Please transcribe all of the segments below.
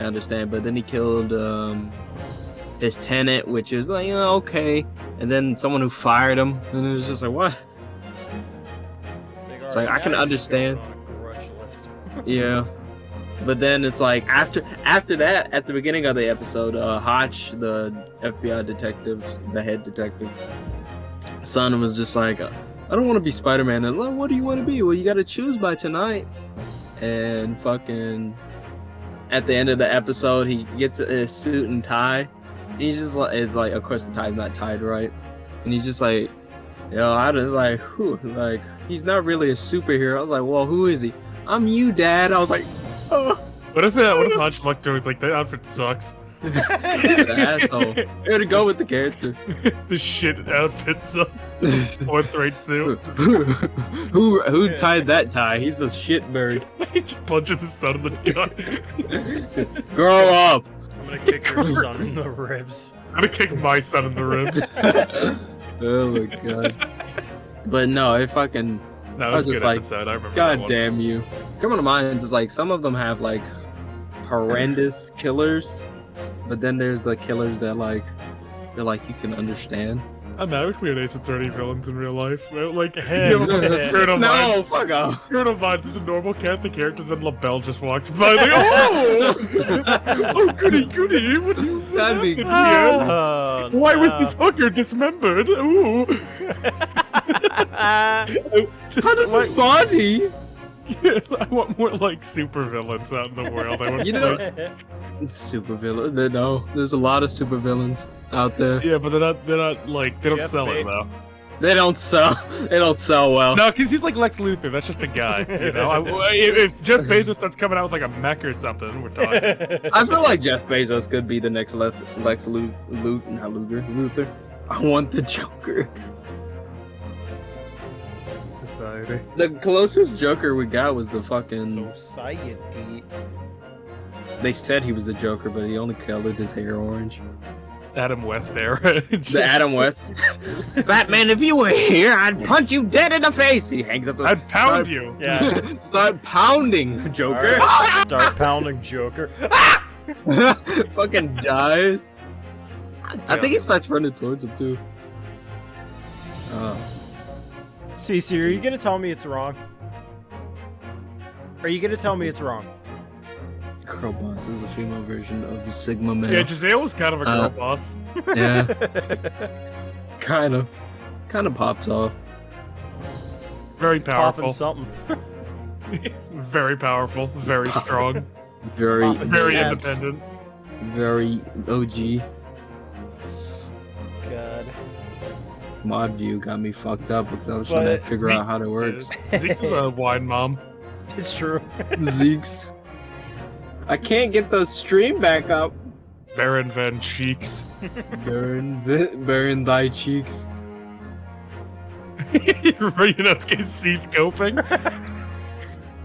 understand. But then he killed his tenant, which is like, okay. And then someone who fired him, and it was just like, what? It's like, I can understand. Yeah. But then it's like, after that, at the beginning of the episode, Hotch, the FBI detective, the head detective, son was just like, I don't want to be Spider-Man. And like, what do you want to be? Well, you got to choose by tonight. And fucking, at the end of the episode, he gets a suit and tie. And he's just like, it's like, of course the tie's not tied right. And he's just like, yo, I don't like, who? Like, he's not really a superhero. I was like, well, who is he? I'm you, Dad. I was like, oh. What if Hodge looked through? He's like, that outfit sucks. The asshole. Here to go with the character. The shit outfit sucks. Fourth-rate suit. Who tied that tie? He's a shitbird. He just punches his son in the gut. Grow up. I'm gonna kick your son in the ribs. I'm gonna kick my son in the ribs. Oh my god. But no, it fucking. That I was just like, episode. I remember God damn you. Criminal Minds is like, some of them have like horrendous killers, but then there's the killers that like, they're like, you can understand. I wish we had Ace Attorney villains in real life. Like, No, fuck off. Criminal Minds is a normal cast of characters, and LaBelle just walks by like, oh, goody, goody, what do you That'd be good. Why was this hooker dismembered? Ooh. How did this body? I want more like super villains out in the world. I want, you know, super villain. No, there's a lot of super villains out there. Yeah, but they're not like, they don't sell it though. They don't sell well. No, because he's like Lex Luthor. That's just a guy, you know. If Jeff Bezos starts coming out with like a mech or something, we're talking. I feel like Jeff Bezos could be the next Lex Luthor. I want the Joker. Society. The closest Joker we got was the fucking. Society. They said he was the Joker, but he only colored his hair orange. Adam West era. The Adam West. Batman, if you were here, I'd punch you dead in the face. He hangs up the. I'd pound you. Yeah. Start pounding, Joker. Right. Start pounding, Joker. Fucking dies. I think he starts running towards him too. Cece, are you gonna tell me it's wrong? Are you gonna tell me it's wrong? Girl boss is a female version of Sigma male. Yeah, Giselle was kind of a girl boss. Yeah. kind of pops off. Very powerful. Popping something. Very powerful. Very strong. Very independent. Very OG. God. Mod view got me fucked up because I was trying to figure out how it works. Zeke's is a wine mom. It's true. Zeke's. I can't get the stream back up. Baron Van Cheeks. Baron thy cheeks. Ryunosuke Seed coping.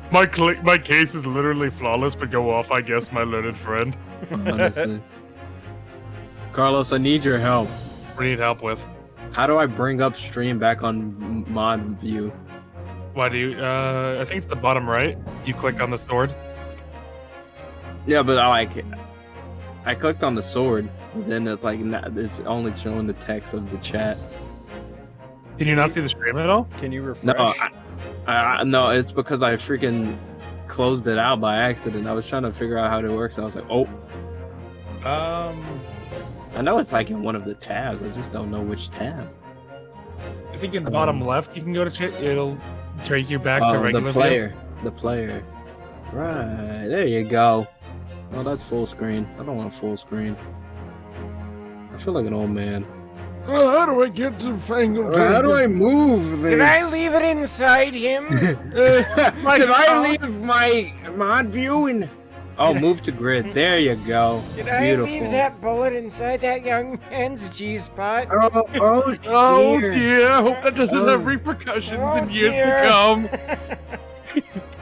My case is literally flawless, but go off, I guess, my learned friend. Honestly. Carlos, I need your help. What do you need help with? How do I bring up stream back on mod view? Why do you, I think it's the bottom right. You click on the sword. Yeah, but I clicked on the sword, but then it's like, it's only showing the text of the chat. Can you not see the stream at all? Can you refresh? No, no, it's because I freaking closed it out by accident. I was trying to figure out how it works, and I was like, oh. I know it's like in one of the tabs, I just don't know which tab. I think in the bottom left, you can go to chat. It'll take you back to regular view. The player. Right, there you go. Oh, that's full screen. I don't want full screen. I feel like an old man. Well, how do I get to Fangle? How do I move this? Did I leave it inside him? Did I leave my mod view and... Oh, move to grid. There you go. Did Beautiful. I leave that bullet inside that young man's G-spot? Oh dear. I hope that doesn't have repercussions in years to come.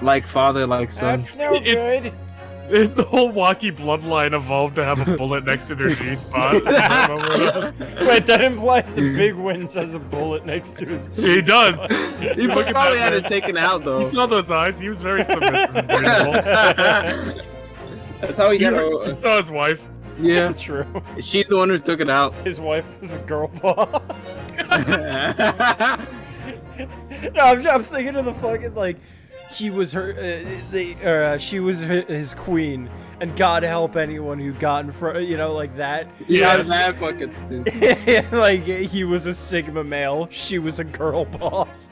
Like father, like son. That's no good. The whole Walkie bloodline evolved to have a bullet next to their G-spot. Wait, that implies the big wins has a bullet next to his G-spot. He does. He probably had it taken out, though. You saw those eyes. He was very submissive and beautiful. That's how he got You her. saw his wife. Yeah, True. she's the one who took it out. His wife was a girl boss. No, I'm thinking of the fucking like, he was her, she was his queen, and God help anyone who got in front, you know, like that. Yeah, that fucking stupid. Like he was a Sigma male, she was a girl boss.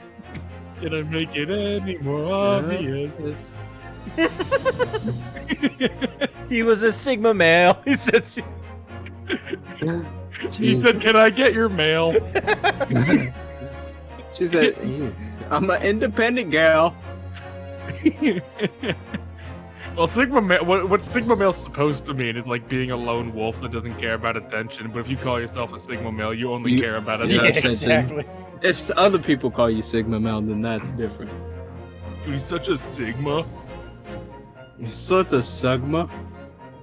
Did I make it any more obvious? He was a Sigma male. He said. He said, "Can I get your mail?" She said, "I'm an independent gal." Well, Sigma male. What Sigma male's supposed to mean is like being a lone wolf that doesn't care about attention. But if you call yourself a Sigma male, you only care about Yeah, attention. exactly. If other people call you Sigma male, then that's different. He's such a Sigma. You're such a Sigma.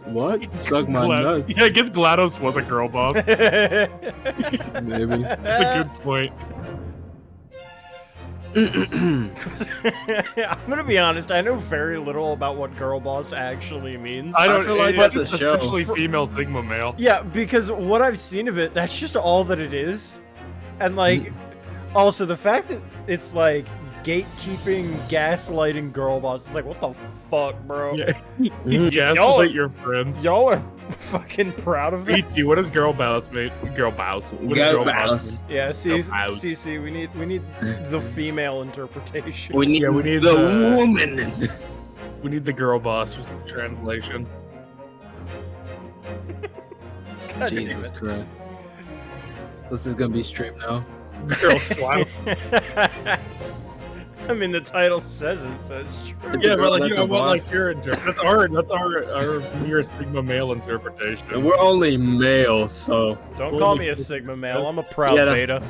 What? Suck my nuts. Yeah, I guess GLaDOS was a girl boss. Maybe. That's a good point. I'm gonna be honest. I know very little about what girl boss actually means. I don't feel like it's that's a show. essentially female Sigma male. Yeah, because what I've seen of it, that's just all that it is. And like, also the fact that it's like gatekeeping, gaslighting girl boss. It's like, what the fuck, bro? Yeah. You gaslight your friends. Y'all are fucking proud of this. E.T., what is girl boss, mate? Girl boss. What is Girl girl boss. boss? Yeah, Out. CC, we need the female interpretation. We need, we need the the- woman. We need the girl boss translation. God damn Jesus it. Christ. This is gonna be streamed now. Girl swap. I mean, the title says it, so it's true. Yeah, but like, That's you know, a what, like boss. your that's our nearest Sigma male interpretation. And we're only males, so. Don't Well, call like- me a Sigma male. I'm a proud Yeah, no. beta.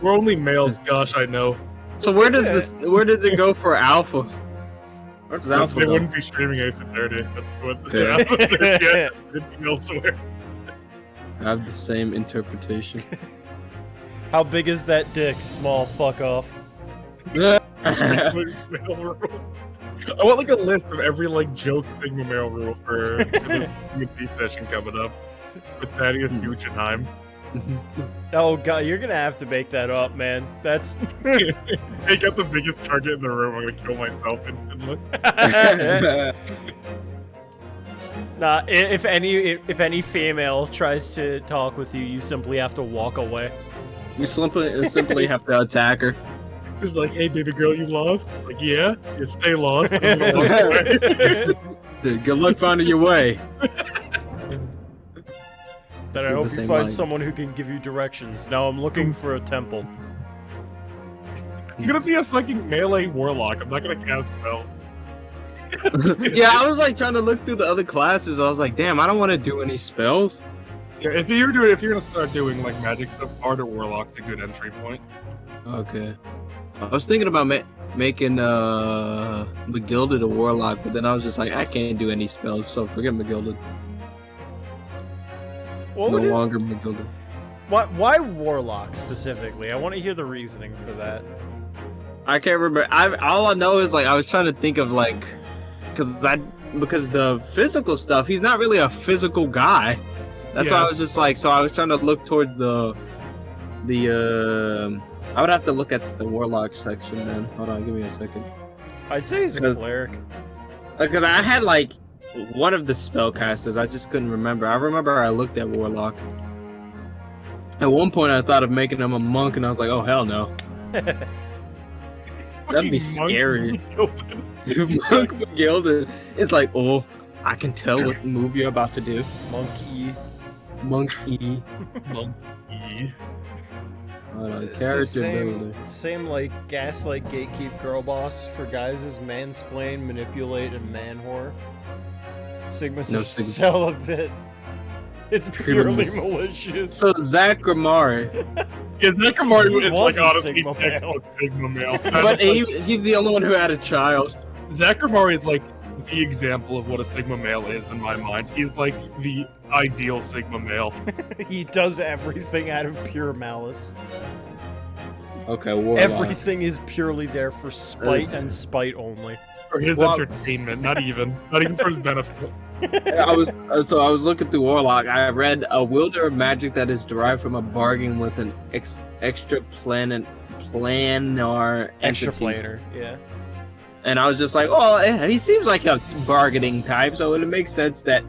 We're only males. Gosh, I know. So where does this? Where does it go for alpha? Where does alpha They go? wouldn't be streaming Ace Attorney. That's what Yeah. yeah, anything elsewhere. I have the same interpretation. How big is that dick? Small. Fuck off. Male rules. I want like a list of every like joke Sigma male rule for the D session coming up with Thaddeus Guchenheim. Oh god, you're gonna have to make that up, man. That's. Take out the biggest target in the room. I'm gonna kill myself instantly. Nah, if any female tries to talk with you, you simply have to walk away. You simply have to attack her. It's like, hey, baby girl, you lost? It's like, yeah, you stay lost. But I'm gonna walk away. Dude, good luck finding your way. Then I Do the hope you same find line. someone who can give you directions. Now I'm looking for a temple. I'm gonna be a fucking melee warlock. I'm not gonna cast spells. Yeah, I was like trying to look through the other classes. I was like, damn, I don't want to do any spells. Yeah, if you're gonna start doing like magic stuff, Bard or Warlock's a good entry point. Okay. I was thinking about making McGilded a warlock, but then I was just like, I can't do any spells, so forget McGilded. What No would it, longer McGilded. why warlock specifically? I want to hear the reasoning for that. I can't remember. All I know is like I was trying to think of like, because the physical stuff, he's not really a physical guy. That's why Yeah. I was just like, so I was trying to look towards the I would have to look at the warlock section then. Hold on, give me a second. I'd say he's a 'Cause- cleric. Because I had like one of the spellcasters, I just couldn't remember. I remember I looked at warlock. At one point, I thought of making him a monk, and I was like, oh hell no. That'd be Fucking monk scary. Gilded. Monk McGilded. It's like, oh, I can tell what move you're about to do. Monkey. Monk E. Monkey. Hold on, It's the character builder. same like gaslight gatekeep girl boss for guys is mansplain, manipulate, and man whore. Sigma's No, a Sigma. celibate. It's purely malicious. So Zach Gramari, Yeah, Zachary He is was like a honestly Sigma textbook Sigma male. but he's the only one who had a child. Zachary is like the example of what a Sigma male is in my mind. He's like the ideal Sigma male. He does everything out of pure malice. Okay, warlock. Everything is purely there for spite Is- and spite only. For his Well- entertainment, not even for his benefit. I was looking through Warlock. I read a wielder of magic that is derived from a bargain with an extra planar Extra entity. planar, yeah. And I was just like, oh, he seems like a bargaining type, so it makes sense that,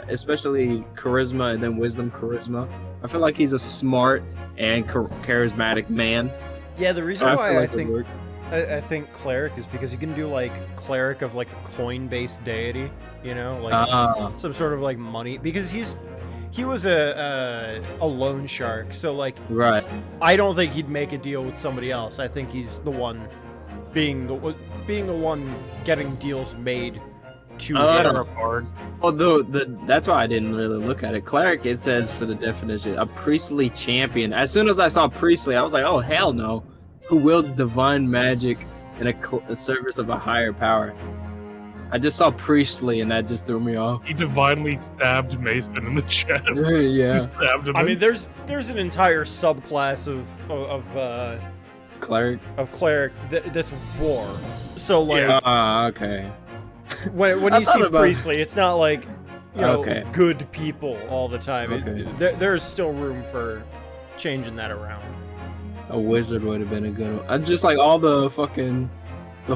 especially charisma and then wisdom charisma. I feel like he's a smart and charismatic man. Yeah, the reason So why feel I like it think worked. I think cleric is because you can do like cleric of like a coin-based deity, you know, like some sort of like money. Because he was a loan shark, so like right. I don't think he'd make a deal with somebody else. I think he's the one being the one getting deals made to him. a bard. Although that's why I didn't really look at it. Cleric, it says for the definition, a priestly champion. As soon as I saw priestly, I was like, oh hell no. Who wields divine magic in a service of a higher power. I just saw priestly and that just threw me off. He divinely stabbed Mason in the chest. Yeah. Stabbed him. I mean, there's an entire subclass of cleric that's war. So like, okay. when I you thought see about- priestly, it's not like Okay. good people all the time. Okay. There's still room for changing that around. A wizard would have been a good one. I'm just like all the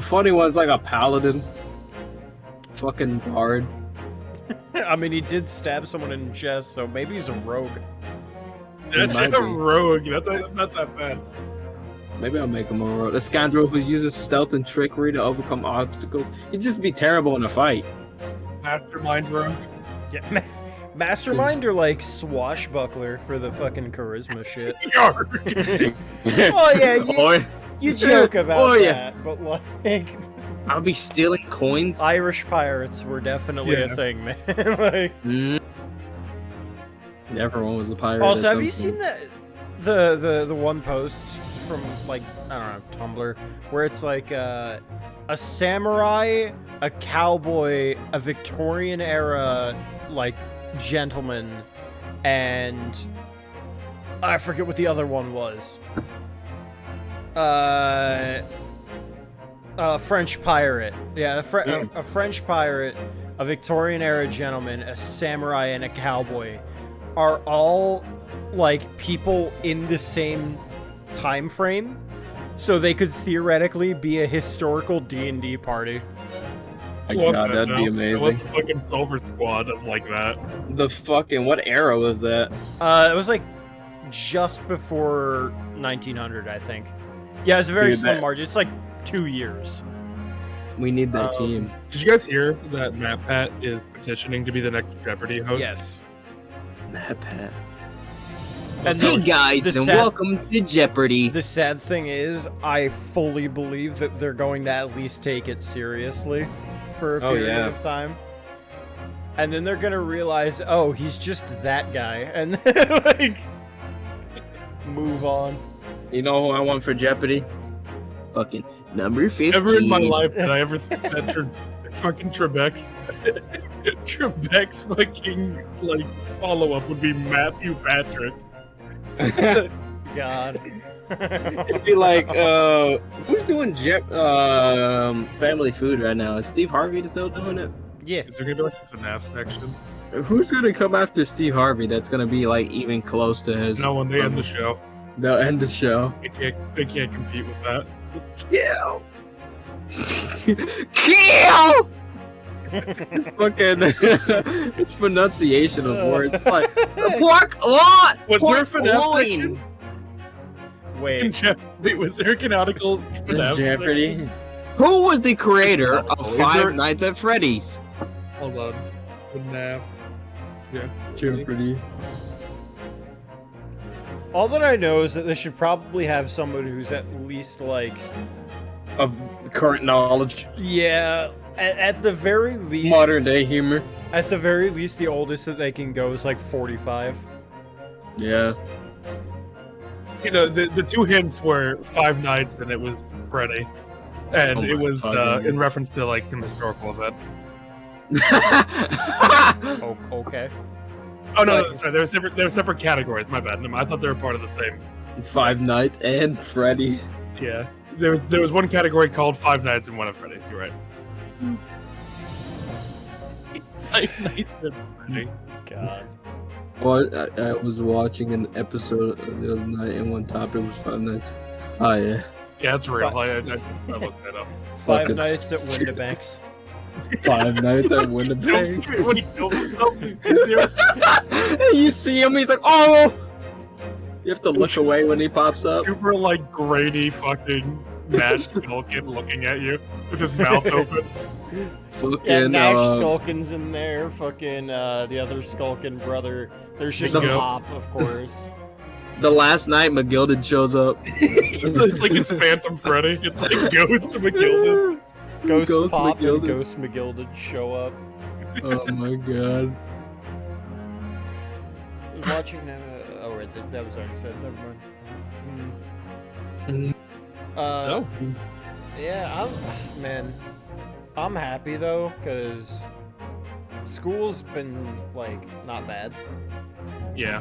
funny ones, like a paladin, fucking bard. I mean, he did stab someone in the chest, so maybe he's a rogue. That's might a be. rogue. That's not that bad. Maybe I'll make him a rogue. A scoundrel who uses stealth and trickery to overcome obstacles. He'd just be terrible in a fight. Mastermind rogue. Yeah, mastermind or like swashbuckler for the fucking charisma shit. Yarg. Oh yeah, Or you joke about Oh, yeah. that, but like I'll be stealing coins. Irish pirates were definitely a Yeah. thing, man. Like, Everyone was a pirate. also, at have you some seen point. that the one post from like I don't know Tumblr where it's like a samurai, a cowboy, a Victorian era like gentleman, and I forget what the other one was. French pirate. Yeah, a French pirate, a Victorian era gentleman, a samurai, and a cowboy are all like people in the same time frame, so they could theoretically be a historical D&D party. My Love God, that that'd be now. amazing. I want the fucking Silver Squad of like that. The fucking what era was that? It was like just before 1900, I think. Yeah, it's a very Dude, slim that- margin. It's like 2 years. We need that team. Did you guys hear that Matt Pat is petitioning to be the next Jeopardy host? Yes. Matt Pat. And Hey the- guys, the and sad- welcome to Jeopardy. The sad thing is, I fully believe that they're going to at least take it seriously for a Oh, period yeah. of time. And then they're going to realize, oh, he's just that guy. And then, like, move on. You know who I want for Jeopardy? Fucking number 15. Never in my life did I ever think that fucking Trebek's Trebek's fucking like follow up would be Matthew Patrick. God. It'd be like, who's doing family food right now? Is Steve Harvey still doing it? Yeah. Is there gonna be like a FNAF section? Who's gonna come after Steve Harvey that's gonna be like even close to his? No, when they end the show, They'll end the show. they can't compete with that. Kill! Kill! It's fucking it's pronunciation of words. It's like pork lot. Was there a pork FNAF loin. section? Wait. Wait, was there a canonical FNAF Jeopardy. section? Who was the creator Is of there- Five Nights at Freddy's? Hold on. FNAF. Yeah. Jeopardy. All that I know is that they should probably have someone who's at least, like, Of current knowledge, yeah, at the very least, modern day humor. at the very least, the oldest that they can go is like 45. Yeah. You know, the two hints were Five Nights and it was Freddy. And Oh it my was fucking- in reference to like some historical event. Oh, okay. Oh It's no, like- no, sorry, they were separate categories. My bad. I thought they were part of the same. Five Nights and Freddy's. Yeah, there was one category called Five Nights and one of Freddy's. You're right. Five Nights at Freddy's. God. Well, I was watching an episode the other night, and one topic was Five Nights. Oh yeah. Yeah, it's real. I looked that up. Five Fucking Nights at stupid. Windibanks. Five Nights at Winnipeg. When he kills himself, he sits here. You see him, he's like, oh! You have to look away when he pops up. Super like grainy fucking Nash Skulkin looking at you with his mouth open. Fucking, Yeah, Nash Skulkin's in there. Fucking the other Skulkin brother. There's just a Bingo. Pop, of course. the last night McGilded shows up. It's like it's Phantom Freddy. It's like Ghost McGilded. Ghost Pop McGilded. and Ghost McGilded show up. Oh my god. I was watching oh right, that was already said. Never mind. No. Yeah, I'm happy though, cause school's been like not bad. Yeah.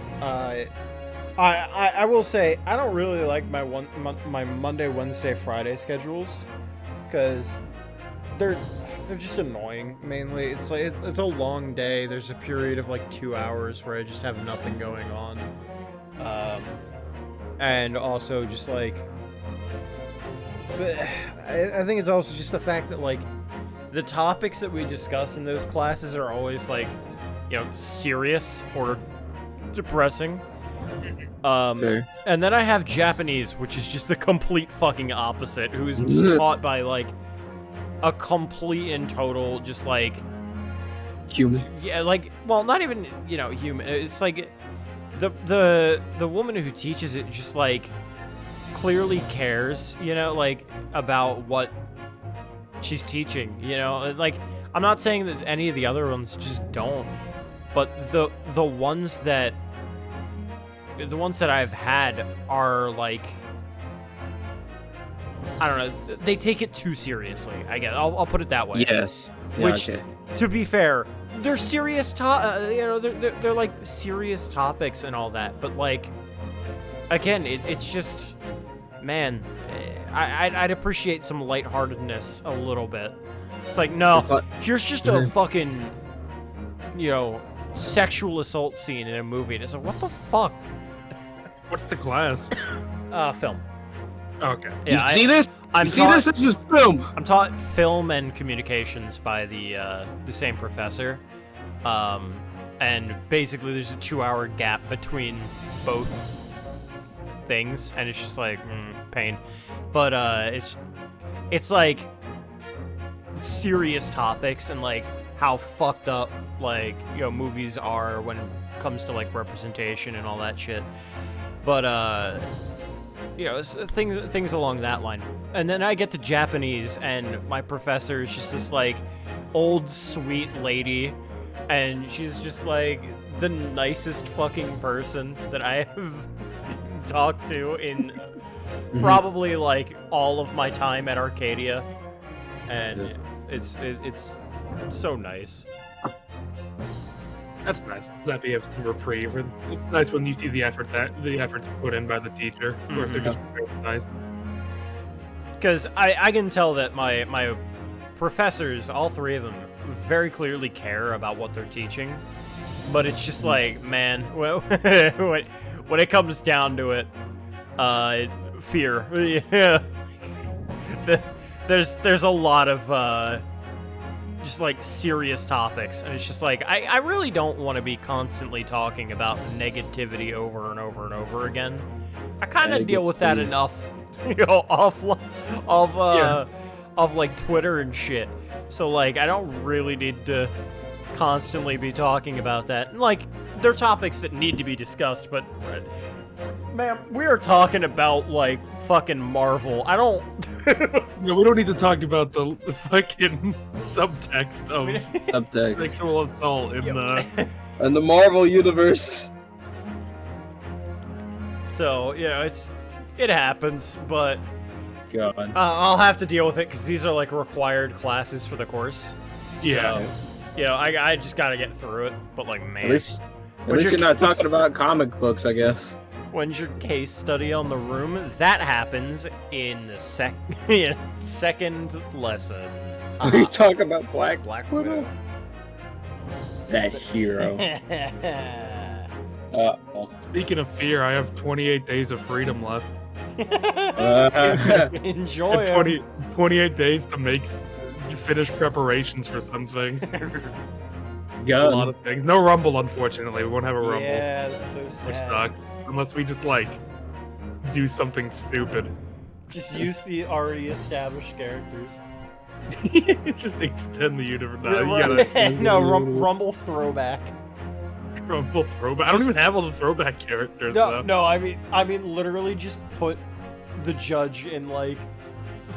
I will say I don't really like my Monday, Wednesday, Friday schedules, cause they're just annoying. Mainly, it's like it's a long day. There's a period of like 2 hours where I just have nothing going on, and also just like. But I think it's also just the fact that like the topics that we discuss in those classes are always like, you know, serious or depressing. Fair. And then I have Japanese, which is just the complete fucking opposite, who is just taught by like a complete and total just like Human. yeah, like well, not even, you know, human. It's like the woman who teaches it just like clearly cares, you know, like about what she's teaching, you know. Like I'm not saying that any of the other ones just don't, but the ones that I've had are like, I don't know, they take it too seriously. I guess I'll put it that way. Yes. Yeah, Which, okay. to be fair, they're serious you know, they're like serious topics and all that, but like again, it's just, man, I'd appreciate some lightheartedness a little bit. It's like, no, It's like- here's just a fucking, you know, sexual assault scene in a movie. And it's like, what the fuck? What's the class? Film. Okay. You Yeah, see this? I'm You see taught, this? This is film. I'm taught film and communications by the same professor. And basically there's a 2-hour gap between both things, and it's just like pain. But it's like serious topics and like how fucked up like, you know, movies are when it comes to like representation and all that shit. But you know, it's things along that line. And then I get to Japanese, and my professor is just this like old sweet lady, and she's just like the nicest fucking person that I have talked to in probably like all of my time at Arcadia, and it's so nice. That's nice. That you have some reprieve. And it's nice when you see the efforts put in by the teacher, or if they're just really nice. Because I can tell that my professors, all three of them, very clearly care about what they're teaching, but it's just like, man, when it comes down to it, fear. Yeah. There's a lot of just like serious topics, and it's just like I really don't want to be constantly talking about negativity over and over and over again. I kind of deal with that enough, you know, of like Twitter and shit. So like I don't really need to constantly be talking about that. And like they're topics that need to be discussed, but man, we are talking about like fucking Marvel. I don't. No, we don't need to talk about the fucking subtext of Subtext. sexual assault in the. And the Marvel universe. So you know, it happens, but God. I'll have to deal with it because these are like required classes for the course. Yeah. So, you know, I just gotta get through it. But like, man, At least When's you're your not case- talking about comic books, I guess. when's your case study on the room? That happens in the second lesson. Are you talking about Black Black Widow? Widow. That hero. Speaking of fear, I have 28 days of freedom left. Enjoy And 28 days to finish preparations for some things. A lot of things. No Rumble, unfortunately. We won't have a Rumble. Yeah, that's so sad. Which sucks. Unless we just, like, do something stupid. Just use the already established characters. Just extend the universe. Rumble throwback. Rumble throwback. I don't even have all the throwback characters. No, I mean, literally just put the judge in like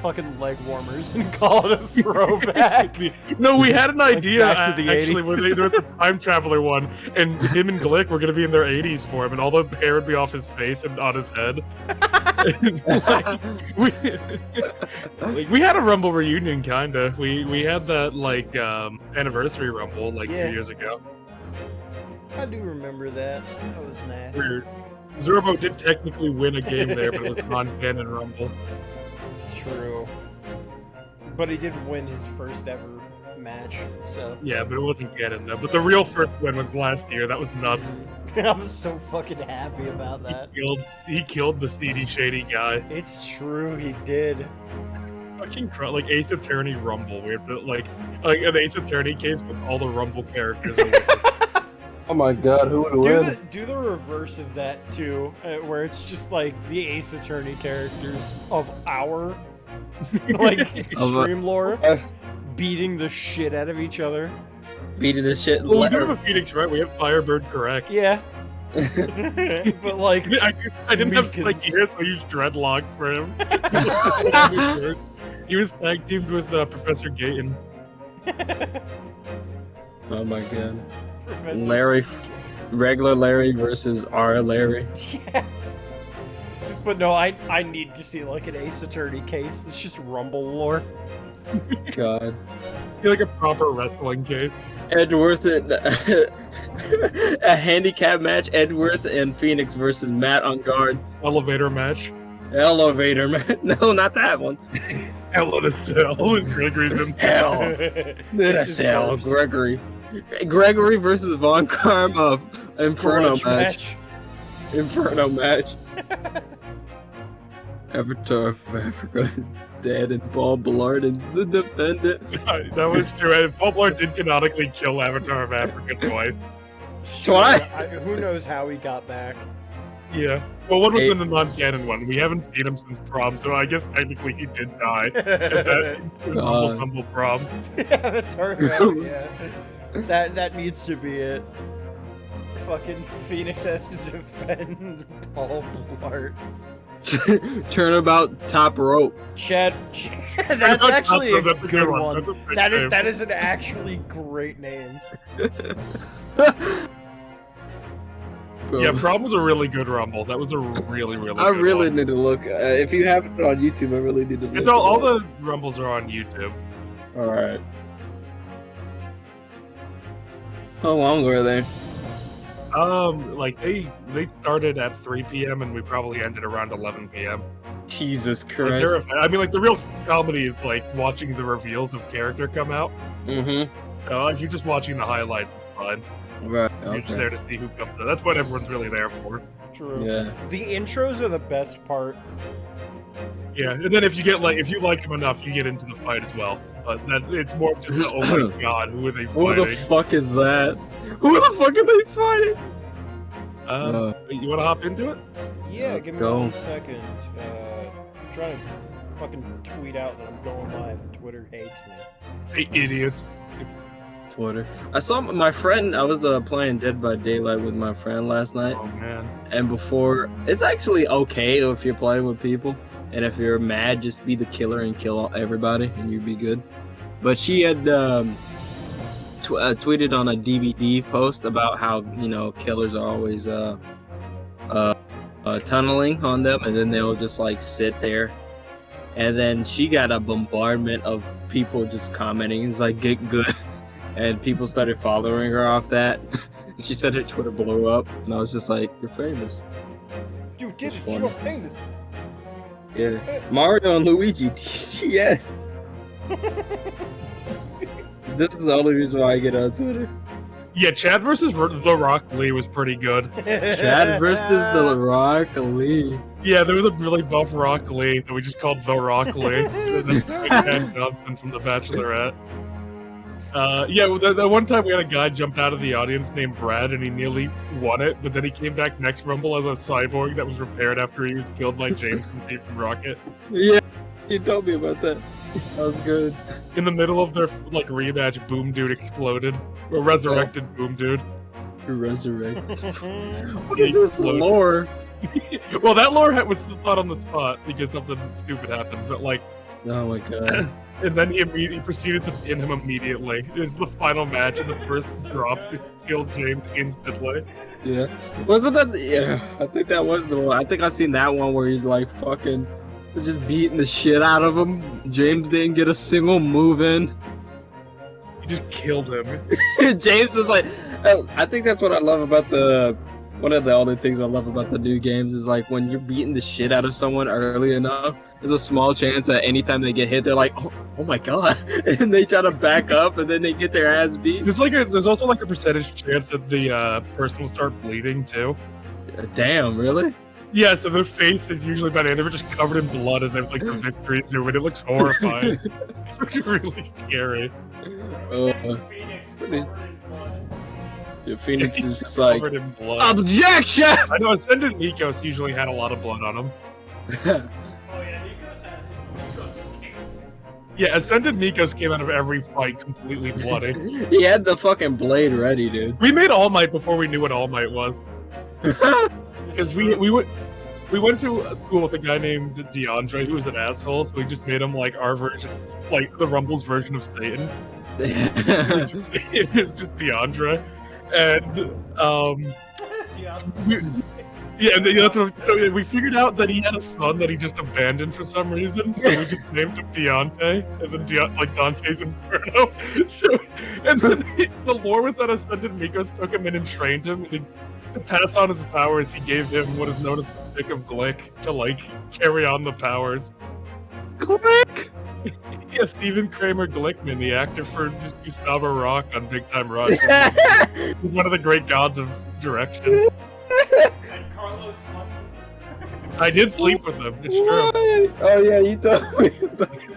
fucking leg warmers and call it a throwback. No, we had an idea back to the actually 80s. when there was a time traveler one, and him and Glick were gonna be in their 80s for him, and all the hair would be off his face and on his head. We had a Rumble reunion, kinda. We had that like anniversary Rumble like 2 years ago. I do remember that. That was nice. Where Zorbo did technically win a game there, but it was a non-canon Rumble. It's true. But he did win his first ever match, so. Yeah, but it wasn't canon though. But the real first win was last year. That was nuts. I was so fucking happy about that. He killed the seedy, shady guy. It's true, he did. Fucking like Ace Attorney Rumble. We have to like an Ace Attorney case with all the Rumble characters. Oh my god, who would win? Do the reverse of that too, where it's just like the Ace Attorney characters of our like extreme lore beating the shit out of each other. Beating the shit. Well, we do have a Phoenix, right? We have Firebird, correct? Yeah. But like, I didn't have spiky hair, so I used dreadlocks for him. He was tag teamed with Professor Gayton. Oh my god. Larry, regular Larry versus our Larry. Yeah. But no, I need to see like an Ace Attorney case that's just Rumble lore. God. You're like a proper wrestling case. Edgeworth and a handicap match. Edgeworth and Phoenix versus Matt on guard. Elevator match. Elevator match. No, not that one. Hell in a Cell and Gregory's in Hell in a Cell. Gregory. Gregory versus Von Karma. Inferno match. Inferno match. Avatar of Africa is dead, and Paul Blart is the defendant. That was true. And Paul Blart did canonically kill Avatar of Africa twice. Twice? Who knows how he got back? Yeah. Well, one was in the non-canon one. We haven't seen him since prom, so I guess technically he did die at that humble prom. Yeah, that's right. Yeah. That needs to be it. Fucking Phoenix has to defend Paul Blart. Turnabout top rope. Chad, that's actually a good one. That is an actually great name. Yeah, prom was a really good Rumble. That was a really good I really one. need to look. If you have it on YouTube, I really need to look. It's all the Rumbles are on YouTube. All right. How long were they? Like they started at 3 p.m. and we probably ended around 11 p.m. Jesus Like, Christ. I mean, like the real comedy is like watching the reveals of character come out. Mm-hmm. If you're just watching the highlights, it's fine. Right. You're just there to see who comes in. That's what everyone's really there for. True. Yeah. The intros are the best part. Yeah, and then if you like him enough, you get into the fight as well. But it's more of just oh my god, who are they fighting? Who the fuck is that? Who the fuck are they fighting? You want to hop into it? Yeah, Let's give me go. 1 second. I'm trying to fucking tweet out that I'm going live and Twitter hates me. Hey, idiots. Twitter. I saw my friend. I was playing Dead by Daylight with my friend last night, Oh man. and before, it's actually okay if you're playing with people, and if you're mad, just be the killer and kill everybody, and you'd be good. But she had tweeted on a DVD post about how killers are always tunneling on them, and then they'll just like sit there. And then she got a bombardment of people just commenting. It's like, get good. And people started following her off that. She said her Twitter blew up. And I was just like, you're famous. You did It's it, you're funny. famous. Yeah. Mario and Luigi. Yes. This is the only reason why I get on Twitter. Yeah, Chad versus The Rock Lee was pretty good. Chad versus The Rock Lee. Yeah, there was a really buff Rock Lee that we just called The Rock Lee. That's Ken Johnson from The Bachelorette. Yeah, that one time we had a guy jump out of the audience named Brad, and he nearly won it, but then he came back next Rumble as a cyborg that was repaired after he was killed by James from Team Rocket. Yeah, you told me about that. That was good. In the middle of their like rematch, Boom Dude exploded, or resurrected Boom Dude. Resurrect. What He is this exploded. lore? Well, that lore was thought on the spot because something stupid happened, but like, Oh my god. and then he proceeded to pin him immediately. It's the final match, and the first drop just killed James instantly. Yeah. Wasn't that? Yeah, I think that was the one. I think I seen that one where he like fucking was just beating the shit out of him. James didn't get a single move in. He just killed him. James was like, I think that's what I love about one of the only things I love about the new games is like when you're beating the shit out of someone early enough, there's a small chance that anytime they get hit, they're like, oh my god, and they try to back up and then they get their ass beat. There's also like a percentage chance that the person will start bleeding too. Damn, really? Yeah, so their face is usually by the end of it just covered in blood as if like the victory zoom, and it looks horrifying. It looks really scary. The Phoenix is just like, Covered in blood. objection! I know Ascendant Nikos usually had a lot of blood on him. Yeah, Ascendant Nikos came out of every fight completely bloody. He had the fucking blade ready, dude. We made All Might before we knew what All Might was. Because we went to a school with a guy named DeAndre who was an asshole, so we just made him like our version, like the Rumble's version of Satan. It was just DeAndre. And that's what. So we figured out that he had a son that he just abandoned for some reason. So we just named him Deontay, as in like Dante's Inferno. So, and then the lore was that Ascendant Mikos took him in and trained him. And to pass on his powers, he gave him what is known as the Stick of Glick to like carry on the powers. Glick! Yeah, Stephen Kramer Glickman, the actor for Gustavo Rock on Big Time Rush. He's one of the great gods of direction. And Carlos slept with I did sleep with him, it's true. Oh yeah, you told me.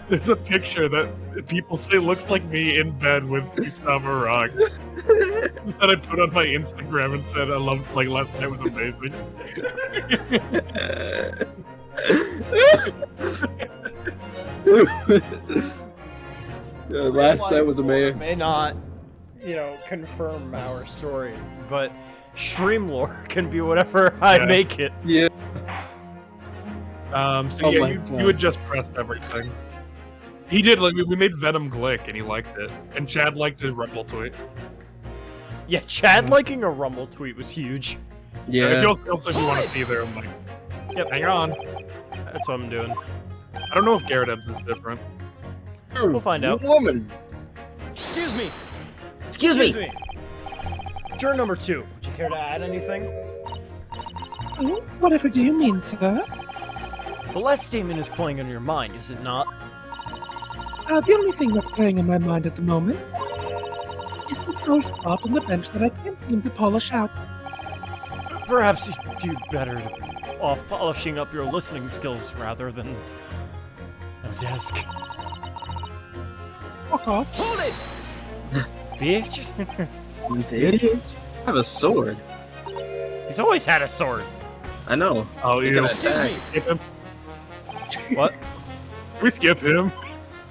There's a picture that people say looks like me in bed with Gustavo Rock that I put on my Instagram and said I loved, like, last night was amazing. Last night was amazing. May not, confirm our story, but stream lore can be whatever I Yeah. make it. Yeah. So Oh yeah, my you God. had just pressed everything. He did, like, we made Venom Glick and he liked it. And Chad liked the Rumble tweet. Yeah, Chad liking a Rumble tweet was huge. Yeah. If you also if you want to see there, I'm like, Yep. hang on. That's what I'm doing. I don't know if Garrett Ebbs is different. We'll find out. Woman. Excuse me. Excuse me. Juror number 2. Would you care to add anything? Whatever do you mean, sir? The last statement is playing on your mind, is it not? The only thing that's playing in my mind at the moment is the cold spot on the bench that I can't seem to polish out. Perhaps you'd do better off polishing up your listening skills rather than a desk. Fuck off. Hold it! Bitch. Bitch. I have a sword. He's always had a sword. I know. Oh, You you can Excuse me. skip him. What? Can we skip him?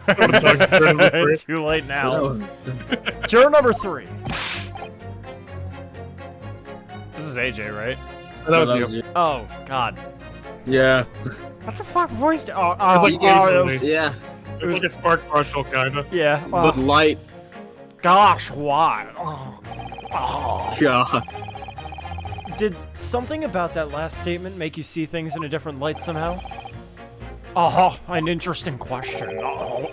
I wanna talk to Juror number 3. Too late now. No. Juror number 3. This is AJ, right? That was you. Oh, God. Yeah. What the fuck voice? Oh, It's like that Gaze was- Yeah. It's like a Spark Marshall kinda. yeah. But light. Gosh, why? Oh. God. Did something about that last statement make you see things in a different light somehow? Oh, an interesting question. Oh.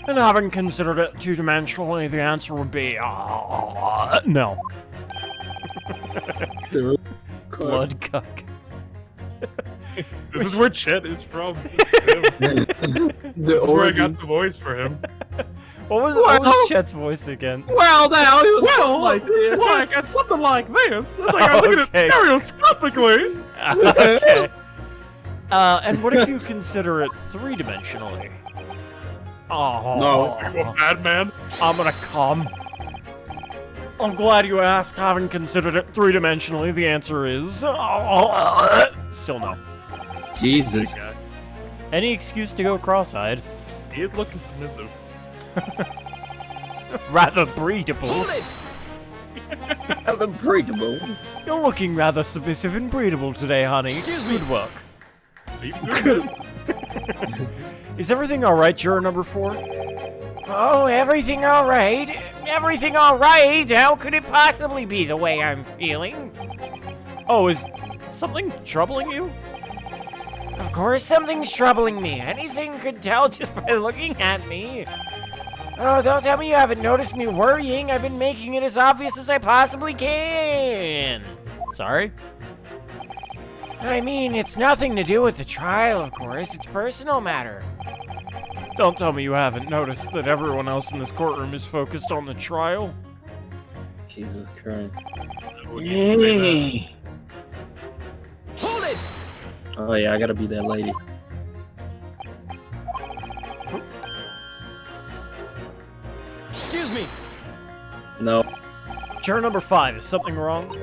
And having considered it two-dimensionally, the answer would be, no. Blood cuck. This is where Chet is from. This is The where I origin. got the voice for him. What was Chet's voice again? Well, now he was Well, like this. like it's something like this. It's like I'm looking Okay. at it stereoscopically. Okay. And what if you consider it three-dimensionally? Oh. No. You a bad man? I'm gonna come. I'm glad you asked. Having considered it three-dimensionally, the answer is... still no. Jesus. Okay. Any excuse to go cross-eyed. He is looking submissive. Rather breedable. Unbreakable. You're looking rather submissive and breedable today, honey. Excuse me. Good work. Are you good? Is everything alright, juror number 4? Oh, everything all right? Everything all right? How could it possibly be the way I'm feeling? Oh, is something troubling you? Of course something's troubling me. Anything could tell just by looking at me. Oh, don't tell me you haven't noticed me worrying. I've been making it as obvious as I possibly can. Sorry? I mean, it's nothing to do with the trial, of course. It's a personal matter. Don't tell me you haven't noticed that everyone else in this courtroom is focused on the trial. Jesus Christ. Hey. Hold it! Oh yeah, I gotta be that lady. Excuse me. No. Juror number 5, is something wrong?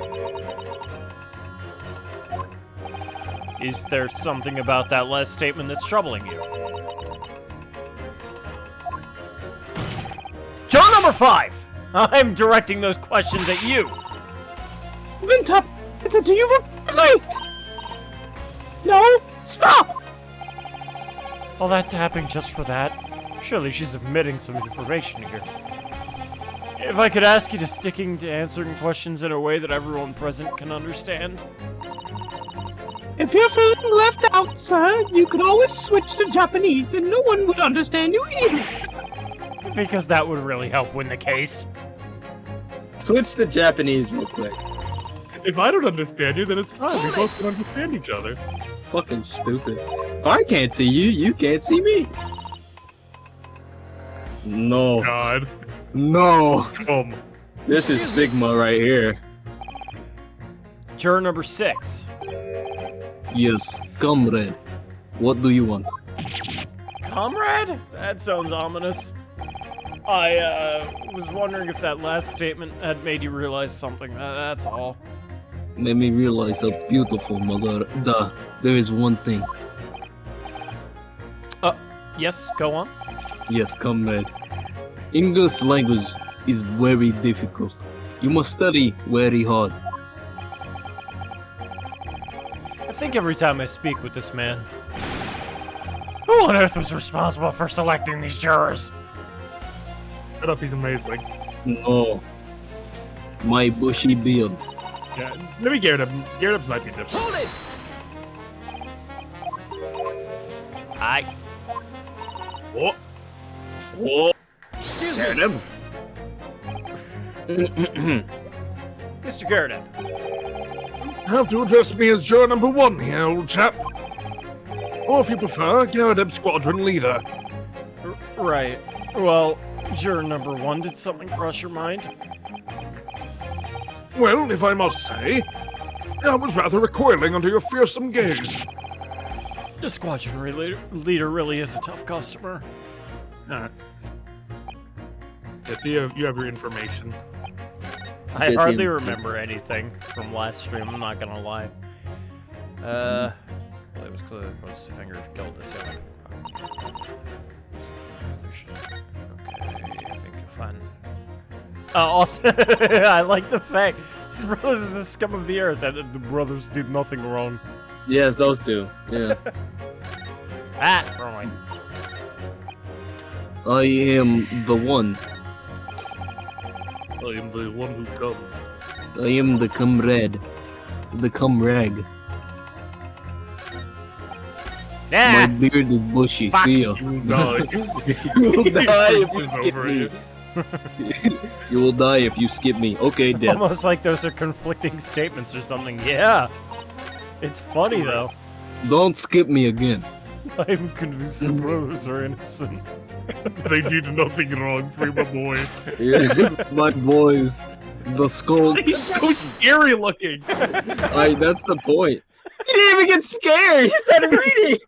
Is there something about that last statement that's troubling you? Juror number 5! I'm directing those questions at you! Wintop, do you relate? No, stop! All that tapping just for that? Surely she's omitting some information here. If I could ask you to sticking to answering questions in a way that everyone present can understand. If you're feeling left out, sir, you could always switch to Japanese, then no one would understand you either. Because that would really help win the case. Switch to Japanese real quick. If I don't understand you, then it's fine. We both can understand each other. Fucking stupid. If I can't see you, you can't see me. No. God. No. This is Sigma right here. Juror number 6. Yes, comrade. What do you want? Comrade? That sounds ominous. I, was wondering if that last statement had made you realize something. That's all. Made me realize how beautiful, mother. There is one thing. Yes, go on. Yes, comrade. English language is very difficult. You must study very hard. I think every time I speak with this man. Who on earth was responsible for selecting these jurors? Shut up, he's amazing. No. My bushy beard. Yeah, maybe Garrett might be different. Hold it! What? Oh, Excuse get me, him. Mr. Garrett. Have to address me as juror number 1 here, old chap. Or if you prefer, Garrett Squadron Leader. Right. Well, juror number 1, did something cross your mind? Well, if I must say, I was rather recoiling under your fearsome gaze. The squadron leader really is a tough customer. Yeah, so you have your information. I Get hardly him. remember anything from last stream, I'm not gonna lie. Well, it was clear that most fingers killed this other. Okay, I think you'll find. Also, I like the fact his brothers are the scum of the earth, and the brothers did nothing wrong. Yes, those two. Yeah. Wrong. I am the one. I am the one who comes. I am the comrade. The comrade. My Yeah! beard is bushy. Fuck. See ya. You will die. You will die if you It's skip over me. you. You will die if you skip me. Okay, dead. Almost like those are conflicting statements or something. Yeah. It's funny though. Don't skip me again. I'm convinced the brothers are innocent. They did nothing wrong, free my boy. Yeah, my boys, the skulks. He's so scary looking. That's the point. He didn't even get scared. He started reading.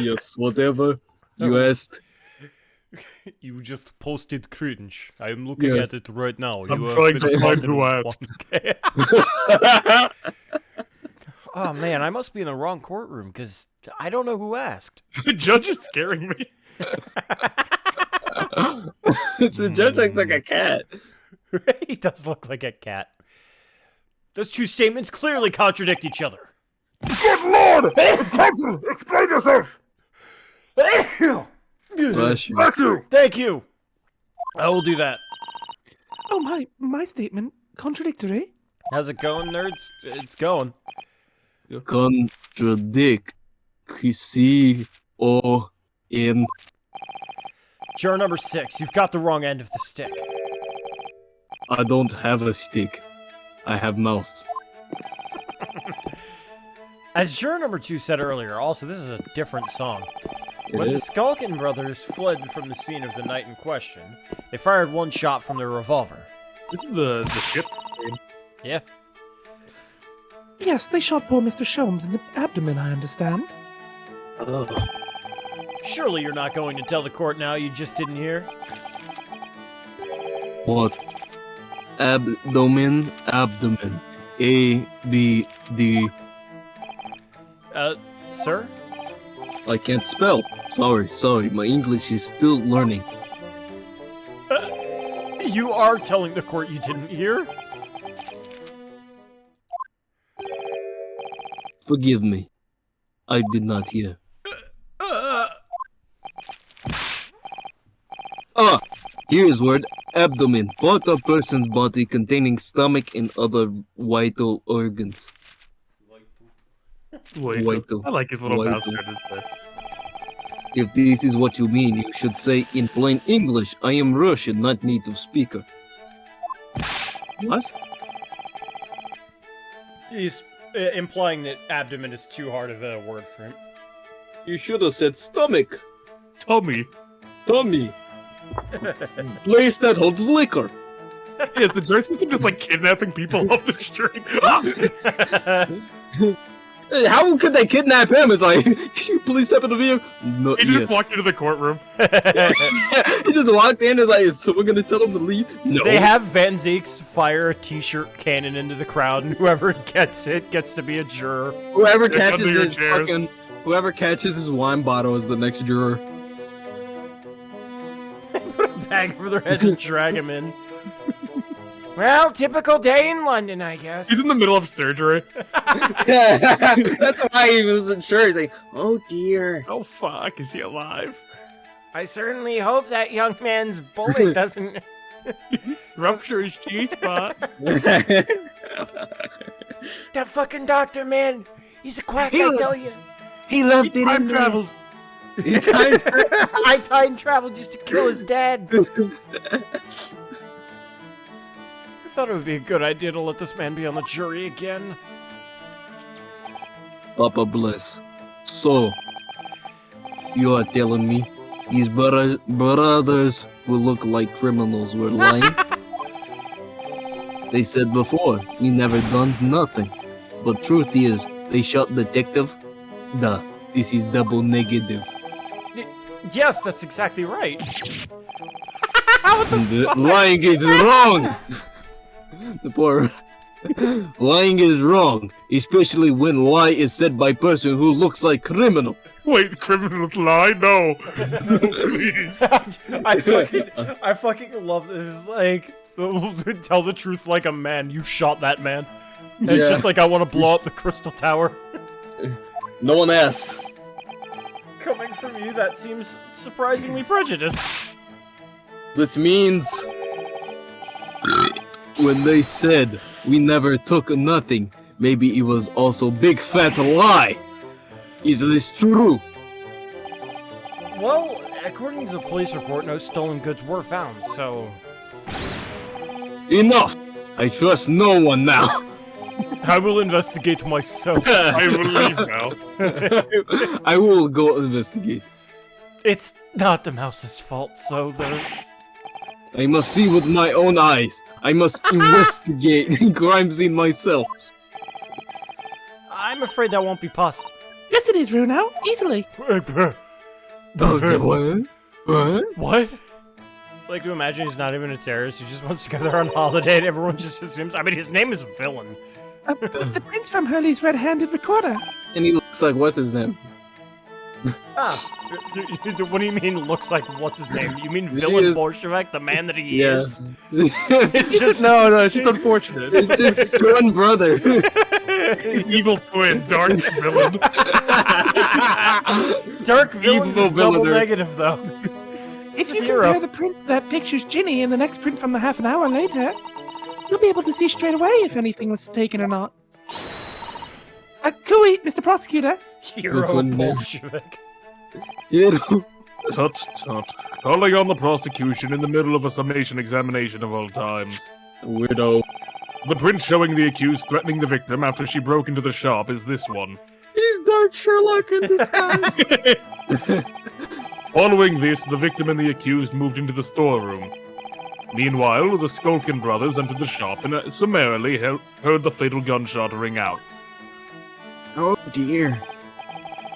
Yes, whatever you asked. You just posted cringe. I'm looking Yes. at it right now. I'm You are trying to very find hard who in asked. Oh man, I must be in the wrong courtroom because I don't know who asked. The judge is scaring me. The judge looks like a cat. He does look like a cat. Those two statements clearly contradict each other. Good lord! Explain yourself! Bless you. Bless you! Thank you. I will do that. Oh, my statement contradictory. How's it going, nerds? It's going. Contradict. C-O-N. Juror number 6, you've got the wrong end of the stick. I don't have a stick. I have mouse. As juror number 2 said earlier, also, this is a different song. It When the is. Skulkin brothers fled from the scene of the night in question, they fired one shot from their revolver. This is the ship. Yeah. Yes, they shot poor Mr. Sholmes in the abdomen, I understand. Ugh. Surely you're not going to tell the court now you just didn't hear? What? Abdomen. A-B-D. Sir? I can't spell. Sorry. My English is still learning. You are telling the court you didn't hear? Forgive me. I did not hear. Here's word. Abdomen. Part of person's body containing stomach and other vital organs. Wait, White-o. I like his little mouse White-o. credits there. If this is what you mean, you should say in plain English, I am Russian, not native speaker. What? He's implying that abdomen is too hard of a word for him. You should have said stomach. Tommy. Tummy. Place that holds liquor. Is the jury system just like kidnapping people off the street? How could they kidnap him? It's like, can you please step in the vehicle? No, He just walked into the courtroom. He just walked in. It's like, is someone gonna tell him to leave? No. They have Van Zeeks fire a t-shirt cannon into the crowd, and whoever gets it gets to be a juror. Whoever They're catches under your his chairs. whoever catches his wine bottle is the next juror. Put a bag over their heads and drag him in. Well, typical day in London, I guess. He's in the middle of surgery. That's why he wasn't sure. He's like, oh dear. Oh fuck, is he alive? I certainly hope that young man's bullet doesn't... Rupture his G-spot. That fucking doctor, man! He's a quack, I tell you! He left it Time in there. traveled. He time I time traveled just to kill his dad! I thought it would be a good idea to let this man be on the jury again. Papa bless. So, you are telling me these brothers who look like criminals were lying? They said before, we never done nothing. But truth is, they shot detective. Duh, this is double negative. Yes, that's exactly right. Lying is wrong! The poor... Lying is wrong, especially when lie is said by person who looks like criminal. Wait, criminals lie? No. No, please. I fucking love this. It's like, tell the truth like a man. You shot that man. And Yeah. just like I want to blow up the Crystal Tower. No one asked. Coming from you, that seems surprisingly prejudiced. This means... When they said we never took nothing, maybe it was also big fat lie. Is this true? Well, according to the police report, no stolen goods were found, so... Enough! I trust no one now. I will investigate myself. I will leave now. I will go investigate. It's not the mouse's fault, so there. I must see with my own eyes. I must investigate crime scene myself. I'm afraid that won't be possible. Yes, it is, Runao. Easily. Okay, what? What? What? I like to imagine he's not even a terrorist. He just wants to go there on holiday, and everyone just assumes. I mean, his name is Villain. The prince from Hurley's red-handed recorder. And he looks like what's his name? What do you mean? Looks like what's his name? You mean He Villain is- Bolshevik, the man that he Yeah. is? It's just No, it's just unfortunate. It's his twin brother. Evil twin, dark villain. Dark Villain's Evil a double villainer. negative, though. If a you hero. compare the print that pictures Ginny and the next print from the half an hour later, you'll be able to see straight away if anything was taken or not. Cooey, Mr. Prosecutor. Hero one name. Bolshevik. You know, Tut tut. Calling on the prosecution in the middle of a summation examination of all times. weirdo. The print showing the accused threatening the victim after she broke into the shop is this one. He's Dark Sherlock in disguise. Following this, the victim and the accused moved into the storeroom. Meanwhile, the Skulkin brothers entered the shop and summarily heard the fatal gunshot ring out. Oh dear.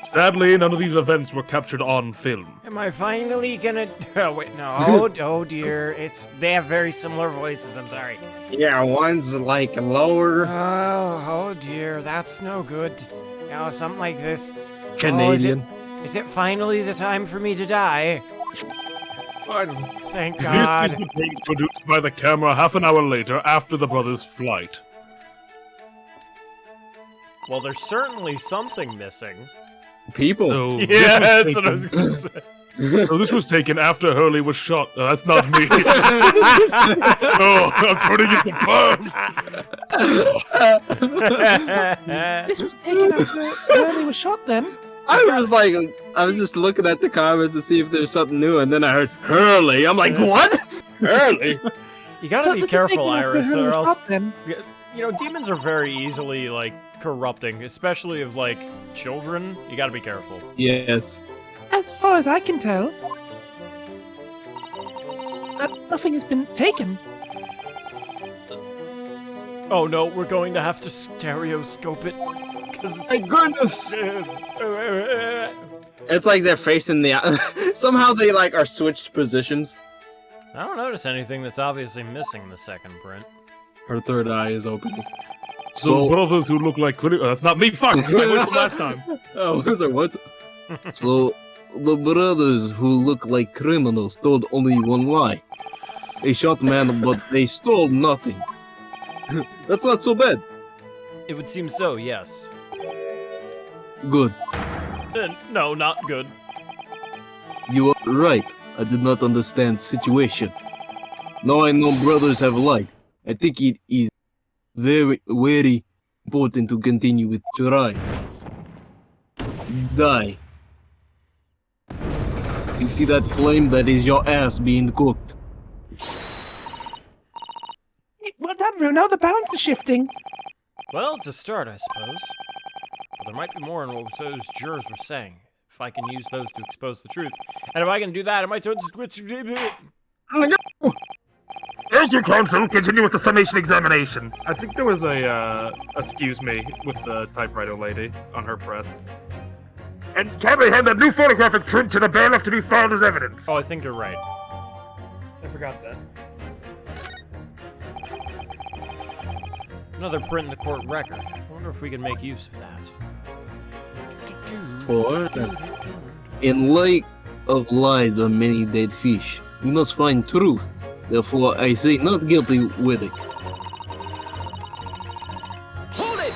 Sadly, none of these events were captured on film. Am I finally gonna? Oh wait, no. Oh dear. They have very similar voices. I'm sorry. Yeah, one's like lower Oh dear. That's no good. Something like this. Canadian. Is it finally the time for me to die? Thank This God. is the page produced by the camera half an hour later after the brothers' flight. Well, there's certainly something missing. People. So Yeah, this that's what I was taken- gonna say. So this was taken after Hurley was shot. That's not me. Oh, I'm turning into perms. This was taken after Hurley was shot then. I was just looking at the comments to see if there's something new, and then I heard Hurley. I'm like, what? Hurley? You gotta be This was careful, taken after Iris, Hurley or was else shot then. you know demons are very easily like corrupting, especially of like children. You gotta be careful. Yes. As far as I can tell, nothing has been taken. Oh no, we're going to have to stereoscope it because My goodness. it's. It's like they're facing the. Somehow they like are switched positions. I don't notice anything that's obviously missing in the second print. Her third eye is opening. So brothers who look like that's not me. Fuck. I went the last time. Oh, was it what? So the brothers who look like criminals told only one lie. They shot man, but they stole nothing. That's not so bad. It would seem so, yes. Good. No, not good. You are right. I did not understand situation. Now I know brothers have lied. I think it is very, very important to continue with try. Die. You see that flame? That is your ass being cooked. Well done, Rue. Now the balance is shifting. Well, it's a start, I suppose. But there might be more in what those jurors were saying. If I can use those to expose the truth. And if I can do that, I might turn to switch. Thank you, counsel. Continue with the summation examination. I think there was a excuse me with the typewriter lady on her press. And can we hand that new photographic print to the bailiff to be filed as evidence? Oh, I think you're right. I forgot that. Another print in the court record. I wonder if we can make use of that. For in light of lies on many dead fish, we must find truth. Therefore, I say not guilty with it. Hold it!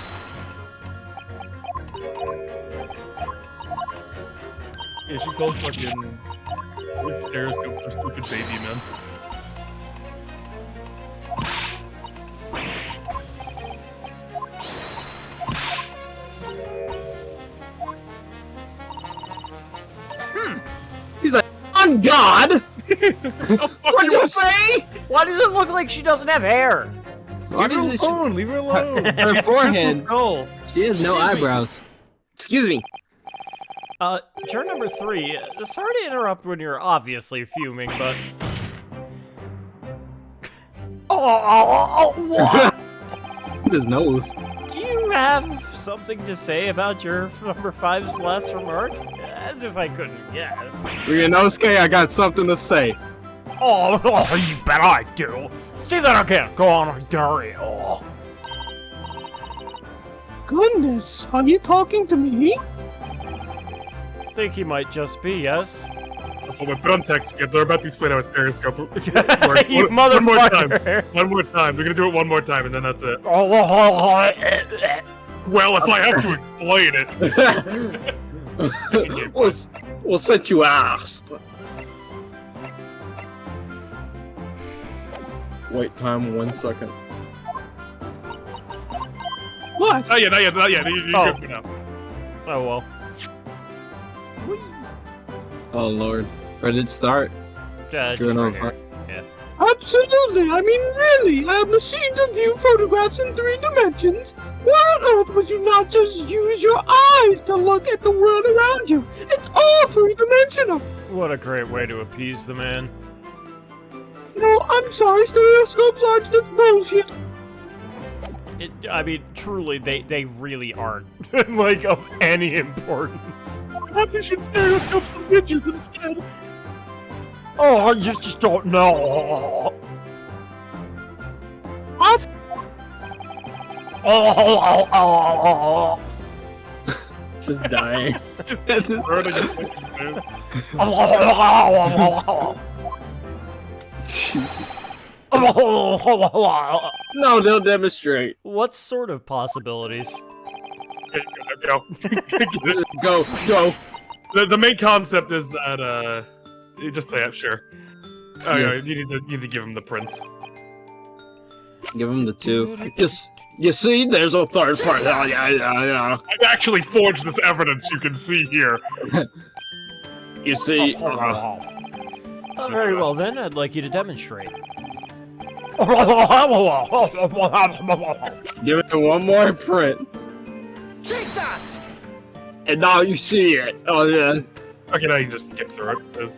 Yeah, she calls fucking this stereoscope for stupid baby men. He's like, on God! What'd you say? Why does it look like she doesn't have hair? What Leave her is this? alone. Leave her alone. Her forehead. Skull. She has no Excuse me. eyebrows. Excuse me. Turn number 3. Sorry to interrupt when you're obviously fuming, but... His nose. Do you have something to say about your number 5's last remark? As if I couldn't guess. Ryunosuke, I got something to say. Oh, you bet I do. See that again. Go on, Dari. Oh. Goodness, are you talking to me? Think he might just be, yes? That's what my Bruntex kids are about to explain how a stereoscope works. You One more time. motherfucker. One more time. We're gonna do it one more time, and then that's it. Oh, Well, if I have to explain it. We'll set you asked. Wait time 1 second. What? Not yet. You're Oh. good for now. Oh, well. Oh lord. Ready to start? Yeah, just Journal right of here. Heart. Absolutely. I mean, really, I have machines to view photographs in 3 dimensions. Why on earth would you not just use your eyes to look at the world around you? It's all 3-dimensional. What a great way to appease the man. No, I'm sorry, stereoscopes are just bullshit. I mean, truly, they really aren't, like, of any importance. Perhaps you should stereoscope some bitches instead. Oh, you just don't know. What? Oh, Just dying. Burning his bitches, No, they'll demonstrate. What sort of possibilities? dude. Go. Go. The main concept is that, you just say it, sure. Oh, Yes. yeah, you need to give him the prince. Give him the 2. You see, there's a third part. Yeah. I've actually forged this evidence you can see here. You see. Very well then, I'd like you to demonstrate. Give it one more print. Take that! And now you see it. Oh yeah. Okay, now you can just skip through it. It's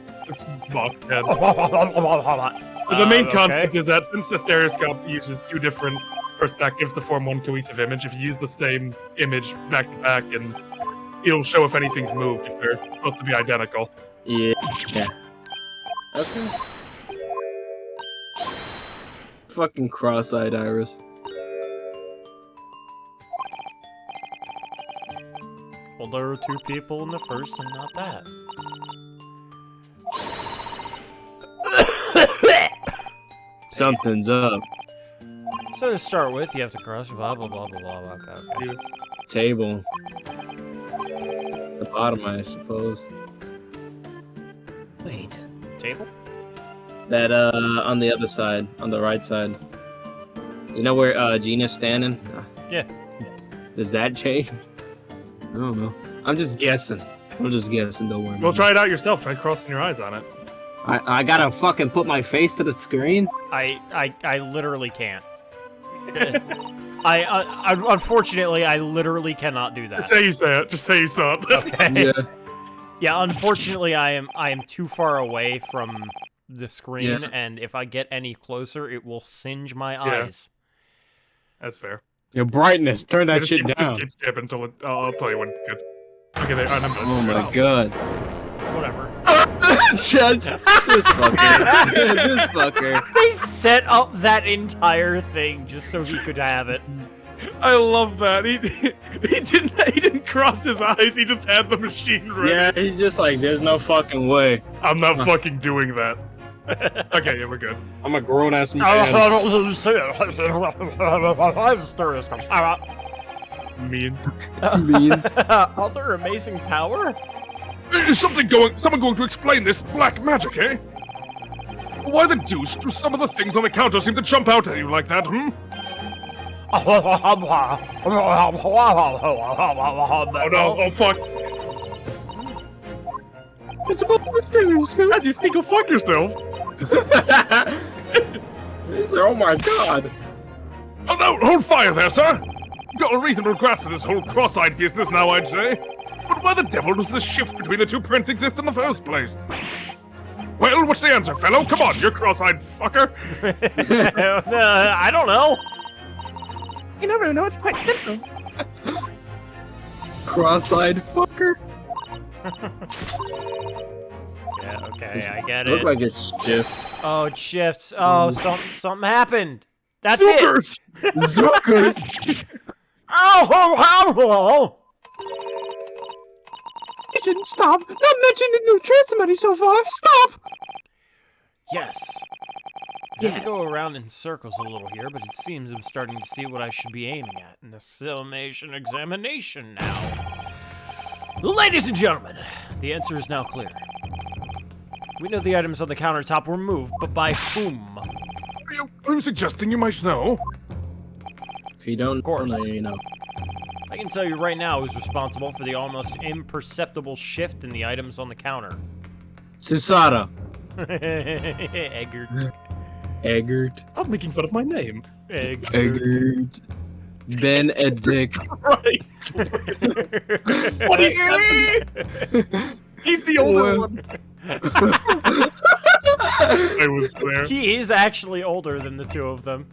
box 10. The main concept is that since the stereoscope uses 2 different perspectives to form one cohesive image, if you use the same image back to back, and it'll show if anything's moved if they're supposed to be identical. Yeah. Okay. Fucking cross-eyed Iris. Well, there were 2 people in the first and not that. Something's up. So to start with, you have to cross blah blah blah blah blah. Okay. Table. The bottom, I suppose. Wait. Table? That on the other side, on the right side. You know where Gina's standing? Yeah. Does that change? I don't know. I'm just guessing. Don't worry. Well, try it out yourself. Try crossing your eyes on it. I gotta fucking put my face to the screen. I literally can't. I unfortunately I literally cannot do that. Just say you say it. Just say you saw it. Okay. Yeah. Yeah, unfortunately I am too far away from the screen, Yeah. and if I get any closer, it will singe my Yeah. eyes. That's fair. Your brightness. Turn that shit Just down. keep skipping until it, I'll tell you when it's good. Okay, there. I'm done. Oh my god. Whatever. Judge. This fucker. This fucker. They set up that entire thing just so he could have it. I love that. He didn't cross his eyes. He just had the machine ready. Yeah, he's just like, there's no fucking way. I'm not fucking doing that. Okay, yeah, we're good. I'm a grown ass man. Mean. Means. Other amazing power? Is someone going to explain this black magic, eh? Why the deuce do some of the things on the counter seem to jump out at you like that, hmm? Oh no, oh fuck. It's about the stereoscope. As you speak, go fuck yourself. He's like, oh my god. Oh no, hold fire there, sir! You've got a reasonable grasp of this whole cross-eyed business now, I'd say. But why the devil does this shift between the two prints exist in the first place? Well, what's the answer, fellow? Come on, you're cross-eyed fucker! I don't know. You never know, it's quite simple. Cross-eyed fucker. Yeah, okay, I get Look it. like it's shift. Oh, it shifts. Oh, something happened. That's Zookers! it. Zookers. Oh. You shouldn't stop. Not mentioned in New Testament so far. Stop! Yes. I have to go around in circles a little here, but it seems I'm starting to see what I should be aiming at in the summation examination now. Ladies and gentlemen, the answer is now clear. We know the items on the countertop were moved, but by whom? Are you suggesting you might know? If you don't, Of course. know, you know. I can tell you right now who's responsible for the almost imperceptible shift in the items on the counter. Susada. Eggert. Eggert. Stop making fun of my name. Eggert. Benedict. Right. What is that? He's the older one. I was there. He is actually older than the two of them.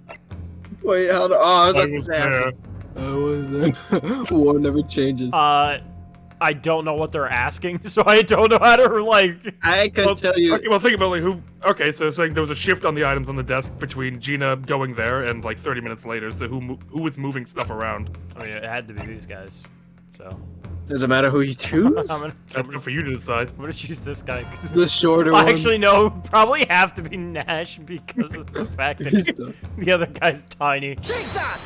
Wait, how do? Oh, I was I about to was say. there. I was there. War never changes. I don't know what they're asking, so I don't know how to, like... I could tell you. Okay, well, think about like who. Okay, so it's like there was a shift on the items on the desk between Gina going there and like 30 minutes later. So who was moving stuff around? I mean, it had to be these guys, so... Does it matter who you choose? I'm That's for you to decide. gonna choose this guy. 'Cause The shorter well, one. actually, no, it would probably have to be Nash because of the fact that He's the- the other guy's tiny. Take that!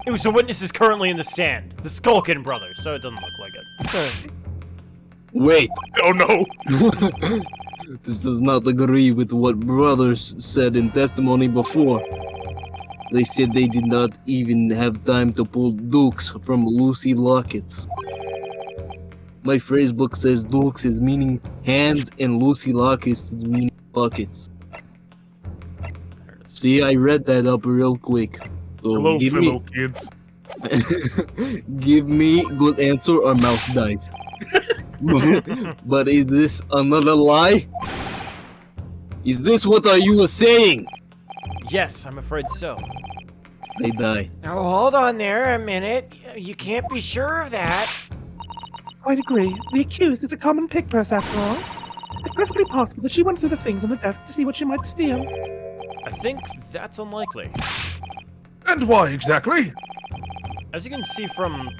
It was the witnesses currently in the stand, the Skulkin brothers, so it doesn't look like it. Wait. Oh no! This does not agree with what brothers said in testimony before. They said they did not even have time to pull dukes from Lucy lockets. My phrase book says dukes is meaning hands and Lucy lockets is meaning buckets. See, I read that up real quick. So Hello, give fellow me, kids. give me good answer or mouth dies. But is this another lie? Is this what are you saying? Yes, I'm afraid so. They die. Now hold on there a minute. You can't be sure of that. Quite agree. The accused is a common pick purse after all. It's perfectly possible that she went through the things on the desk to see what she might steal. I think that's unlikely. And why exactly? As you can see from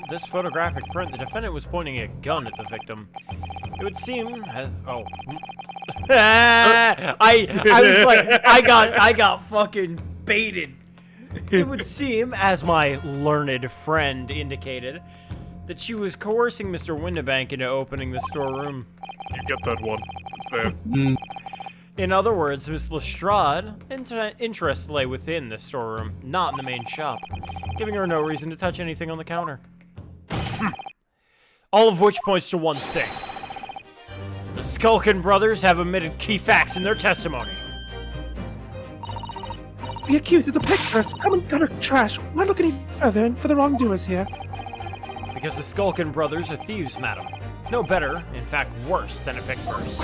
this photographic print, the defendant was pointing a gun at the victim. It would seem, oh, I was like, I got fucking baited. It would seem, as my learned friend indicated, that she was coercing Mr. Windibank into opening the storeroom. You get that one. It's fair. In other words, Miss Lestrade interest lay within the storeroom, not in the main shop, giving her no reason to touch anything on the counter. All of which points to one thing. The Skulkin brothers have omitted key facts in their testimony. The accused is a pick purse, common gutter trash. Why look any further and for the wrongdoers here? Because the Skulkin brothers are thieves, madam. No better, in fact worse, than a pick purse.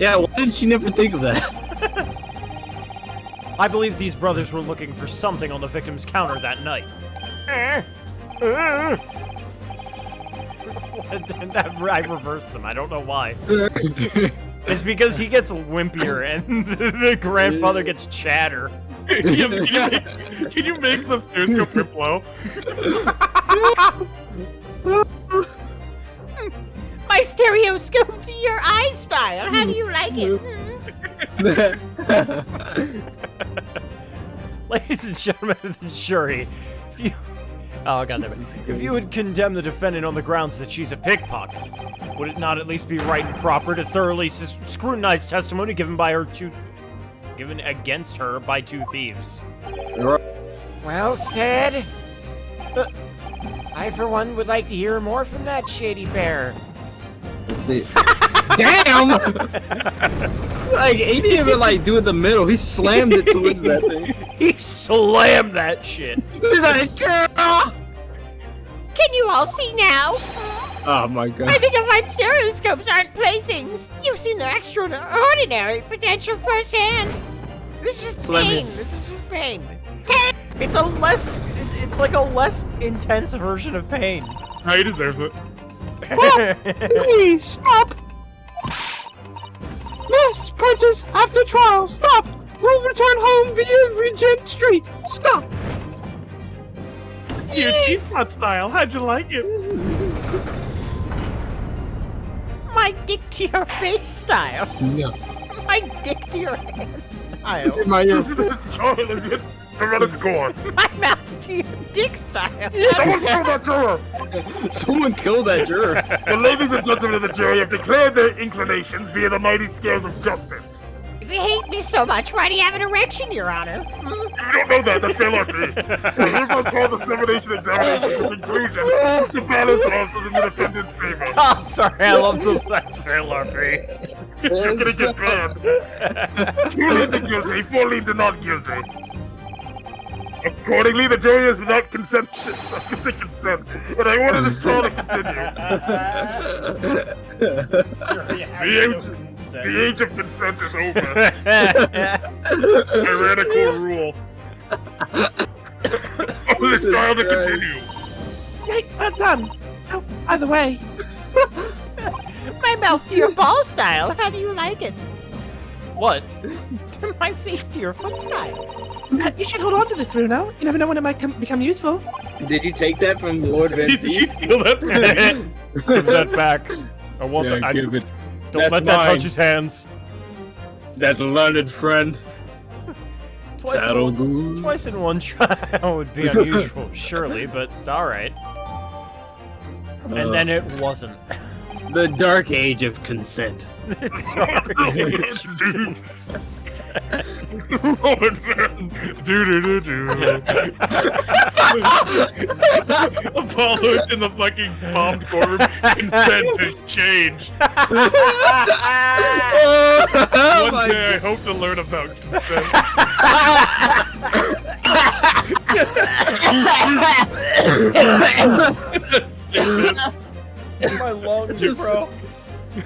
Yeah, why did she never think of that? I believe these brothers were looking for something on the victim's counter that night. I reversed them. I don't know why. It's because he gets wimpier and the grandfather gets chatter. Can you make the stairs go Piplo? My stereoscope to your eye style. How do you like it? Ladies and gentlemen of the jury, if you... Oh, God damn it. If you would condemn the defendant on the grounds that she's a pickpocket, would it not at least be right and proper to thoroughly scrutinize testimony given against her by two thieves? Well said. I, for one, would like to hear more from that shady pair. That's it. Damn! Like, he didn't even like do it in the middle. He slammed it towards that thing. He slammed that shit. He's like, girl! Can you all see now? Oh my god. I think a fine stereoscopes aren't playthings. You've seen their extraordinary potential firsthand. This is just pain. This is just pain. It's a less. It's like a less intense version of pain. No, he deserves it. Please stop. Yes, purchase after trial. Stop. We'll return home via Regent Street. Stop. Your G-spot style. How'd you like it? My dick to your face style. No. My dick to your hand style. This trial is yet to run its course. My mouth to your dick style. Someone kill that juror! Someone killed that juror. The ladies and gentlemen of the jury have declared their inclinations via the mighty scales of justice. If you hate me so much, why do you have an erection, Your Honor? You don't know that, that's fair luck. I hereby call the dissemination examination to conclusion. The balance falls in the defendant's favor. Oh, I'm sorry. I love the that's fair, Larpy. You're gonna get banned. 2 lead to guilty, 4 lead to not guilty. Accordingly, the jury is without consent, but I order this trial to continue. The age of consent is over. Tyrannical rule. This trial to continue. Hey, well done. Oh, by the way, My mouth to your ball style. How do you like it? What? My face to your foot style. you should hold on to this, Bruno. You never know when it might become useful. Did you take that from Lord Did you Vinci? steal that? Give that back. I want Yeah, that. give it. Don't That's let that mine. touch his hands. That's a learned friend. Saddle good. Twice in one trial would be unusual, surely, but alright. And then it wasn't. The dark age of consent. Sorry. Lord man. Do. Apollo's in the fucking bombed courtroom. Consent has changed. One day I hope to learn about consent. That's stupid. My lungs, Just- bro.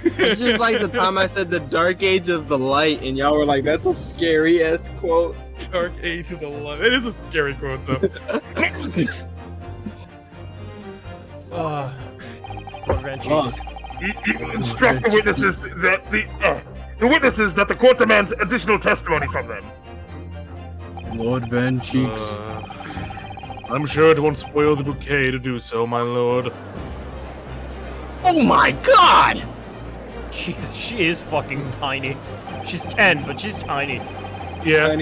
It's just like the time I said the dark age of the light, and y'all were like, "That's a scary ass quote." Dark age of the light. It is a scary quote though. Revenge Oh. cheeks. Instruct the witnesses that the witnesses that the court demands additional testimony from them. Lord Van Cheeks. I'm sure it won't spoil the bouquet to do so, my lord. Oh my god! She is fucking tiny. She's 10, but she's tiny. Yeah.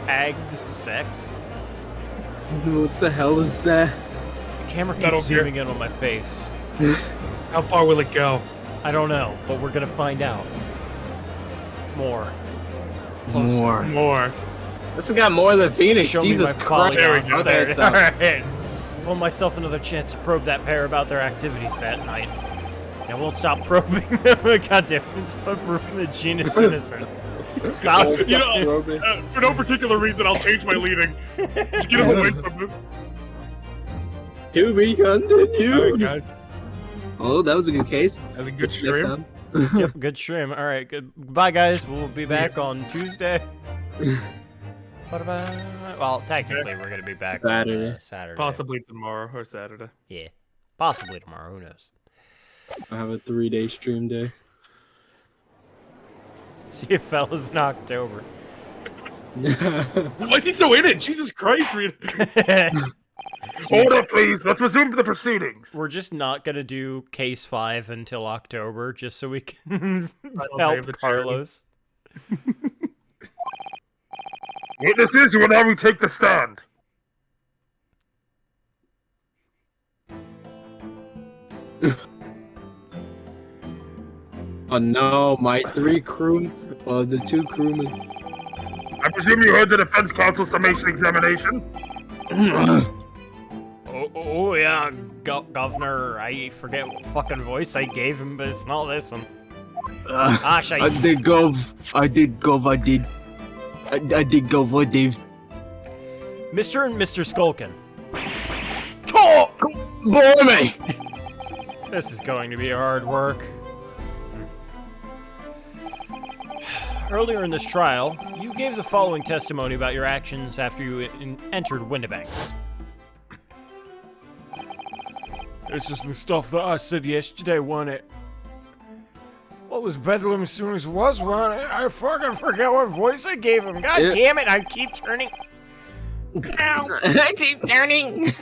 Tagged sex. What the hell is that? The camera I don't keeps care. zooming in on my face. How far will it go? I don't know, but we're gonna find out. More. Closer. More. More. This has got more than Phoenix. Show Jesus me my Christ. There we polygons. go. There. That's not- Alright. Pull myself another chance to probe that pair about their activities that night. I won't stop probing them. God damn it, stop proving that Gene is innocent. Stop. You know, for no particular reason, I'll change my leading. Just get him away from him. To be continued. Alright, guys. Oh, that was a good case. That was a good Next stream. time. Yep, good stream. Alright, goodbye guys. We'll be back on Tuesday. Well, technically we're gonna be back Saturday. on Saturday. Possibly tomorrow or Saturday. Yeah. Possibly tomorrow, who knows. I have a 3-day stream day. See you fellas in October. Why is he so in it? Jesus Christ, Rita. Hold up, please. Let's resume the proceedings. We're just not gonna do case 5 until October, just so we can Final day help of the charity. Carlos. Witnesses, you will now retake the stand. Oh no, my 3 crew, the 2 crewmen. I presume you heard the defense counsel summation examination? Oh yeah, Governor. I forget what fucking voice I gave him, but it's not this one. I did gov. I did. I did gov. Mr. and Mr. Skulkin. Talk! Blimey! This is going to be hard work. Earlier in this trial, you gave the following testimony about your actions after you entered Windibanks. This is the stuff that I said yesterday, wasn't it? What was Bedlam as soon as was, wasn't it? I fucking forget what voice I gave him. God damn it, I keep turning. Ow. I keep turning. It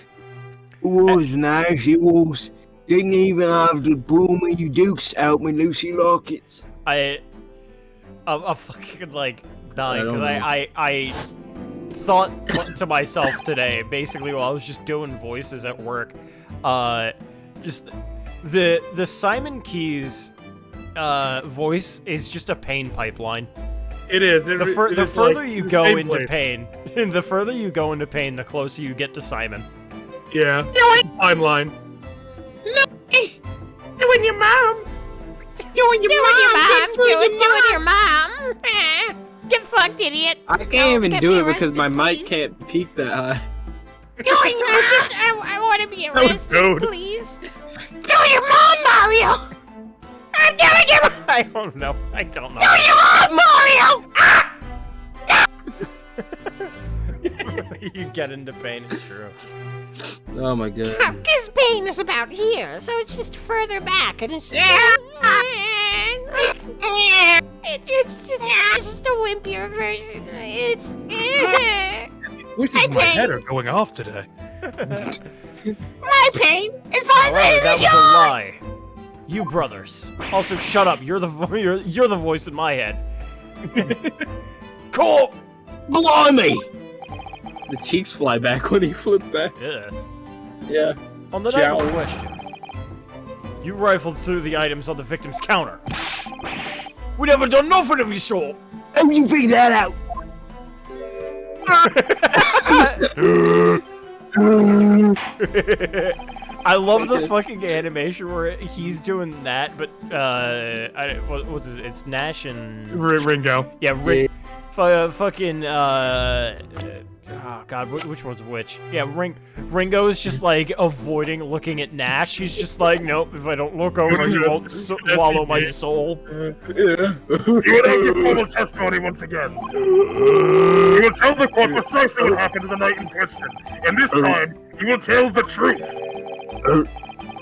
was nice, it was. Didn't even have to pull me dukes out with Lucy Lockets. I'm fucking like dying because I thought to myself today, basically while I was just doing voices at work, just the Simon Keys voice is just a pain pipeline. It is. The further you go into pain, the further you go into pain, the closer you get to Simon. Yeah. Timeline. Doing your mom. Doing your mom. Doing your mom. Get fucked, idiot. I can't even do it because my mic can't peak that high. I want to be arrested, please. Doing your mom, Mario. I'm doing your mom. I don't know. Doing your mom, Mario. You get into pain, it's true. Oh my god. This pain is about here, so it's just further back, and it's just it's just a wimpier version. It's Voices in my head are going off today. my pain is far Alright, greater that than was a yours. lie. You brothers. Also, shut up. You're the voice in my head. Cool. Blimey! The cheeks fly back when he flipped back. Yeah. Yeah. On the night of question, you rifled through the items on the victim's counter. We never done nothing of your sort. How you figure that out? I love the fucking animation where he's doing that, but what's it? It's Nash and Ringo. Yeah, fucking oh god, which one's which? Yeah, Ringo is just like avoiding looking at Nash. He's just like, nope, if I don't look over, you won't swallow my soul. You will have your formal testimony once again. You will tell the court precisely what happened the night in question, and this time, you will tell the truth.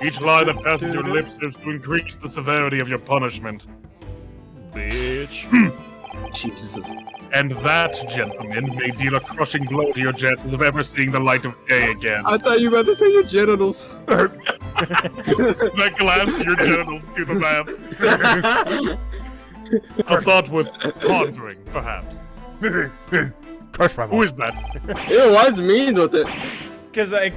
Each lie that passes your lips serves to increase the severity of your punishment. Bitch. Jesus. And that, gentlemen, may deal a crushing blow to your chances of ever seeing the light of day again. I thought you were about to say your genitals. That glance your genitals do the math. A thought worth pondering, perhaps. Crush my Who is that? Ew, why is means with it? Because I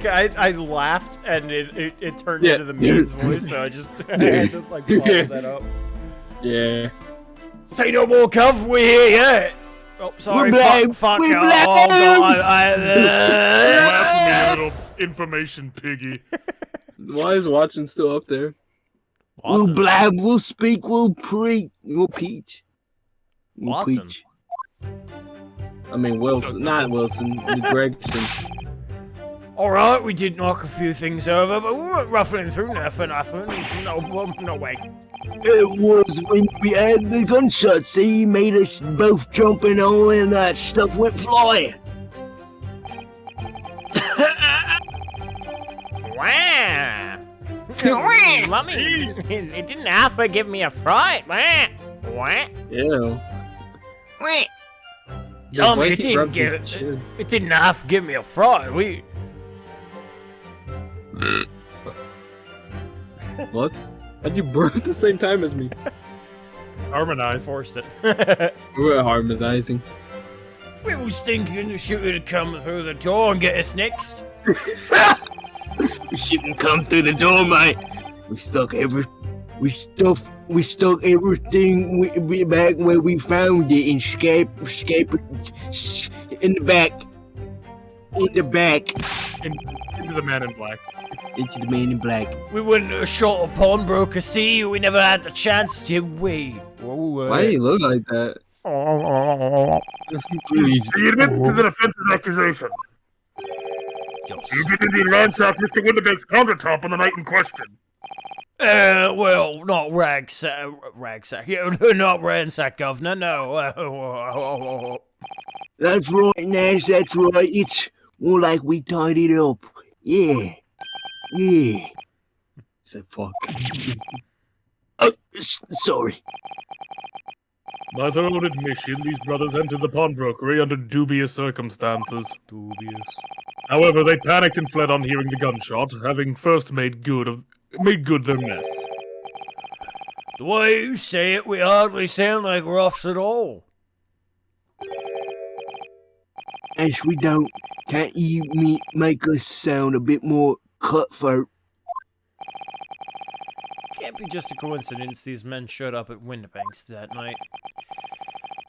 laughed and it turned into the means voice, so I just I had to like follow that up. Yeah. Say no more, Cov. We're here yet. Oh, sorry. Fuck. Oh god. Laugh me, little information piggy. Why is Watson still up there? Watson. We'll blab, we'll speak, we'll preach. We'll peach. We'll Watson. peach. I mean Wilson, not Wilson, Gregson. Alright, we did knock a few things over, but we weren't ruffling through there for nothing. No way. It was when we had the gunshot, see, he made us both jump and all, and that stuff went flying. Wow. Lummy, it didn't half give me a fright. What? Ew. Wait. Lummy, it didn't half give me a fright. What? How'd you burp at the same time as me? Harmonize. Forced it. We're harmonizing. We was thinking the shooter to come through the door and get us next. We shouldn't come through the door, mate. We stuck everything we back where we found it and escape in the back. Into the man in black. into the man in black. We wouldn't have shot a pawnbroker, see? We never had the chance, did we? Why do you look like that? Please. He admits to the defense's accusation. You did indeed ransack Mr. Winterbake's countertop on the night in question. Well, not ragsack. Yeah, not ransack, Governor, no. That's right, Nash, that's right. It's more like we tidied it up. Yeah. Said fuck. Oh, sorry. By their own admission, these brothers entered the pawnbrokery under dubious circumstances. However, they panicked and fled on hearing the gunshot, having first made good their mess. The way you say it, we hardly sound like roughs at all. Ash, we don't. Can't you make us sound a bit more cutthroat? Can't be just a coincidence these men showed up at Winterbanks that night.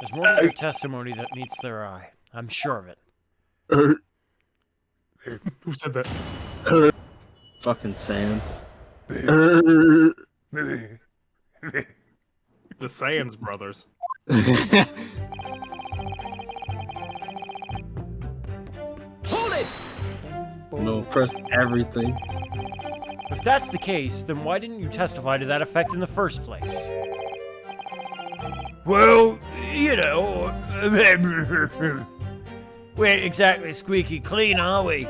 There's more to their testimony that meets their eye. I'm sure of it. Who said that? Fucking Sands. The Sands brothers. No, press everything. If that's the case, then why didn't you testify to that effect in the first place? Well, you know, we ain't exactly squeaky clean, are we?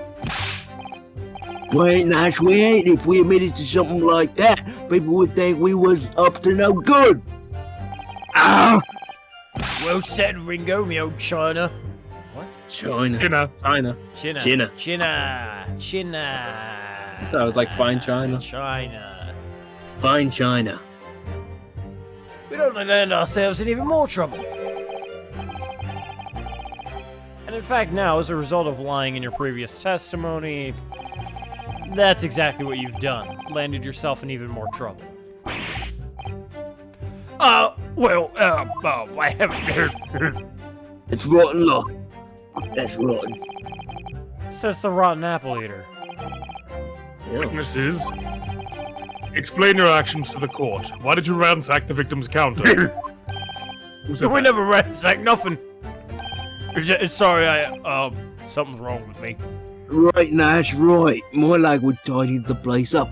We ain't Nash, we ain't. If we admitted to something like that, people would think we was up to no good. Ah! Well said, Ringo, me old China. What? China. China. I thought it was like fine China. Fine China. We don't land ourselves in even more trouble. And in fact, now, as a result of lying in your previous testimony, that's exactly what you've done. Landed yourself in even more trouble. I haven't heard. It's rotten luck. That's rotten. Says the rotten apple eater. Witnesses, explain your actions to the court. Why did you ransack the victim's counter? Who said We that? never ransacked nothing. Sorry, something's wrong with me. Right, Nash, right. More like we tidied the place up.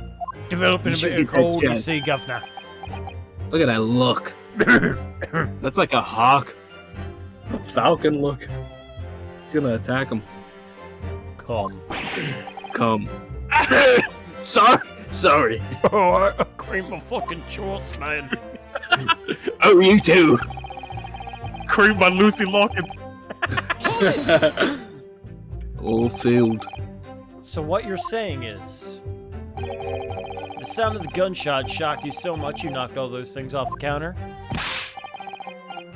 Developing a bit of cold, you see, Governor. Look at that look. That's like a hawk. A falcon look. It's gonna attack him. Come. Sorry. Oh, I cream my fucking shorts, man. Oh, you too. Cream by Lucy Lockets. All filled. So what you're saying is, the sound of the gunshot shocked you so much you knocked all those things off the counter?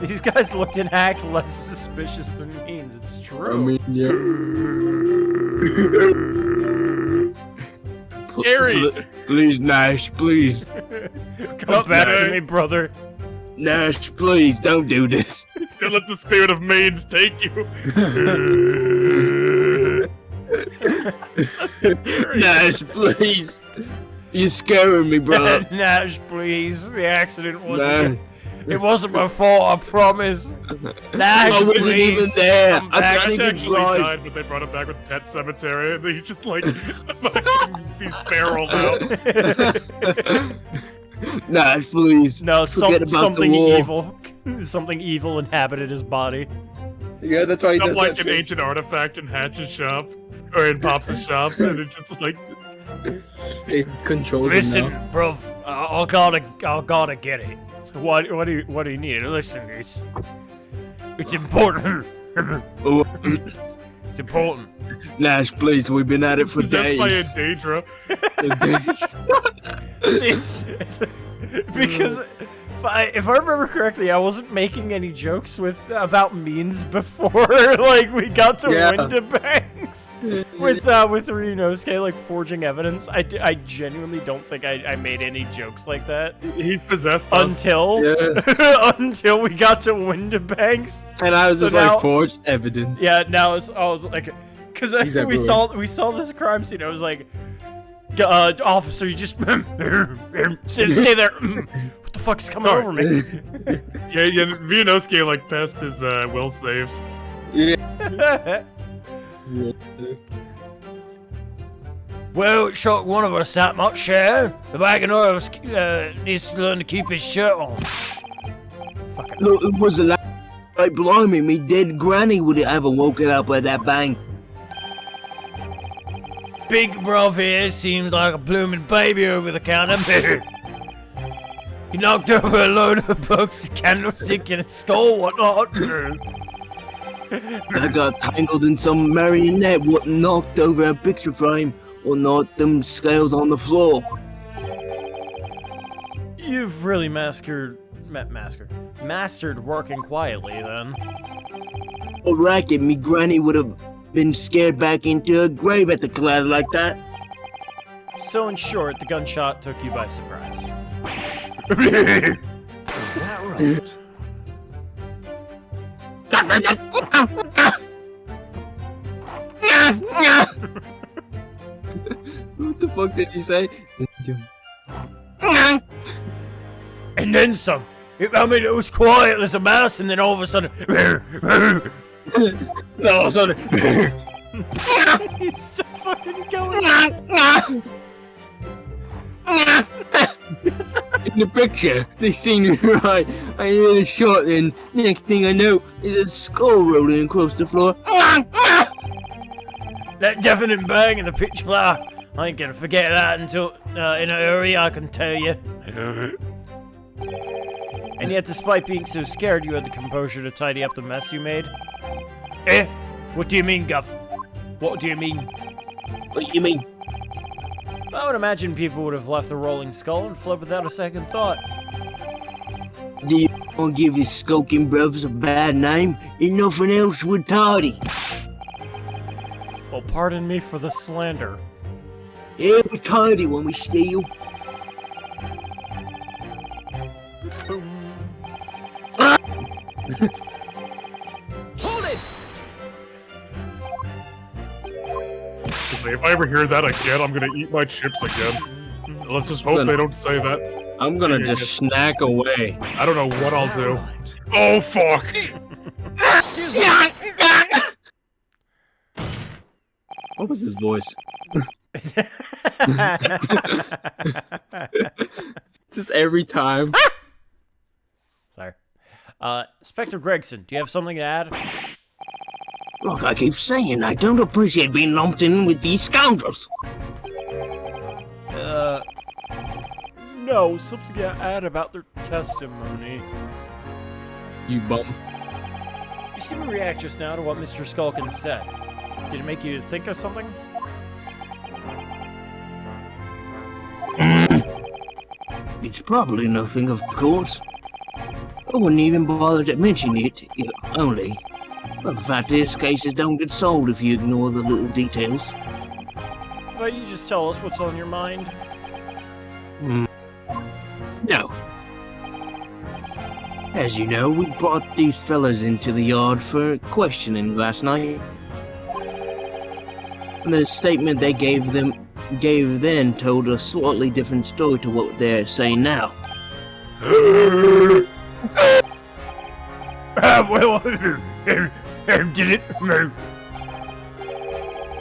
These guys looked and act less suspicious than means. It's true. I mean, yeah. Scary. Please, Nash, please. Come back to me, brother. Nash, please, don't do this. Don't let the spirit of Maines take you. Nash, please. You're scaring me, bro. Nash, please. The accident wasn't... It wasn't my fault, I promise. Nash, I wasn't please. even there. Come I back. can't even Actually drive. died, but they brought him back with Pet Cemetery, and he's just like, fucking, he's feral now. Nash, please. No, Forget about something the war. evil. Something evil inhabited his body. Yeah, that's why he Some does like that an shit. ancient artifact in Hatch's shop, or in Pops' shop, and it's just like, It controls Listen, him now. bruv, I gotta get it. So what do you need? Listen, it's important. Oh, It's important. Nash, please, we've been at it for possessed by a days. Daedra. See, because if I remember correctly, I wasn't making any jokes about means before like we got to Yeah. Winterbanks with Ryunosuke like forging evidence. I genuinely don't think I made any jokes like that He's possessed us. until Yes. until we got to Winterbanks. And I was So just now- like, forged evidence. Yeah, now I was like, because He's we everywhere. saw this crime scene. I was like, Officer, you just stay there. What the fuck's coming over me? Yeah, Vianosuke, like, passed his, will save. Yeah. Well, it shocked one of us that much, The wagoner needs to learn to keep his shirt on. Fucking Look, it was a lot. Right, blimey, me dead granny would have ever woken up with that bang. Big bruv here seems like a blooming baby over the counter. He knocked over a load of books, a candlestick, and a skull, whatnot. I got tangled in some marionette what knocked over a picture frame or knocked them scales on the floor. You've really mastered working quietly, then. A racket, me granny would have been scared back into her grave at the clatter like that. So, in short, the gunshot took you by surprise. Is that right? What the fuck did you say? And then some. I mean, it was quiet as a mouse, and then all of a sudden... All of a sudden... He's still fucking going. In the picture, they seen me right. I hear the shot, and next thing I know, is a skull rolling across the floor. That deafening bang in the pitch black. I ain't gonna forget that until in a hurry, I can tell you. And yet, despite being so scared, you had the composure to tidy up the mess you made? Eh? What do you mean, Guff? What do you mean? What do you mean? I would imagine people would have left the rolling skull and fled without a second thought. Do you want to give your skulking brothers a bad name? Ain't nothing else would tidy. Well, pardon me for the slander. Yeah, we tidy when we steal. Hold it! If I ever hear that again, I'm gonna eat my chips again. Let's just hope they don't say that. I'm gonna just snack away. I don't know what I'll do. Oh, fuck! Excuse me! What was his voice? Just every time. Sorry. Inspector Gregson, do you have something to add? Look, I keep saying I don't appreciate being lumped in with these scoundrels. No, something to add about their testimony. You bum. You seem to react just now to what Mr. Skulkin said. Did it make you think of something? It's probably nothing, of course. I wouldn't even bother to mention it, if only. Well, the fact is, cases don't get solved if you ignore the little details. But you just tell us what's on your mind. No. As you know, we brought these fellas into the yard for questioning last night. And the statement they gave then told a slightly different story to what they're saying now. Well, did it?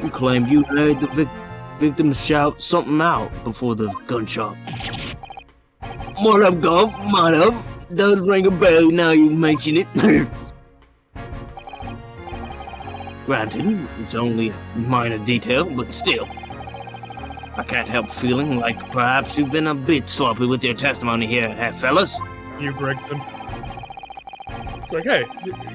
You claimed you heard the victims shout something out before the gunshot. Might have, Gov, might have. Does ring a bell now you mention it. Granted, it's only a minor detail, but still. I can't help feeling like perhaps you've been a bit sloppy with your testimony here, fellas? You, Gregson. It's like, hey,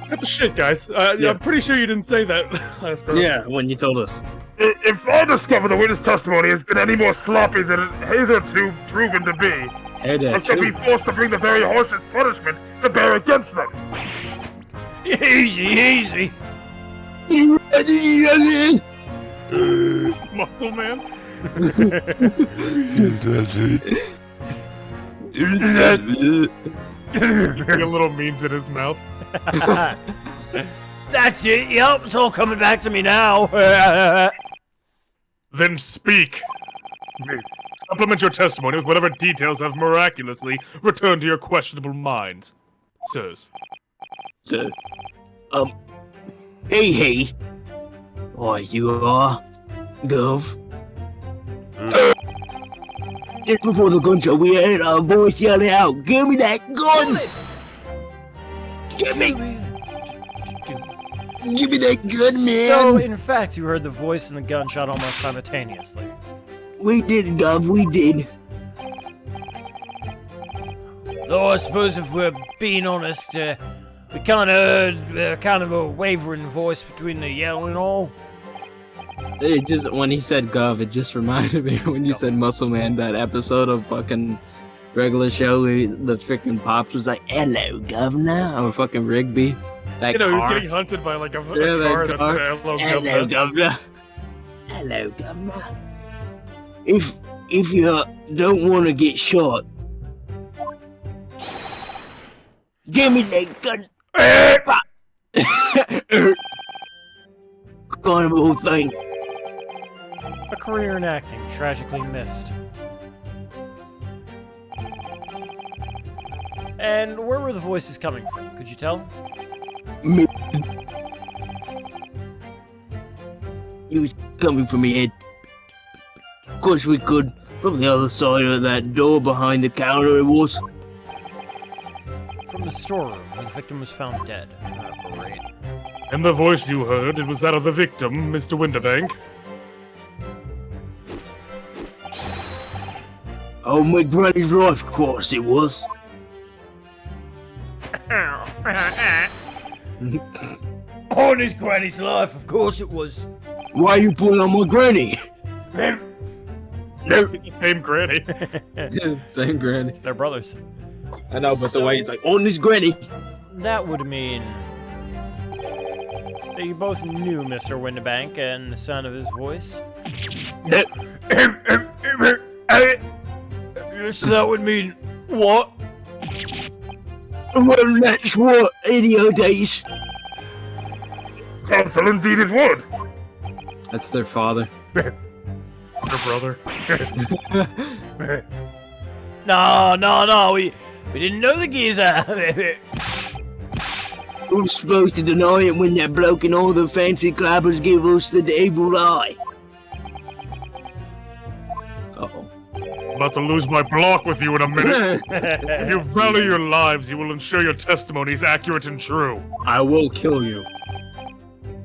cut the shit, guys. I'm pretty sure you didn't say that last time. Yeah, when you told us. If I discover the witness testimony has been any more sloppy than it hitherto proven to be, I shall be forced to bring the very harshest punishment to bear against them. Easy, easy. Muscle man. He's got little memes in his mouth. That's it, yep, it's all coming back to me now. Then speak. Supplement your testimony with whatever details have miraculously returned to your questionable minds. Sirs. So, hey. Why, you are, Gov. Just before the gunshot, we heard a voice yelling out, "Give me that gun! Give me that gun, man!" So, in fact, you heard the voice and the gunshot almost simultaneously. We did, Gov, we did. Though I suppose if we're being honest, we kind of heard kind of a wavering voice between the yell and all. It just, when he said Gov, it just reminded me when you said Muscle Man, that episode of fucking regular show where the freaking Pops was like, "Hello, Governor," or fucking Rigby. That He was car. getting hunted by like a that car that's car. an hello, Hello, governor. Governor. Hello, Governor. If you don't want to get shot, give me that gun. Carnival thing. A career in acting tragically missed. And where were the voices coming from? Could you tell? Me. It was coming from your head. Of course we could. From the other side of that door behind the counter it was. From the storeroom where the victim was found dead. Great. And the voice you heard, it was that of the victim, Mr. Winterbank. Oh, my granny's life, of course it was. On his granny's life, of course it was. Why you pulling on my granny? Same granny. Same granny. They're brothers. I know, but the way he's like, "On this granny." That would mean that you both knew Mr. Winterbank and the sound of his voice. So that would mean what? Well, that's what idiot is. Counsel, indeed it would. That's their father. Your brother. No, we didn't know the geezer. Who's supposed to deny it when that bloke and all the fancy clappers give us the evil eye? Uh-oh. About to lose my block with you in a minute. If you value your lives, you will ensure your testimony is accurate and true. I will kill you.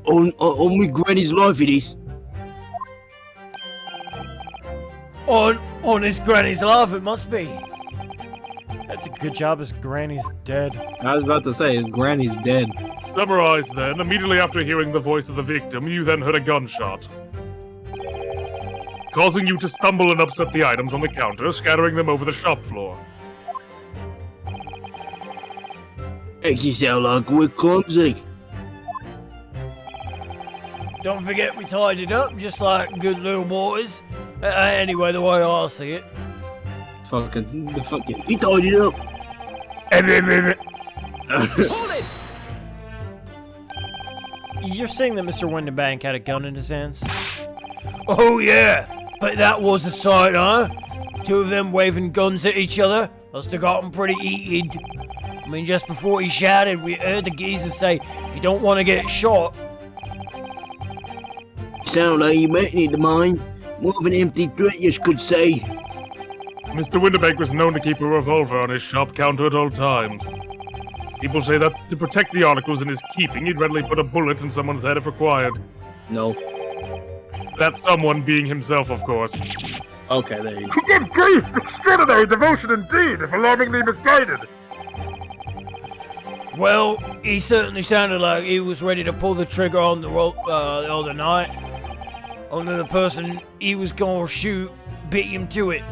On my granny's life it is. On his granny's life, it must be. That's a good job. His granny's dead. I was about to say, his granny's dead. Summarize then, immediately after hearing the voice of the victim, you then heard a gunshot, causing you to stumble and upset the items on the counter, scattering them over the shop floor. Make you sound like we're clumsy. Don't forget we tied it up just like good little boys. Anyway, the way I see it. He tied it up. Hold it! You're saying that Mr. Winterbank had a gun in his hands? Oh yeah, but that was a sight, huh? Two of them waving guns at each other. Must have gotten pretty heated. I mean, just before he shouted, we heard the geezer say, "If you don't want to get shot." Sound like you might need to mind. More of an empty threat, you could say. Mr. Winterbank was known to keep a revolver on his shop counter at all times. People say that to protect the articles in his keeping, he'd readily put a bullet in someone's head if required. No. That someone being himself, of course. Okay, there you go. Good grief! Extraordinary devotion indeed, if alarmingly misguided! Well, he certainly sounded like he was ready to pull the trigger on the other night. Only the person he was gonna shoot beat him to it.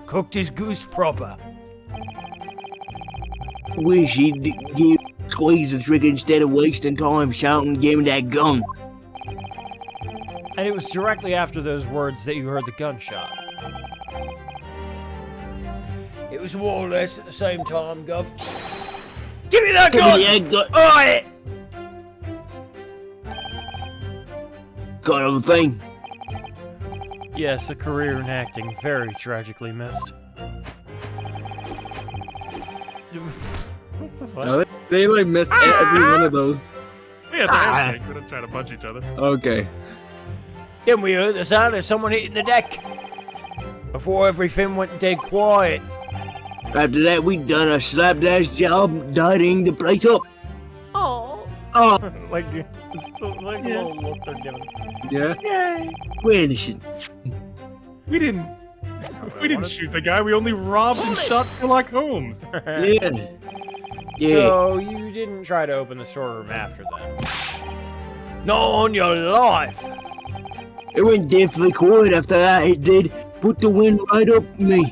Cooked his goose proper. Wish he'd squeeze the trigger instead of wasting time shouting, "Give me that gun." And it was directly after those words that you heard the gunshot. It was more or less at the same time, Gov. Give me that gun! Oi! Kind of a thing. Yes, a career in acting very tragically missed. What the fuck? No, they like missed every one of those. Yeah, it's a handshake. We're gonna try to punch each other. Okay. Then we heard the sound of someone hitting the deck. Before everything went dead quiet. After that, we done a slapdash job tidying the place up. Oh. Oh, Like, it's the like little look they're giving. Yeah. Yay! we're innocent. We didn't shoot the guy. We only robbed and shot Sherlock Holmes. Yeah. Yeah. So you didn't try to open the storeroom after that? Not on your life. It went deathly quiet after that. It did. Put the wind right up me.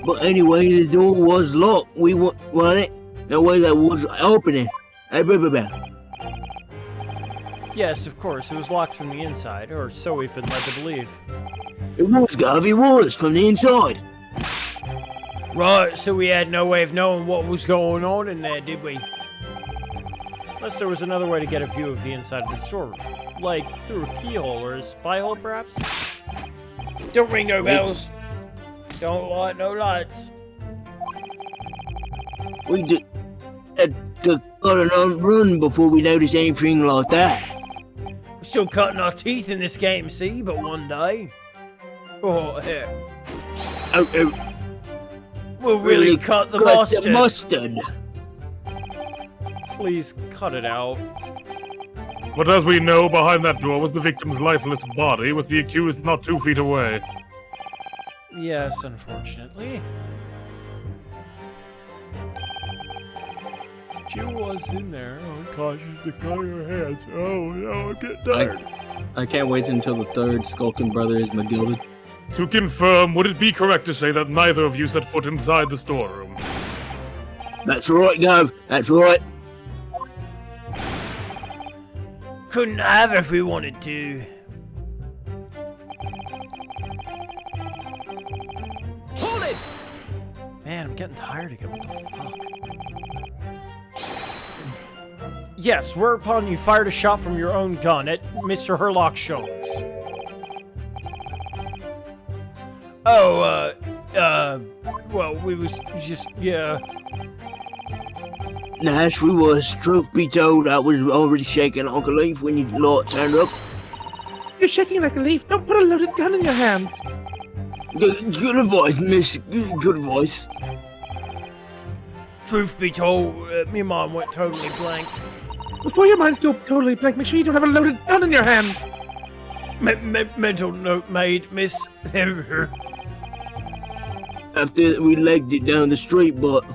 But anyway, the door was locked. We won it. No way that was opening. Yes, of course. It was locked from the inside, or so we've been led to believe. It was, Gav. It was from the inside. Right, so we had no way of knowing what was going on in there, did we? Unless there was another way to get a view of the inside of the storeroom. Like through a keyhole or a spy hole, perhaps? Don't ring no bells. Don't light no lights. We just had to cut and run before we noticed anything like that. We're still cutting our teeth in this game, see? But one day... Oh, yeah. Oh, We'll really cut the mustard. The mustard. Please cut it out. But as we know, behind that door was the victim's lifeless body, with the accused not 2 feet away. Yes, unfortunately. Jill was in there, unconscious to cut her hands. Oh no, I'm getting tired. I can't wait until the third Skulking brother is McGilded. To confirm, would it be correct to say that neither of you set foot inside the storeroom? That's right, Gav. That's right. Couldn't have if we wanted to. Hold it! Man, I'm getting tired again. What the fuck? Yes, whereupon you fired a shot from your own gun at Mr. Herlock Sholmes. Oh, well, we was just, yeah. Nash, we was. Truth be told, I was already shaking like a leaf when you lot turned up. You're shaking like a leaf. Don't put a loaded gun in your hands. Good advice, miss. Good advice. Truth be told, me mind went totally blank. Before your mind's still totally blank, make sure you don't have a loaded gun in your hands. Mental note made, miss. After we legged it down the street, but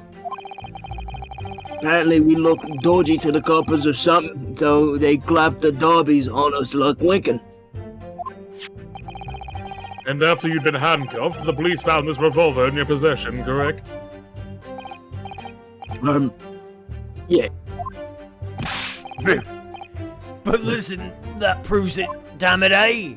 apparently we looked dodgy to the coppers or something, so they clapped the derbies on us like winking. And after you'd been handcuffed, the police found this revolver in your possession, correct? Yeah. But listen, that proves it, damn it, eh?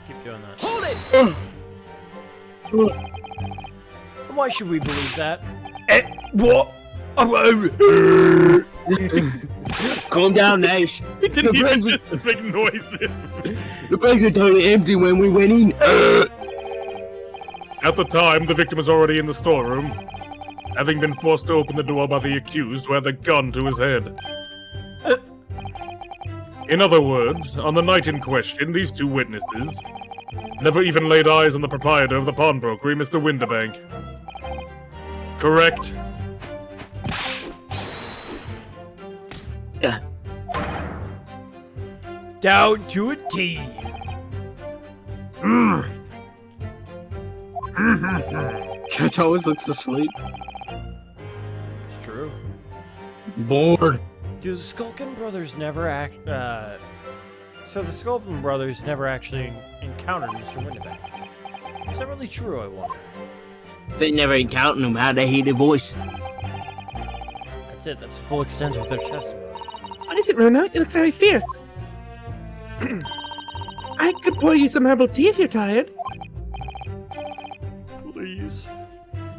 Keep doing that. Hold it! And why should we believe that? What? Calm down, Nash. He didn't The even place- just make noises. The place was totally empty when we went in. At the time, the victim was already in the storeroom, having been forced to open the door by the accused who had the gun to his head. In other words, on the night in question, these two witnesses never even laid eyes on the proprietor of the pawnbrokery, Mr. Winterbank. Correct? Yeah. Down to a T. Church always looks asleep. It's true. Bored. Do the Skulkin brothers never So the Skulkin brothers never actually encountered Mr. Winterbank. Is that really true, I wonder? They never encountered him. How'd they hear the voice? That's it. That's the full extent of their testimony. What is it, Runa? You look very fierce. I could pour you some herbal tea if you're tired. Please.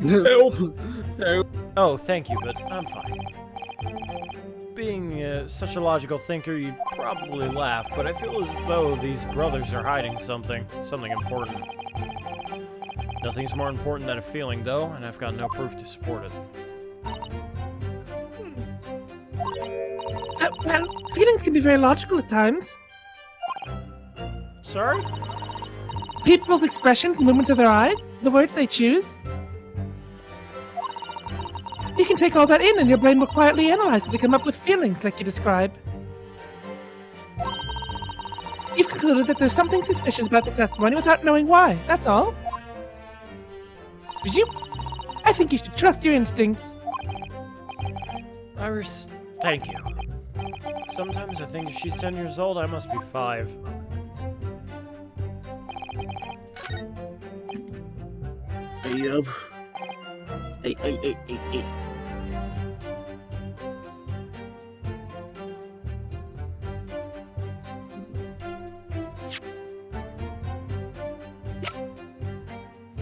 Help. Oh, thank you, but I'm fine. Being such a logical thinker, you'd probably laugh, but I feel as though these brothers are hiding something important. Nothing's more important than a feeling, though, and I've got no proof to support it. Well, feelings can be very logical at times. Sorry? People's expressions and movements of their eyes, the words they choose. You can take all that in and your brain will quietly analyze it to come up with feelings like you describe. You've concluded that there's something suspicious about the testimony without knowing why, that's all. I think you should trust your instincts. Iris, thank you. Sometimes I think if she's 10 years old, I must be 5. Hey.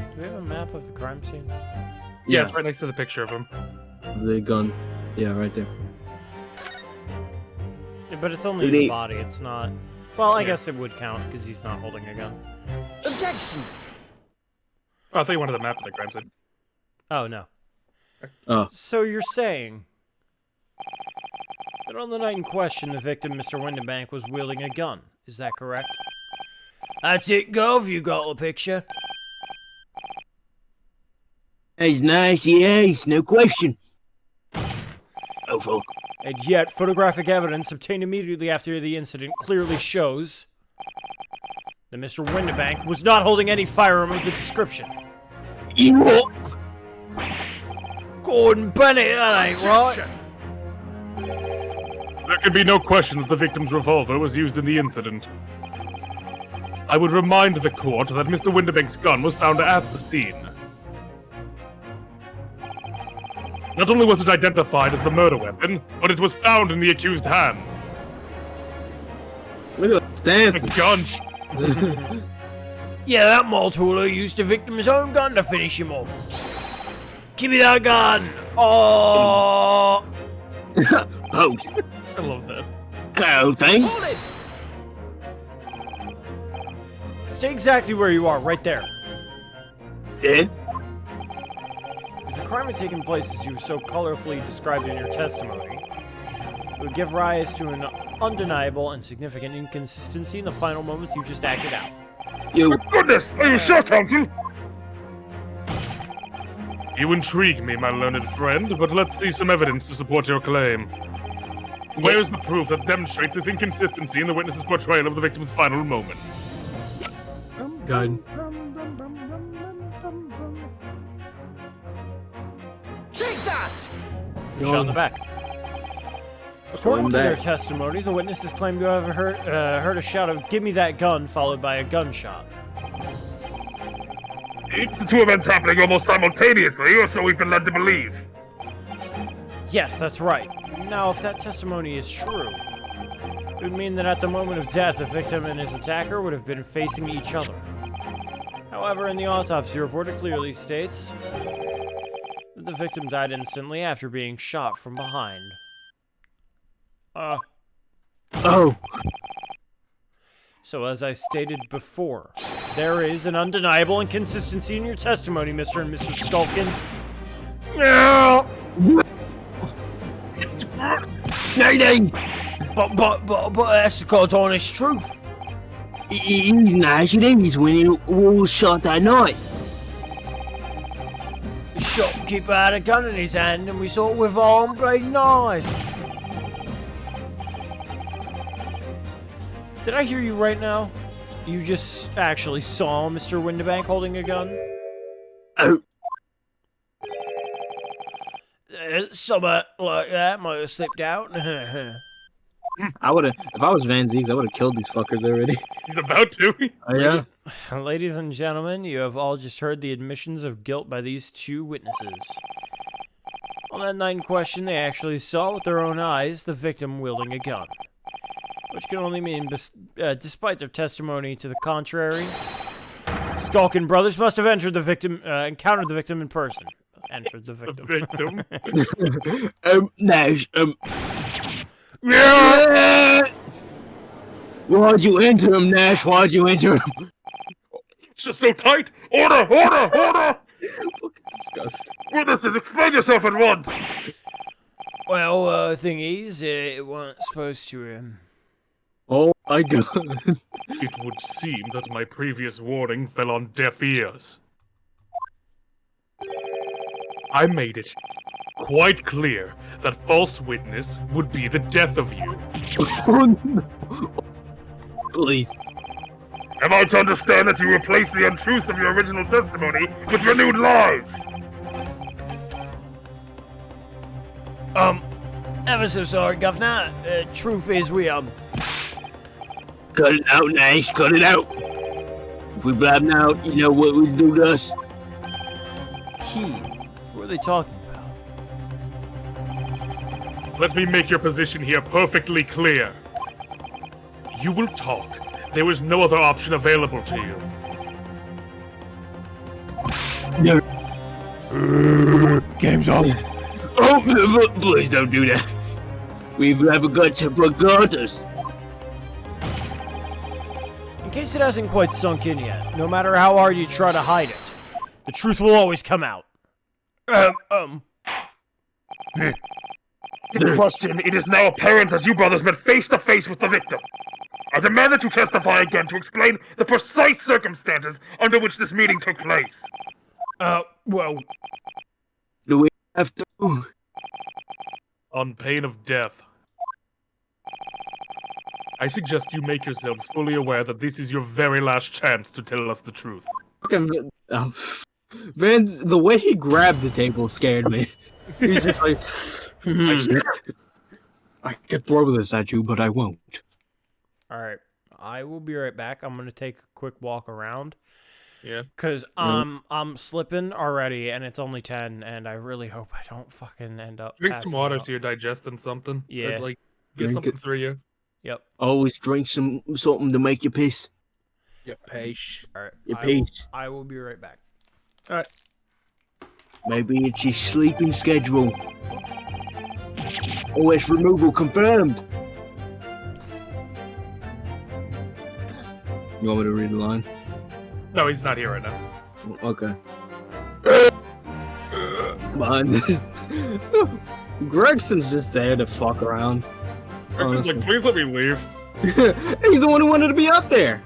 Do we have a map of the crime scene? Yeah, it's right next to the picture of him. The gun. Yeah, right there. Yeah, but it's only the body, it's not... Well, I guess it would count, because he's not holding a gun. Objection! Oh, I thought you wanted the map of the crime scene. Oh, no. Oh. So you're saying that on the night in question, the victim, Mr. Windenbank, was wielding a gun. Is that correct? That's it, Gov. You got the picture. That's nice, yes, no question. Oh, fuck. And yet, photographic evidence obtained immediately after the incident clearly shows that Mr. Windenbank was not holding any firearm of the description. You what? Gordon Bennett, that ain't right. There can be no question that the victim's revolver was used in the incident. I would remind the court that Mr. Windenbank's gun was found at the scene. Not only was it identified as the murder weapon, but it was found in the accused hand. Look at the stances. A gun. Yeah, that Maltooler used the victim's own gun to finish him off. Give me that gun! Oh! Post. I love that. Go thing. Stay exactly where you are, right there. Yeah? If the crime had taken place as you so colorfully described in your testimony, it would give rise to an undeniable and significant inconsistency in the final moments you just acted out. You. Goodness! Are you sure, counsel? You intrigue me, my learned friend, but let's see some evidence to support your claim. Where is the proof that demonstrates this inconsistency in the witness's portrayal of the victim's final moment? Gun. Take that! Shot in the back. According to their testimony, the witnesses claim to have heard a shout of "Give me that gun," followed by a gunshot. The two events happening almost simultaneously, or so we've been led to believe. Yes, that's right. Now, if that testimony is true, it would mean that at the moment of death, the victim and his attacker would have been facing each other. However, in the autopsy report, it clearly states that the victim died instantly after being shot from behind. Oh. So as I stated before, there is an undeniable inconsistency in your testimony, Mr. and Mr. Skulkin. No! Nadine! But that's the God's honest truth. He's nice, it is when he was shot that night. The shopkeeper had a gun in his hand and we saw it with our own blazing eyes. Did I hear you right now? You just actually saw Mr. Windenbank holding a gun? Oh. Something like that might have slipped out. I would have, if I was Van Ziegs, I would have killed these fuckers already. He's about to. Oh, yeah? Ladies and gentlemen, you have all just heard the admissions of guilt by these two witnesses. On that night in question, they actually saw with their own eyes the victim wielding a gun. Which can only mean, despite their testimony to the contrary, Skulkin brothers must have encountered the victim in person. Entered the victim. The victim? Why'd you enter him, Nash? Why'd you enter him? It's just so tight! Order! Order! Disgusting. Witnesses, explain yourself at once! Well, thing is, it wasn't supposed to, Oh my god. It would seem that my previous warning fell on deaf ears. I made it quite clear that false witness would be the death of you. Please. Am I to understand that you replaced the untruths of your original testimony with renewed lies? Ever so sorry, Governor. Truth is, Cut it out, Nash. Cut it out. If we blab now, you know what we do to us? What are they talking about? Let me make your position here perfectly clear. You will talk. There is no other option available to you. Game's up. Oh, please don't do that. We've never got to forgot us. In case it hasn't quite sunk in yet, no matter how hard you try to hide it, the truth will always come out. To the question, it is now apparent that you brothers met face to face with the victim. I demand that you testify again to explain the precise circumstances under which this meeting took place. Well, Do we have to? On pain of death. I suggest you make yourselves fully aware that this is your very last chance to tell us the truth. Fucking Vince, the way he grabbed the table scared me. He's just like, I could throw this at you, but I won't. alright. I will be right back. I'm gonna take a quick walk around. Yeah. Cause I'm slipping already, and it's only 10, and I really hope I don't fucking end up. Drink some passing water out. so you're digesting something. Yeah. Or, like, get Drink something it. through you. Yep. Always drink something to make you piss. Yep. Peace. All right. Your piece. I will be right back. Maybe it's your sleeping schedule. OS removal confirmed. You want me to read the line? No, he's not here right now. Okay. Behind Gregson's just there to fuck around. Greg's like, please let me leave. He's the one who wanted to be up there.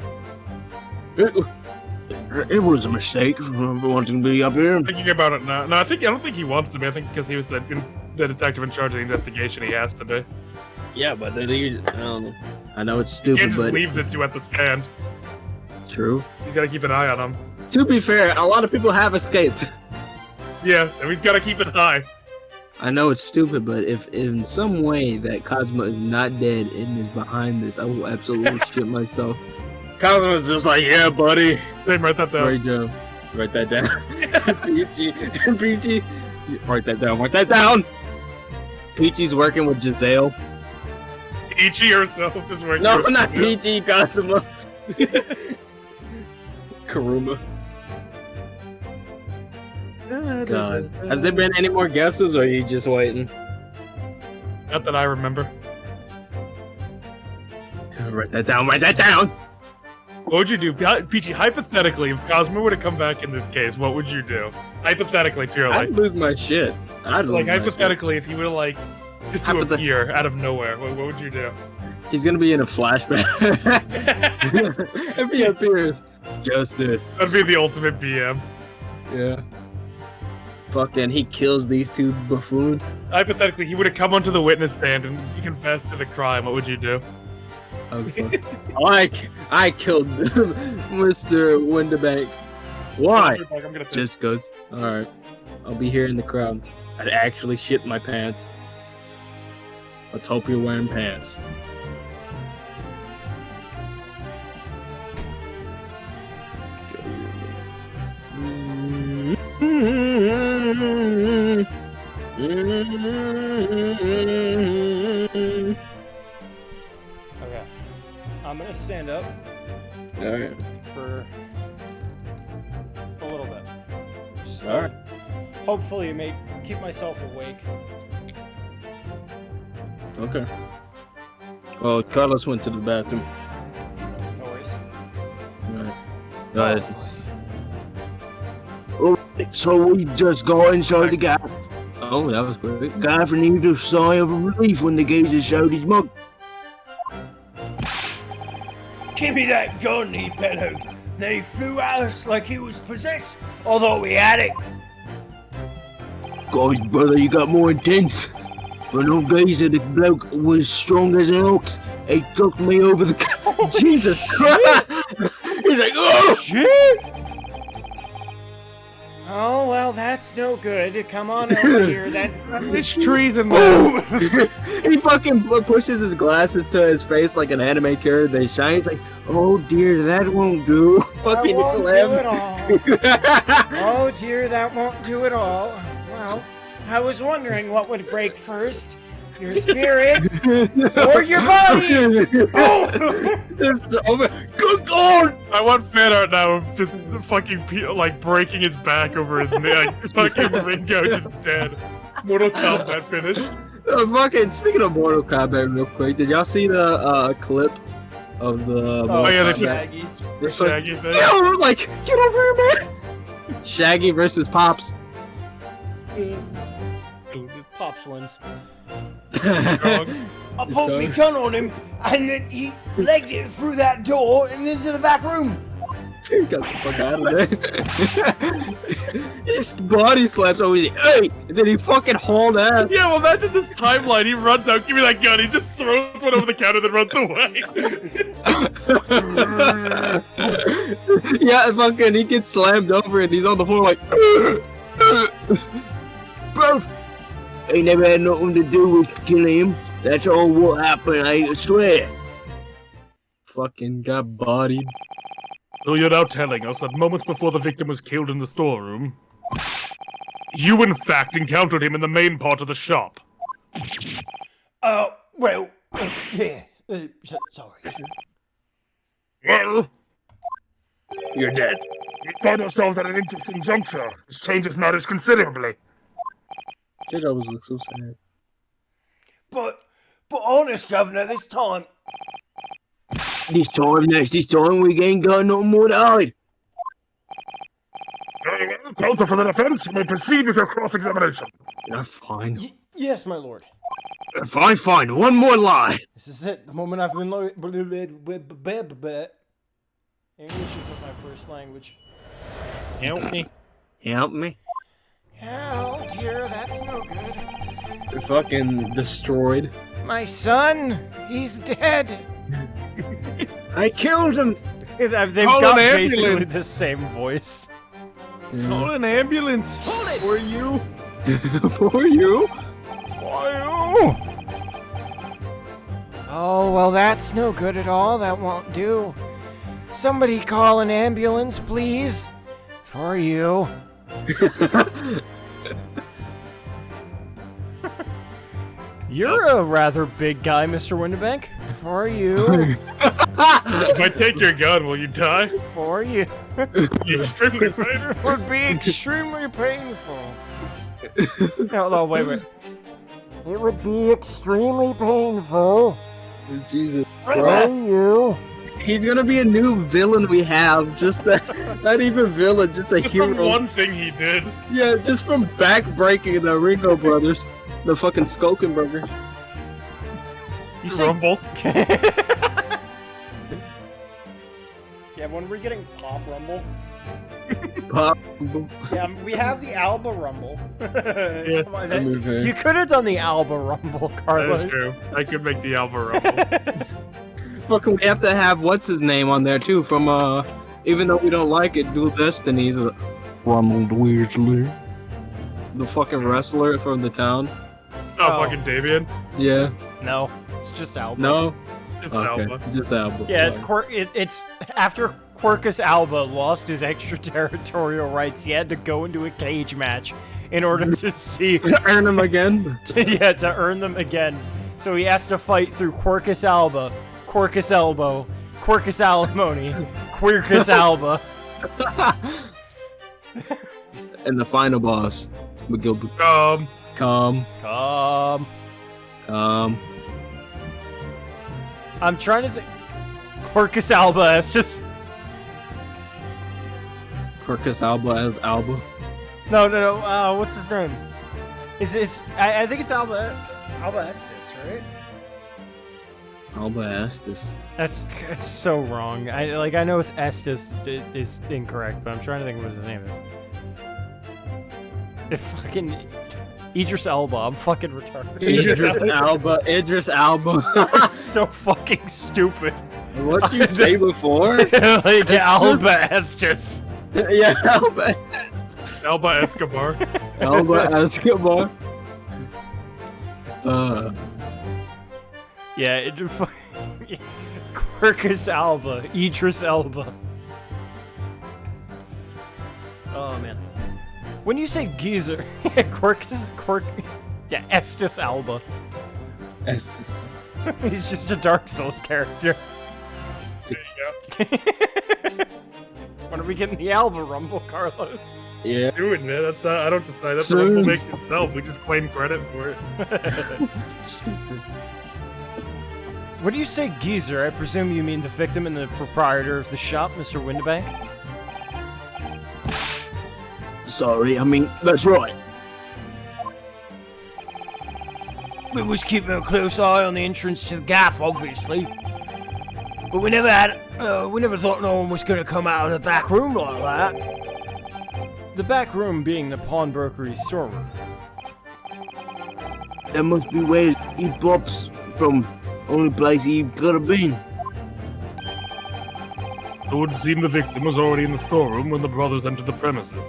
It was a mistake wanting to be up here. Thinking about it now. No, I don't think he wants to be. I think because he was the detective in charge of the investigation, he has to be. Yeah, but then I don't know. I know it's He stupid, can't just but leave the two at the stand. true. He's got to keep an eye on them. To be fair, a lot of people have escaped. Yeah, and he's got to keep an eye. I know it's stupid, but if in some way that Cosmo is not dead and is behind this, I will absolutely shit myself. Cosmo's just like, yeah, buddy. Same, write that down. Great job. Write that down. Peachy. Write that down. Write that down. Peachy's working with Giselle. Ichi herself is working. No, with not him. Peachy. Cosmo. Karuma. God. Has there been any more guesses, or are you just waiting? Not that I remember. Write that down. Write that down. What would you do, Peachy? Hypothetically, if Cosmo were to come back in this case, what would you do? Hypothetically, purely. I'd lose my shit. I'd lose Like my hypothetically, if he were to like just to appear out of nowhere, what would you do? shit. He's gonna be in a flashback. If he appears, justice. That'd be the ultimate BM. Yeah. Fucking, he kills these two buffoons. Hypothetically, he would have come onto the witness stand and he confessed to the crime. What would you do? Okay. I killed Mr. Winterbank. Why? I'm gonna think. Just cause. Alright. I'll be here in the crowd. I'd actually shit my pants. Let's hope you're wearing pants. Okay. I'm gonna stand up Alright. for a little bit. Just to Alright. hopefully keep myself awake. Okay. Oh, Carlos went to the bathroom. No worries. Alright. Go ahead. Alright, so we just got inside the gap. Oh, that was great. Gaffer heaved a sigh of relief when the geezer showed his mug. Give me that gun, he bellowed. Then he flew at us like he was possessed, although we had it. Gosh, brother, you got more intense. For no geezer, the bloke was strong as an ox. He took me over the... Jesus Christ! He's like, oh! Shit! Oh, well, that's no good. Come on over here, then. There's trees in there. He fucking pushes his glasses to his face like an anime character. They shine. He's like, oh dear, that won't do. Fucking won't slam. do it all. Oh, dear, that won't do it all. Well, I was wondering what would break first. Your spirit or your body! Oh! It's over. Good God! I want fan art now of just fucking like breaking his back over his neck. Fucking Ringo just dead. Mortal Kombat finish. Fucking speaking of Mortal Kombat, real quick, did y'all see the clip of the? Oh yeah, the Shaggy. Shaggy thing. Yo, like, get over here, man! Shaggy versus Pops. Pops wins. Strong. I pulled my gun on him, and then he legged it through that door and into the back room. Got the fuck out of there. His body slaps over. He's like, hey! And then he fucking hauled ass. Yeah, well, imagine this timeline. He runs out, give me that gun. He just throws one over the counter, then runs away. Yeah, and fucking he gets slammed over and he's on the floor like, Bro, ain't never had nothing to do with killing him. That's all what happened, I swear. fucking got bodied. So you're now telling us that moments before the victim was killed in the storeroom, you in fact encountered him in the main part of the shop. Well, yeah. Sorry. Well, You're dead. we find ourselves at an interesting juncture. This changes matters considerably. Judge always looks so sad. But honest, Governor, this time, This time we ain't got nothing more to hide. Very well, counsel for the defense, you may proceed with your cross-examination. Yeah, fine. yes, my lord. Fine. One more lie. This is it. The moment I've been English isn't my first language. Help me. Help me. Oh, dear, that's no good. You're fucking destroyed. My son, he's dead. I killed him. They've Call got an basically ambulance. the same voice. Call an ambulance. Hold it. For you. For you? Oh, well, that's no good at all. That won't do. Somebody call an ambulance, please. For you. You're a rather big guy, Mr. Winterbank. For you. If I take your gun, will you die? For you. Extremely painful. It would be extremely painful. No, wait. It would be extremely painful. Jesus For Christ. you. He's gonna be a new villain we have. Just not even villain, just a Just hero. from one thing he did. Yeah, just from backbreaking the Ringo brothers. The fucking Skokenberger. You say Rumble. Yeah, when we're getting Pop Rumble. Pop. Yeah, we have the Alba Rumble. Yeah, Come on, I move here. you could have done the Alba Rumble, That Carlos. is true. I could make the Alva Rumble. Fucking, we have to have what's his name on there too. From even though we don't like it, Dual Destinies. Ronald Weasley. The fucking wrestler from the town. Oh, fucking Davian. Yeah. No, it's just Alba. No. It's Okay. Alva. Just Alba. Yeah, it's after Quirkus Alba lost his extraterritorial rights, he had to go into a cage match in order to see Earn him again. to earn them again. So he has to fight through Quirkus Alba, Quirkus Elbow, Quirkus Alimony, Quirkus Alba. And the final boss, McGill. Calm. Come. I'm trying to think. Quercus alba. It's just. Quercus alba as Alba. No. What's his name? I think it's Alba Estes, right? Alba Estes. That's so wrong. I know it's Estes is incorrect, but I'm trying to think of what his name is. It fucking Idris Elba. I'm fucking retarded. Idris Elba. It's so fu'cking stupid. What'd you say before? Like Alba Estes. Yeah, Alba. Alba Escobar. Alba Escobar. Yeah, Quercus Alba, Idris Elba. Oh man. When you say geezer, yeah, Estes Alba. Estes. He's just a Dark Souls character. There you go. When are we getting the Alba Rumble, Carlos? Yeah. Do it, man. That's, I don't decide. That's Soon. what makes itself. We just claim credit for it. Stupid. When you say geezer, I presume you mean the victim and the proprietor of the shop, Mr. Windibank? Sorry, I mean, that's right. We was keeping a close eye on the entrance to the gaff, obviously. But we never thought no one was gonna come out of the back room like that. The back room being the pawnbrokery's storeroom. That must be where he pops from. Only place he could have been. It would seem the victim was already in the storeroom when the brothers entered the premises.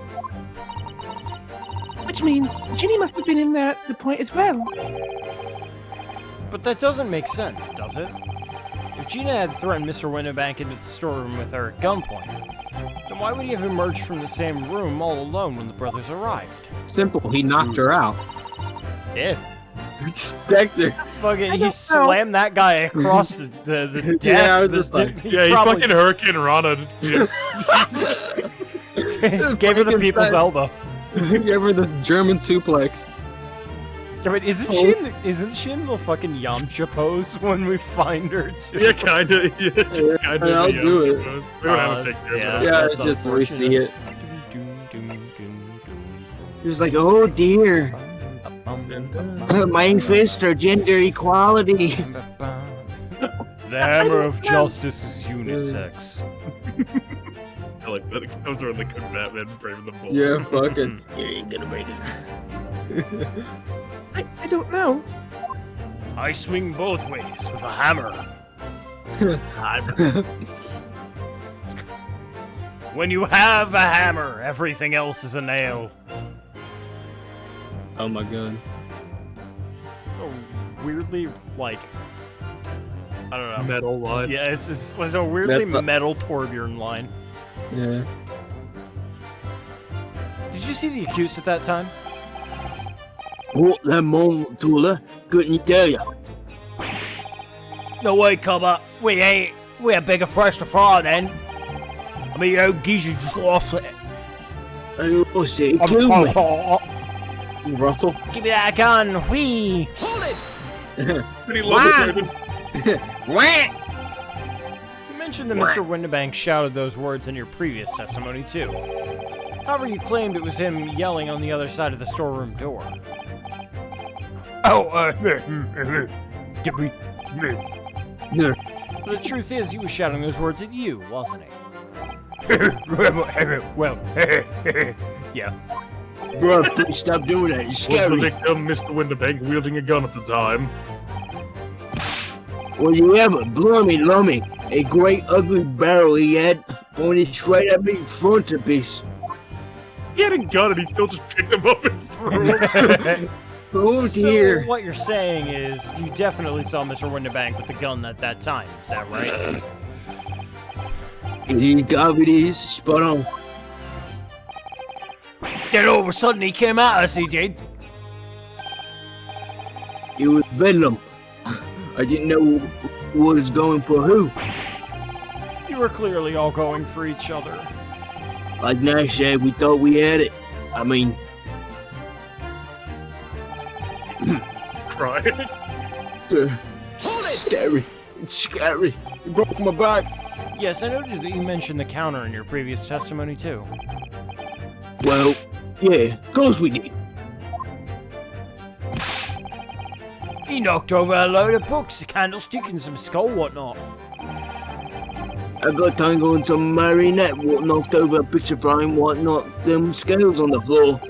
Which means Ginny must have been in there at the point as well. But that doesn't make sense, does it? If Gina had threatened Mr. Windibank into the storeroom with her at gunpoint, then why would he have emerged from the same room all alone when the brothers arrived? Simple. He knocked her out. Yeah. He just decked her. Fucking, he slammed that guy across the desk. Yeah, I was just like, Yeah, he probably fucking Hurricane Rana. Yeah. gave her the people's elbow. Gave her this German suplex. Yeah, but isn't she in the fucking Yamcha pose when we find her too? Yeah, kinda. Yeah, just kinda. Yeah, I'll do it. We don't have a picture. yeah. But Yeah, that's it's just we see it. He was like, oh dear, my fist or gender equality. The hammer of justice is unisex. I like that it comes around like a Batman braving the bull. Yeah, fucking. You ain't gonna make it. I don't know. I swing both ways with a hammer. When you have a hammer, everything else is a nail. Oh my god. Weirdly, like, I don't know. Metal line. Yeah, it's a weirdly That's- metal Torbjorn line. Yeah. Did you see the accused at that time? What that moment, Tula? Couldn't tell ya. No way, Cubber. We're bigger fresh to fry then. I mean, your old geezer just lost it. I lost it. It killed me. Russell. Give me that gun. Whee! Pretty levitated. You mentioned that Mr. Windibank shouted those words in your previous testimony, too. However, you claimed it was him yelling on the other side of the storeroom door. Did we... No. But the truth is, he was shouting those words at you, wasn't he? Well, Yeah. Bro, please stop doing that. It's Was the scary. victim Mr. Windibank wielding a gun at the time? Was you ever, blummy lummy, a great ugly barrel he had pointed straight at me frontispiece. He had a gun and he still just picked him up and threw him. Oh So dear. what you're saying is, you definitely saw Mr. Windibank with the gun at that time, is that right? He got it is spot on. then all of a sudden he came at us, he did. It was bedlam. I didn't know who was going for who. You were clearly all going for each other. Like Nash said, we thought we had it. I mean, Crying. scary. It's scary. You broke my back. Yes, I noted that you mentioned the counter in your previous testimony, too. Well, yeah, of course we did. He knocked over a load of books, a candlestick, and some skull whatnot. I got tangled in some marionette what knocked over a picture frame what knocked them scales on the floor.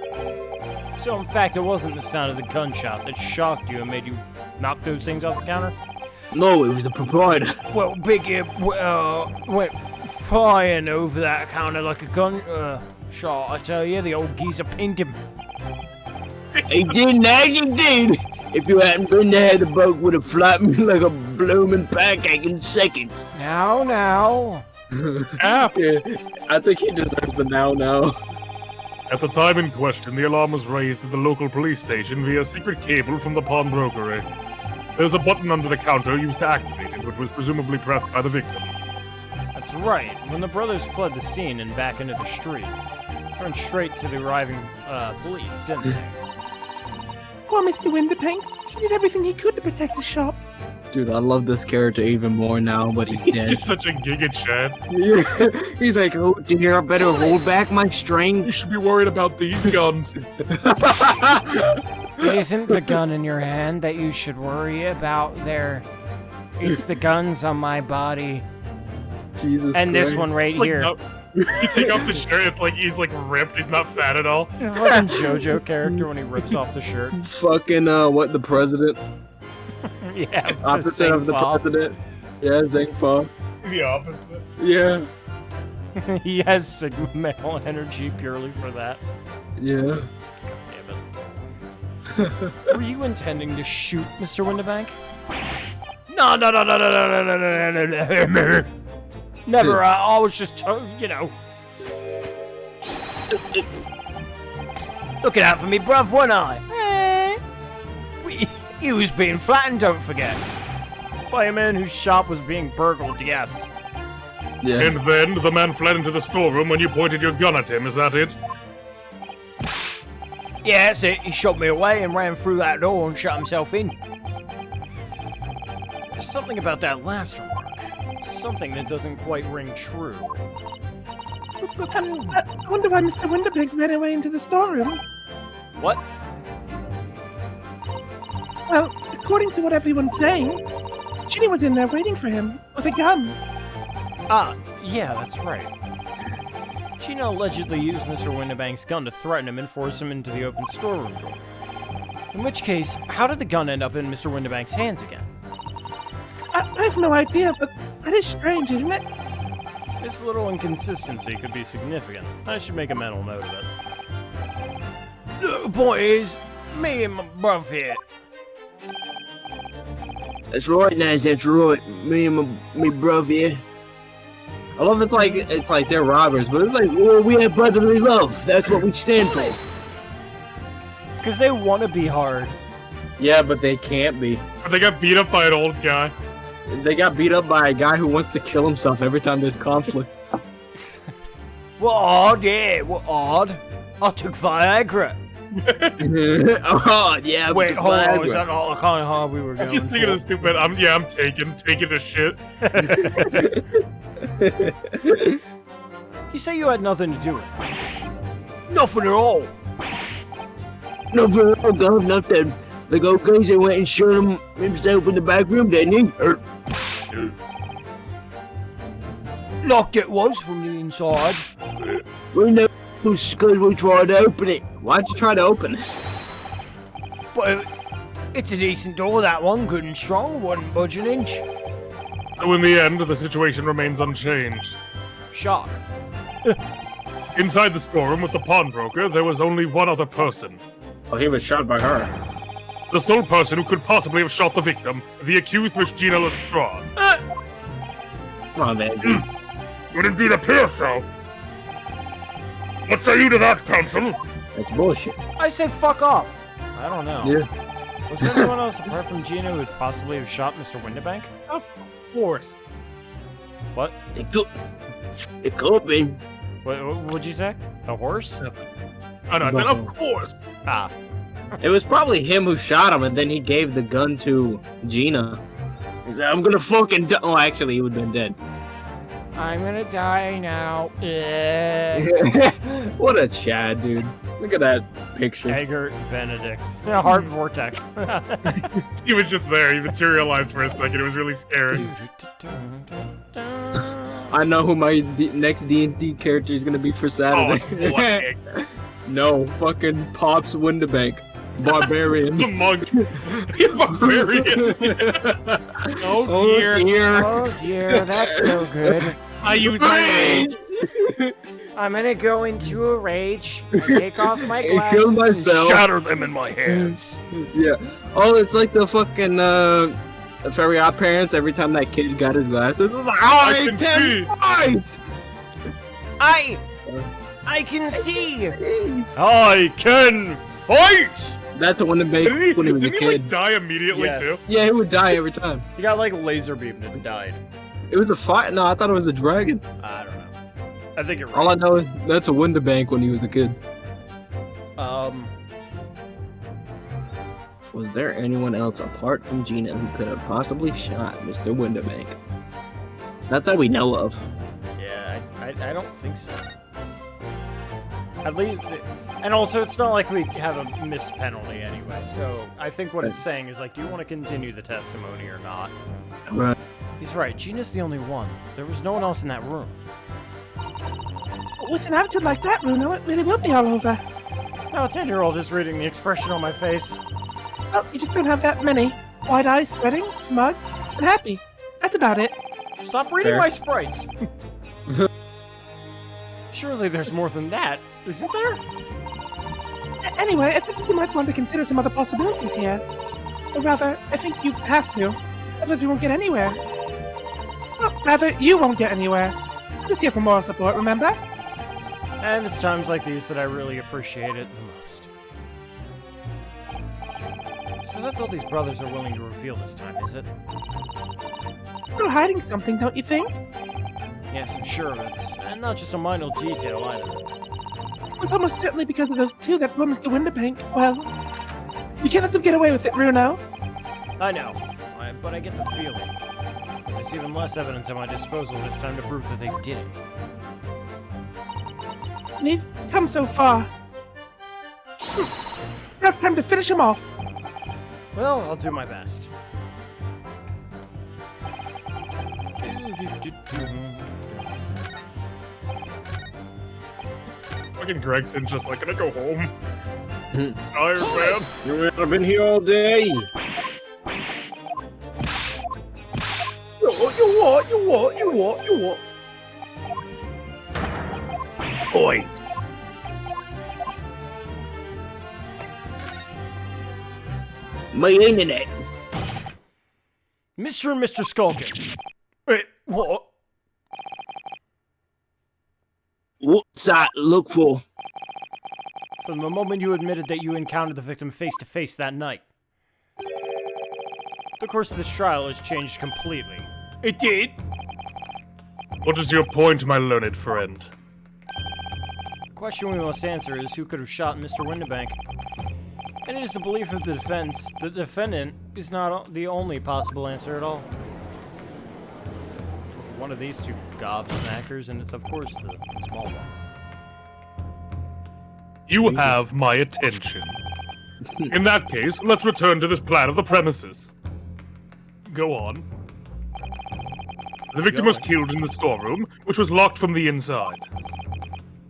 So, in fact, it wasn't the sound of the gunshot that shocked you and made you knock those things off the counter? No, it was the proprietor. Well, Biggie went flying over that counter like a gunshot, I tell you. The old geezer pinned him. He did, as he did. If you hadn't been there, the boat would have flattened me like a blooming pancake in seconds. Now. App. Yeah, I think he deserves the now. At the time in question, the alarm was raised at the local police station via secret cable from the pawnbrokery. There's a button under the counter used to activate it, which was presumably pressed by the victim. That's right. When the brothers fled the scene and back into the street, went straight to the arriving police, didn't they? Poor Mr. Winderpink. He did everything he could to protect the shop. Dude, I love this character even more now, but he's He's dead. just such a Giga Chad. Yeah. He's like, oh dear, I better hold back my You strength. should be worried about these guns. It isn't the gun in your hand that you should worry about there. It's the guns on my body. Jesus And this Christ. one right Like, here. no, you take off the shirt, it's like he's like ripped, he's not fat at all. Fucking JoJo character when he rips off the shirt. Fucking, what, the president? Yeah, Opposite of the president. Yeah, Zangfa. The opposite. Yeah. He has Sigma male energy purely for that. Yeah. Damn it. Were you intending to shoot Mr. Winderbank? No. Never. I was just, looking out for me, bruv, one eye. He was being flattened, don't forget. By a man whose shop was being burgled, yes. Yeah. And then the man fled into the storeroom when you pointed your gun at him, is that it? Yeah, that's it. He shot me away and ran through that door and shut himself in. There's something about that last remark. Something that doesn't quite ring true. I wonder why Mr. Winderpink ran away into the storeroom. What? Well, according to what everyone's saying, Ginny was in there waiting for him with a gun. Ah, yeah, that's right. Chino allegedly used Mr. Winderbank's gun to threaten him and force him into the open storeroom door. In which case, how did the gun end up in Mr. Winderbank's hands again? I have no idea, but that is strange, isn't it? This little inconsistency could be significant. I should make a mental note of it. The point is, me and my bruv here. That's right, Naz, that's right. Me and me bruv here. I love it's like they're robbers, but it's like, Well, we have brotherly love. That's what we stand for. Because they want to be hard. yeah, but they can't be. But they got beat up by an old guy. They got beat up by a guy who wants to kill himself every time there's conflict. What odd, yeah, what odd. I took Viagra. Oh, yeah. Wait, hold on, Viagra. was that not the kind of hard we were going I'm just thinking for? of stupid. I'm taking a shit. You say you had nothing to do with it. Nothing at all. No, for real, God, nothing. The old geezer went and shot himself in the back room, didn't he? Locked it was from the inside. We know because we tried to open it. Why'd you try to open it? But it's a decent door, that one. Good and strong. Wouldn't budge an inch. So in the end, the situation remains unchanged. Shock. Inside the storeroom with the pawnbroker, there was only one other person. Oh, he was shot by her. The sole person who could possibly have shot the victim, the accused Miss Gina Lestrade. Come on, man. Would indeed appear so. What say you to that, counsel? That's bullshit. I say fuck off. I don't know. Yeah. Was there anyone else apart from Gina who would possibly have shot Mr. Winderbank? Of course. What? It could be. What'd you say? A horse? Oh, no, I said, of course. Ah. It was probably him who shot him, and then he gave the gun to Gina. He said, I'm gonna fucking die. Oh, actually, he would have been dead. I'm gonna die now. What a Chad, dude. Look at that picture. Eggert Benedict. Heart vortex. He was just there. He materialized for a second. It was really scary. I know who my next D&D character is gonna be for Saturday. Oh, No, fucking Pops Winterbank. Barbarian. the monk. He's barbarian. Oh dear. Oh dear, that's no good. I use my rage. I'm gonna go into a rage and take off my I glasses. killed myself. Shatter them in my hands. Yeah. Oh, it's like the fucking Fairy Odd Parents. Every time that kid got his glasses, it was like, I can fight. I can see. I can fight! That's a Winterbank when he was a Didn't he, kid. like, die immediately, Yes. too? Yeah, he would die every time. He got like laser beamed and died. It was a fight. No, I thought it was a dragon. I don't know. I think you're right. All I know is that's a Winterbank when he was a kid. Was there anyone else apart from Gina who could have possibly shot Mr. Winterbank? Not that we know of. Yeah, I don't think so. At least, and also it's not like we have a miss penalty anyway. So I think what it's saying is like, do you want to continue the testimony or not? Right. He's right. Gina's the only one. There was no one else in that room. With an attitude like that, Bruno, it really will be all over. Now a 10-year-old is reading the expression on my face. Well, you just don't have that many. Wide eyes, sweating, smug, and happy. That's about it. Stop reading Fair. my sprites. Surely there's more than that, isn't there? Anyway, I think you might want to consider some other possibilities here. Or rather, I think you have to. Otherwise we won't get anywhere. Well, rather, you won't get anywhere. Just here for moral support, remember? And it's times like these that I really appreciate it the most. So that's all these brothers are willing to reveal this time, is it? Still hiding something, don't you think? Yes, I'm sure of it. And not just a minor detail either. It was almost certainly because of those two that blew Mr. Winterbank. Well, you can't let them get away with it, Bruno. I know, but I get the feeling. There's even less evidence at my disposal this time to prove that they did it. We've come so far. Now it's time to finish him off. Well, I'll do my best. Fucking Gregson's just like, can I go home? Hmm. Tired, man. I've been here all day. You what? Oi! My internet. Mr. and Mr. Skulkin. Wait, what? What's that look for? From the moment you admitted that you encountered the victim face to face that night. The course of this trial has changed completely. It did? What is your point, my learned friend? The question we must answer is who could have shot Mr. Winterbank. And it is the belief of the defense that the defendant is not the only possible answer at all. One of these two gobsmackers, and it's of course the small one. You have my attention. In that case, let's return to this plan of the premises. Go on. The victim was killed in the storeroom, which was locked from the inside.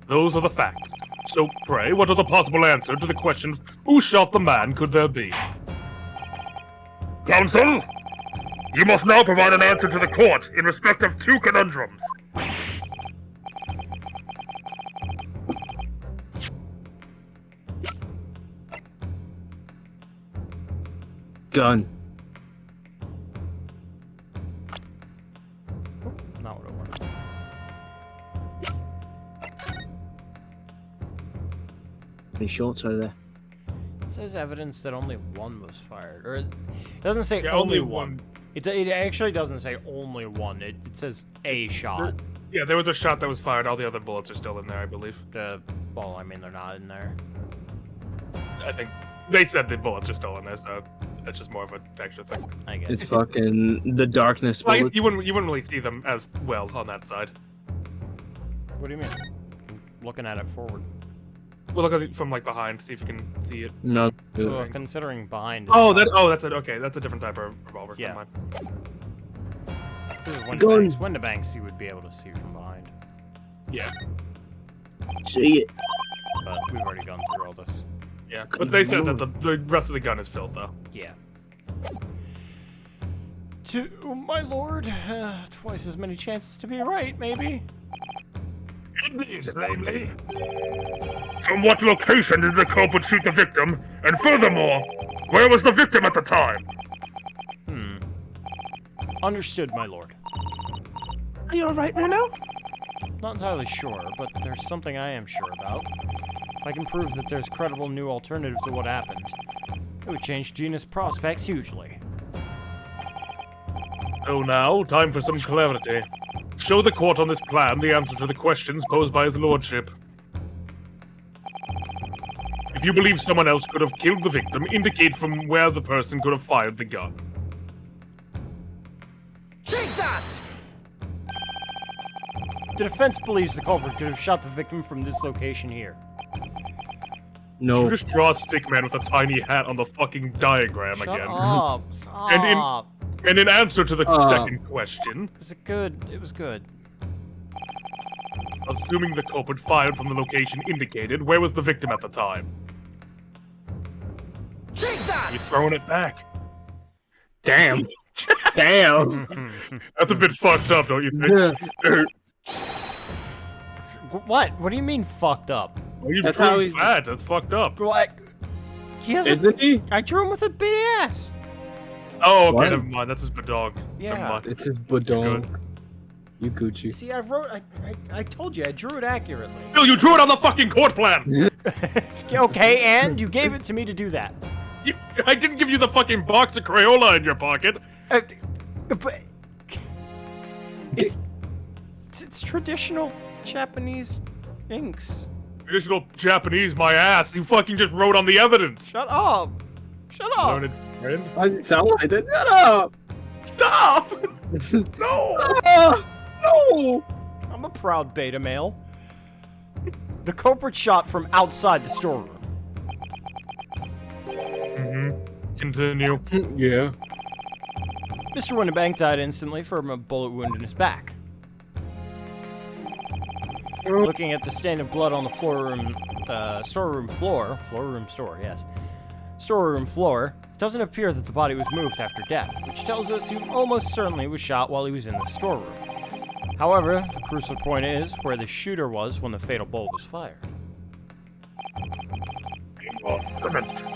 Those are the facts. So, pray, what other possible answer to the question of who shot the man could there be? Counsel, you must now provide an answer to the court in respect of two conundrums. Gun. Not what I wanted. Any shots over there? It says evidence that only one was fired. Or it doesn't say Yeah, only only one. one. It actually doesn't say only one. It says a shot. Yeah, there was a shot that was fired. All the other bullets are still in there, I believe. Well, I mean, they're not in there. I think they said the bullets are still in there, so it's just more of a texture thing. I guess. It's fucking the darkness. Well, I guess bullet. you wouldn't really see them as well on that side. What do you mean? I'm looking at it forward. We'll look at it from like behind, see if you can see it. No. Well, considering behind. Oh, that's it. Okay, that's a different type of revolver. Yeah. Never mind. This is Gun. Windabanks. Windabanks you would be able to see from behind. Yeah, See it. But we've already gone through all this. yeah. But they said that the rest of the gun is filled though. Yeah. To my lord, twice as many chances to be right, maybe. Indeed, namely. From what location did the culprit shoot the victim? And furthermore, where was the victim at the time? Understood, my lord. Are you alright, Bruno? Not entirely sure, but there's something I am sure about. If I can prove that there's credible new alternative to what happened, it would change Gina's prospects hugely. So now, time for some clarity. Show the court on this plan the answer to the questions posed by his lordship. If you believe someone else could have killed the victim, indicate from where the person could have fired the gun. Take that! The defense believes the culprit could have shot the victim from this location here. No. You just draw a stick man with a tiny hat on the fucking diagram Shut again. up! Stop! And in answer to the second question, Was it good? It was good. assuming the culprit fired from the location indicated, where was the victim at the time? Take that! He's throwing it back. Damn. Damn. That's a bit fucked up, don't you think? Yeah. What? What do you mean fucked up? Well, you That's drew how him he's- fat. That's fucked up. What? He has Isn't he? I drew him with a big ass. Oh, okay, What? never mind. That's his badog. Yeah. Never mind. It's his Good. badong. You Gucci. See, I told you, I drew it accurately. Bill, you drew it on the fucking court plan! Okay, and you gave it to me to do that. I didn't give you the fucking box of Crayola in your pocket. But it's traditional Japanese inks. Traditional Japanese, my ass. You fucking just wrote on the evidence. Shut up! Shut up! Learned friend. I didn't sound like that. Shut up! Stop! No! No! I'm a proud beta male. The culprit shot from outside the storeroom. Continue. Yeah. Mr. Winterbank died instantly from a bullet wound in his back. Looking at the stain of blood on the storeroom floor, it doesn't appear that the body was moved after death, which tells us he almost certainly was shot while he was in the storeroom. However, the crucial point is where the shooter was when the fatal bullet was fired.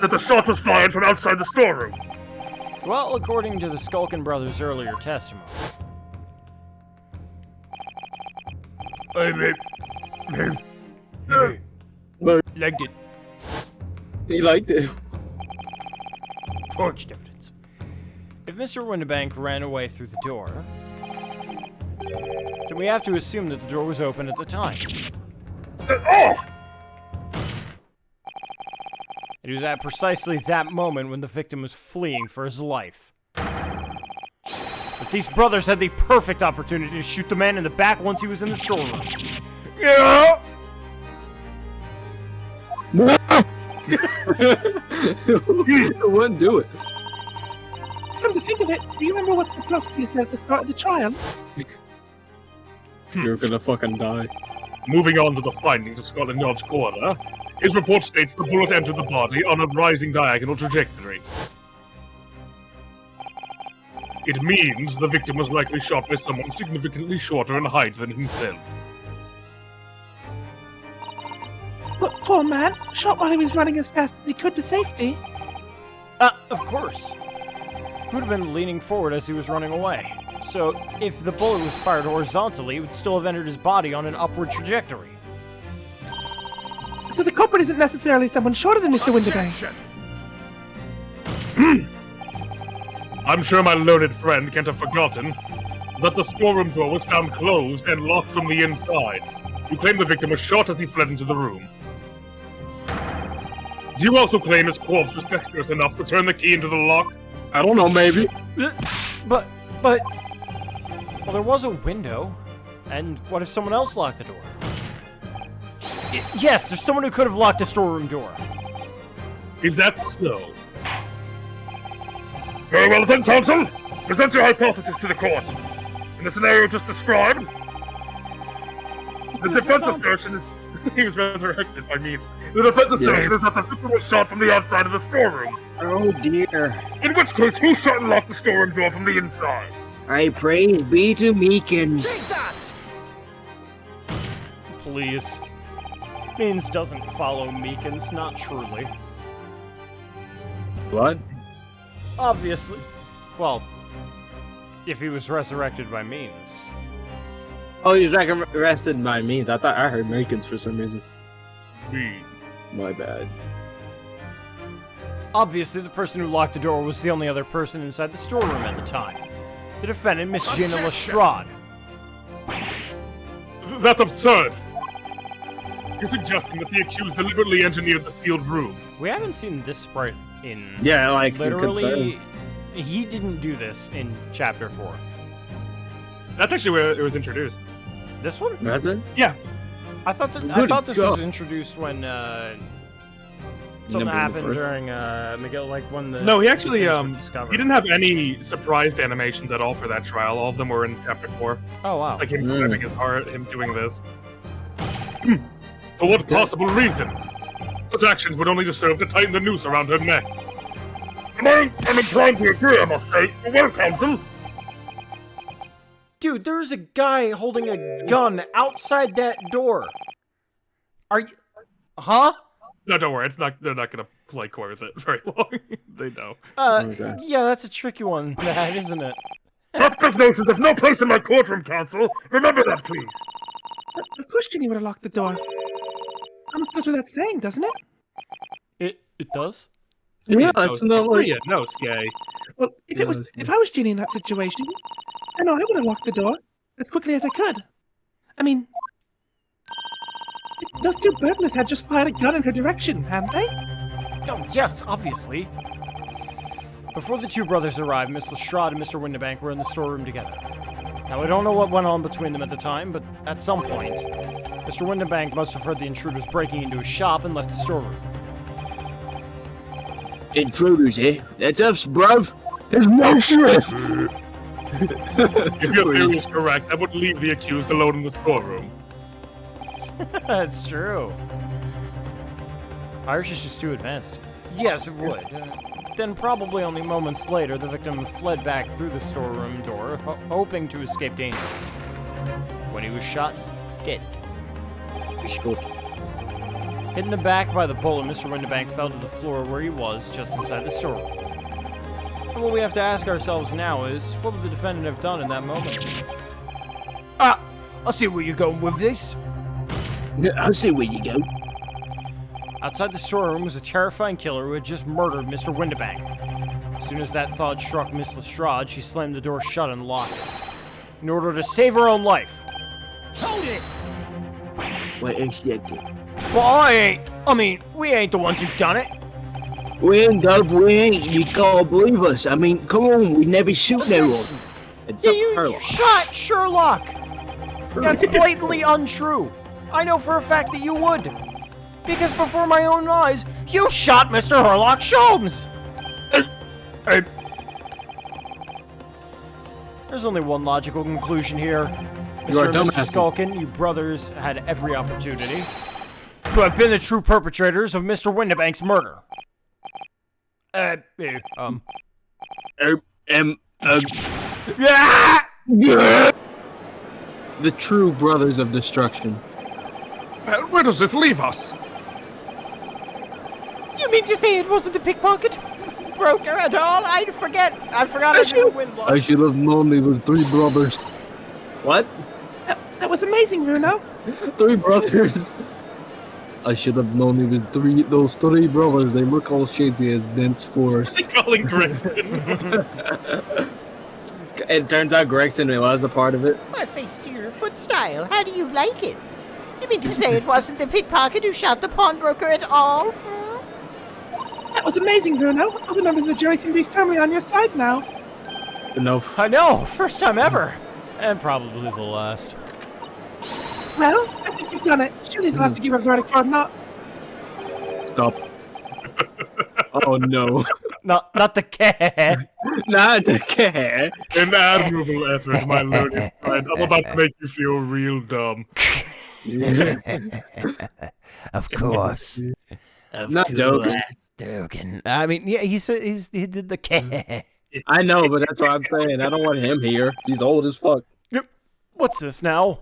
That the shot was fired from outside the storeroom. Well, according to the Skulkin brothers' earlier testimony. Liked it. He liked it. Forged evidence. If Mr. Winterbank ran away through the door, then we have to assume that the door was open at the time. It was at precisely that moment when the victim was fleeing for his life. But these brothers had the perfect opportunity to shoot the man in the back once he was in the storeroom. Yeah! Wouldn't do it. Come to think of it, do you remember what the prosecutor said at the start of the trial? You're gonna fucking die. Moving on to the findings of Scotland Yard's coroner, his report states the bullet entered the body on a rising diagonal trajectory. It means the victim was likely shot by someone significantly shorter in height than himself. But poor man, shot while he was running as fast as he could to safety. Of course. He would have been leaning forward as he was running away. So, if the bullet was fired horizontally, it would still have entered his body on an upward trajectory. So the culprit isn't necessarily someone shorter than Mr. Winterbank. I'm sure my learned friend can't have forgotten that the storeroom door was found closed and locked from the inside. You claim the victim was shot as he fled into the room. Do you also claim his corpse was dexterous enough to turn the key into the lock? I don't know, maybe. But, well, there was a window. And what if someone else locked the door? Yes, there's someone who could have locked the storeroom door. Is that so? Very well then, Counsel. Present your hypothesis to the court. In the scenario just described, the defense assertion is he was resurrected by means. The defense assertion is that the victim was shot from the outside of the storeroom. Oh dear. In which case, who shot and locked the storeroom door from the inside? I praise be to Meekins. Please. Means doesn't follow Meekins, not truly. What? Obviously. Well, if he was resurrected by Means. Oh, he was arrested by means. I thought I heard Americans for some reason. My bad. Obviously, the person who locked the door was the only other person inside the storeroom at the time. The defendant, Miss Gina Lestrade. That's absurd. You're suggesting that the accused deliberately engineered the sealed room. We haven't seen this sprite in... Yeah, like, literally... He didn't do this in Chapter 4. That's actually where it was introduced. This one? Was it? Yeah. I thought this God. was introduced when something happened during Miguel, like when the... No, he actually he discovered. didn't have any surprised animations at all for that trial. All of them were in Chapter 4. Oh, wow. Like him grabbing his heart, him doing this. For what possible reason? Such actions would only just serve to tighten the noose around her neck. I'm inclined to agree, I must say. Well, Counsel. Dude, there's a guy holding a gun outside that door. Are you... Huh? No, don't worry. They're not gonna play coy with it very long. They know. Okay. Yeah, that's a tricky one, that, isn't it? Suspect notions have no place in my courtroom, Counsel. Remember that, please. Of course Ginny would have locked the door. Almost goes without saying, doesn't it? It does? Yeah, it's not like... Yeah, no, Skay. Well, if I was Ginny in that situation, I know I would have locked the door as quickly as I could. I mean, those two burglars had just fired a gun in her direction, hadn't they? Oh, yes, obviously. Before the two brothers arrived, Miss Lestrade and Mr. Windibank were in the storeroom together. Now, I don't know what went on between them at the time, but at some point, Mr. Windibank must have heard the intruders breaking into his shop and left the storeroom. Intruders, eh? That's us, bruv. There's no sheriff. If your theory is correct, that would leave the accused alone in the storeroom. That's true. Irish is just too advanced. Yes, it would. Then probably only moments later, the victim fled back through the storeroom door, hoping to escape danger. When he was shot, dead. Hit in the back by the bullet, Mr. Windibank fell to the floor where he was, just inside the storeroom. And what we have to ask ourselves now is, what would the defendant have done in that moment? Ah! I see where you're going with this. I see where you go. Outside the storeroom was a terrifying killer who had just murdered Mr. Windibank. As soon as that thought struck Miss Lestrade, she slammed the door shut and locked it, in order to save her own life. Hold it! Wait a second. Well, we ain't the ones who done it. We ain't, Gov, we ain't. You can't believe us. I mean, come on, we never shoot no one. It's You shot Sherlock! That's blatantly untrue. I know for a fact that you would. Because before my own eyes, you shot Mr. Sherlock Sholmes! There's only one logical conclusion here. You are Mr. and Mr. dumbasses. Skulkin, you brothers had every opportunity to have been the true perpetrators of Mr. Windibank's murder. Yeah! The true brothers of destruction. Where does this leave us? You mean to say it wasn't a pickpocket? Broker at all? I forgot I didn't win one. I should have known they was three brothers. What? That was amazing, Bruno. Three brothers. I should have known it was those three brothers. They look all shady as dense forest. Calling Gregson. It turns out Gregson was a part of it. My face to your foot style. How do you like it? You mean to say it wasn't the pickpocket who shot the pawnbroker at all? Hmm? was amazing, Bruno. All the members of the jury seem to be firmly on your side now. No. I know, first time ever. And probably the last. Well, I think you've done it. Surely they'll have to give a verdict for it, not... Stop. Oh no. Not the cat. Not the cat. An admirable effort, my learned friend. I'm about to make you feel real dumb. Of course. Not joking. Dugan. I mean, yeah, he did the cat. I know, but that's what I'm saying. I don't want him here. He's old as fuck. Yep. What's this now?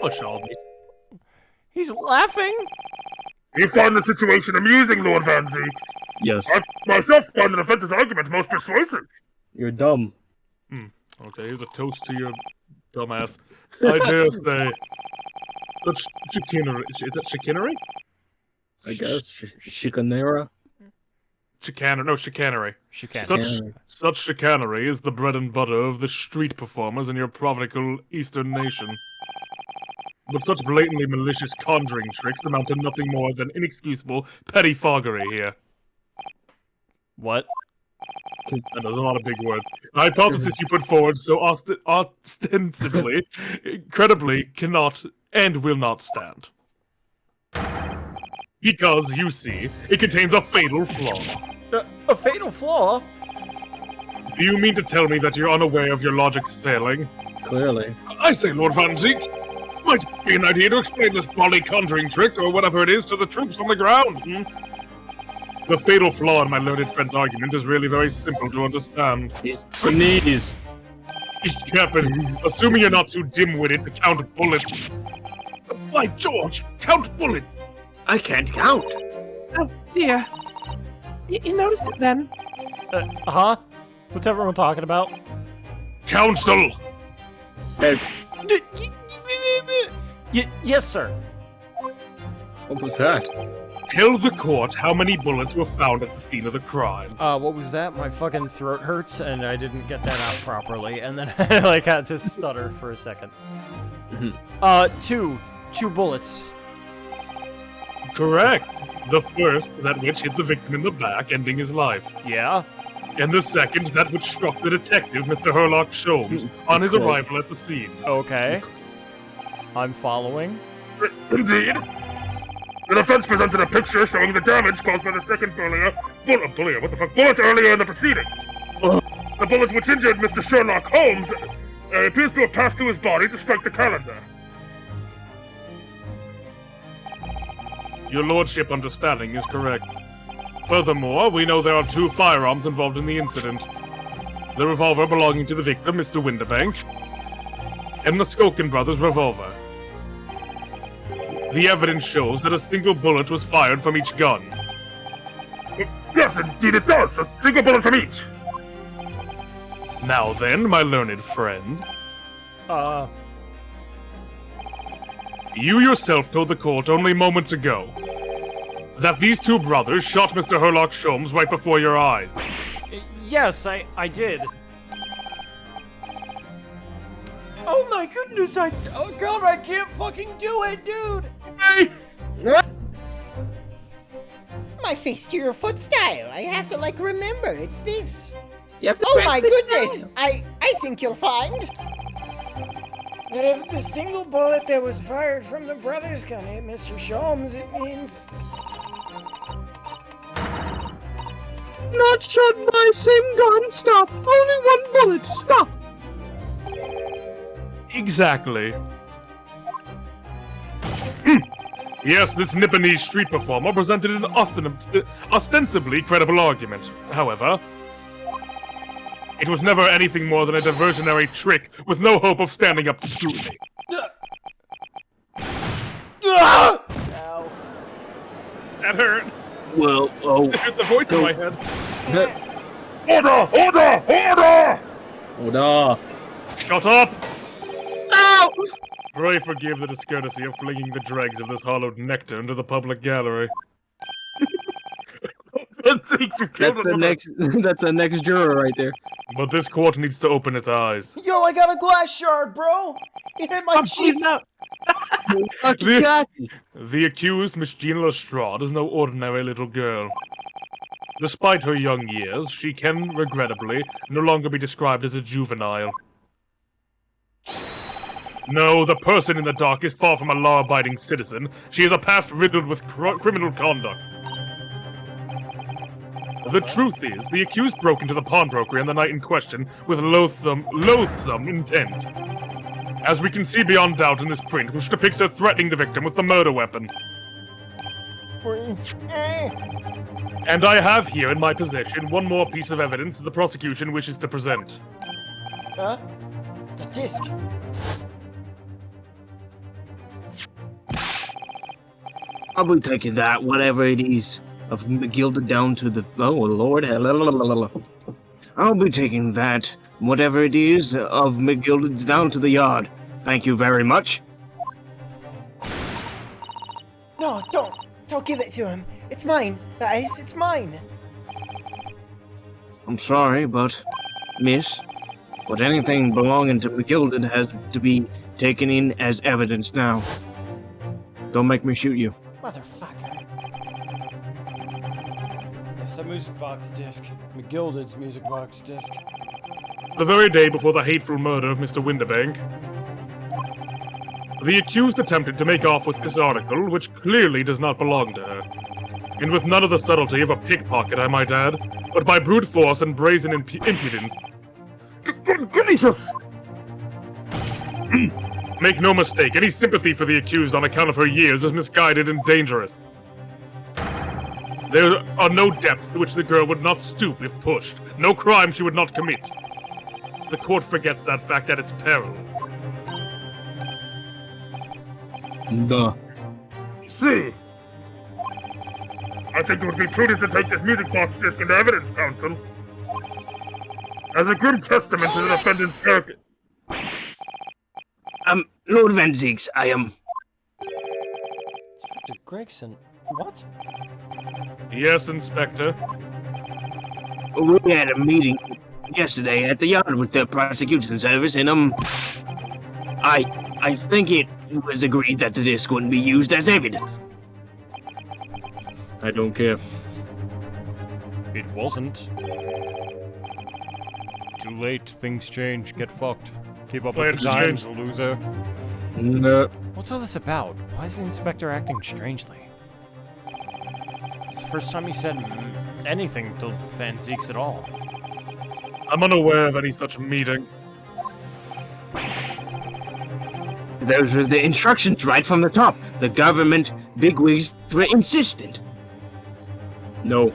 Oh, Shelby. He's laughing. You find the situation amusing, Lord Van Zeeks. Yes. I myself find the defense's argument most persuasive. You're dumb. Okay, here's a toast to your dumbass. I dare say. Such chicanery. Is that chicanery? I guess. Chicanera? Chicanery. Chicanery. Such chicanery is the bread and butter of the street performers in your provincial eastern nation. But such blatantly malicious conjuring tricks amount to nothing more than inexcusable pettifoggery here. What? And there's a lot of big words. The hypothesis you put forward so ostensibly, credibly, cannot and will not stand. Because, you see, it contains a fatal flaw. A fatal flaw? Do you mean to tell me that you're unaware of your logic's failing? Clearly. I say, Lord Van Zeeks, might be an idea to explain this bloody conjuring trick, or whatever it is, to the troops on the ground. The fatal flaw in my learned friend's argument is really very simple to understand. He's Chinese. He's Captain, assuming you're not too dim-witted to count bullets. By George, count bullets! I can't count. Oh, dear. You noticed it then? Huh? What's everyone talking about? Counsel! Hey, Yes, sir. what was that? Tell the court how many bullets were found at the scene of the crime. What was that? My fucking throat hurts, and I didn't get that out properly, and then I like had to stutter for a second. Two bullets. Correct. The first, that which hit the victim in the back, ending his life. Yeah. And the second, that which struck the detective, Mr. Herlock Sholmes, on his arrival at the scene. Okay. I'm following. Indeed. The defense presented a picture showing the damage caused by the second bullet earlier in the proceedings. The bullet which injured Mr. Sherlock Holmes appears to have passed through his body to strike the calendar. Your lordship understanding is correct. Furthermore, we know there are two firearms involved in the incident. The revolver belonging to the victim, Mr. Winterbank, and the Skulkin brothers' revolver. The evidence shows that a single bullet was fired from each gun. Yes, indeed it does! A single bullet from each! Now then, my learned friend. You yourself told the court only moments ago that these two brothers shot Mr. Herlock Sholmes right before your eyes. Yes, I did. Oh my goodness, oh god, I can't fucking do it, dude! Hey! My face to your foot style. I have to, like, remember. It's this. You have to Oh press my this goodness! down. I think you'll find. But if the single bullet that was fired from the brother's gun hit Mr. Sholmes, it means... Not shot by same gun. Stop. Only one bullet. Stop. Exactly. Yes, this Nipponese street performer presented an ostensibly credible argument. However, it was never anything more than a diversionary trick with no hope of standing up to scrutiny. Ow. That hurt. Well, oh, I heard the voice in my head. Order! Order! Order! Order! Shut up! Ow! Pray forgive the discourtesy of flinging the dregs of this hollowed nectar into the public gallery. That's the next. That's the next juror right there. But this court needs to open its eyes. Yo, I got a glass shard, bro! It hit my cheeks! The accused, Miss Gina Lestrade, is no ordinary little girl. Despite her young years, she can, regrettably, no longer be described as a juvenile. No, the person in the dock is far from a law-abiding citizen. She has a past riddled with criminal conduct. The truth is, the accused broke into the pawnbrokery on the night in question with loathsome intent. As we can see beyond doubt in this print, which depicts her threatening the victim with the murder weapon. And I have here in my possession one more piece of evidence the prosecution wishes to present. Huh? The disc. I'll be taking that, whatever it is, of Gilded down to the... Oh, Lord. I'll be taking that, whatever it is, of McGilded's down to the yard. Thank you very much. No, don't give it to him. It's mine. That is, it's mine. I'm sorry, but, miss, but anything belonging to McGilded has to be taken in as evidence now. Don't make me shoot you. Motherfucker. Yes, that music box disc. McGilded's music box disc. The very day before the hateful murder of Mr. Winterbank, the accused attempted to make off with this article, which clearly does not belong to her. And with none of the subtlety of a pickpocket, I might add, but by brute force and brazen impudence. Good gracious! Make no mistake, any sympathy for the accused on account of her years is misguided and dangerous. There are no depths to which the girl would not stoop if pushed, no crime she would not commit. The court forgets that fact at its peril. Duh. See, I think it would be prudent to take this music box disc into evidence, counsel. As a grim testament to the defendant's character. Lord Van Zieks, I am... Inspector Gregson. What? Yes, Inspector. We had a meeting yesterday at the yard with the prosecution service, and, I think it was agreed that the disc wouldn't be used as evidence. I don't care. It wasn't. Too late. Things change. Get fucked. Keep up with the times, loser. No. What's all this about? Why is the inspector acting strangely? It's the first time he said anything to Van Zieks at all. I'm unaware of any such meeting. Those were the instructions right from the top. The government bigwigs were insistent. No.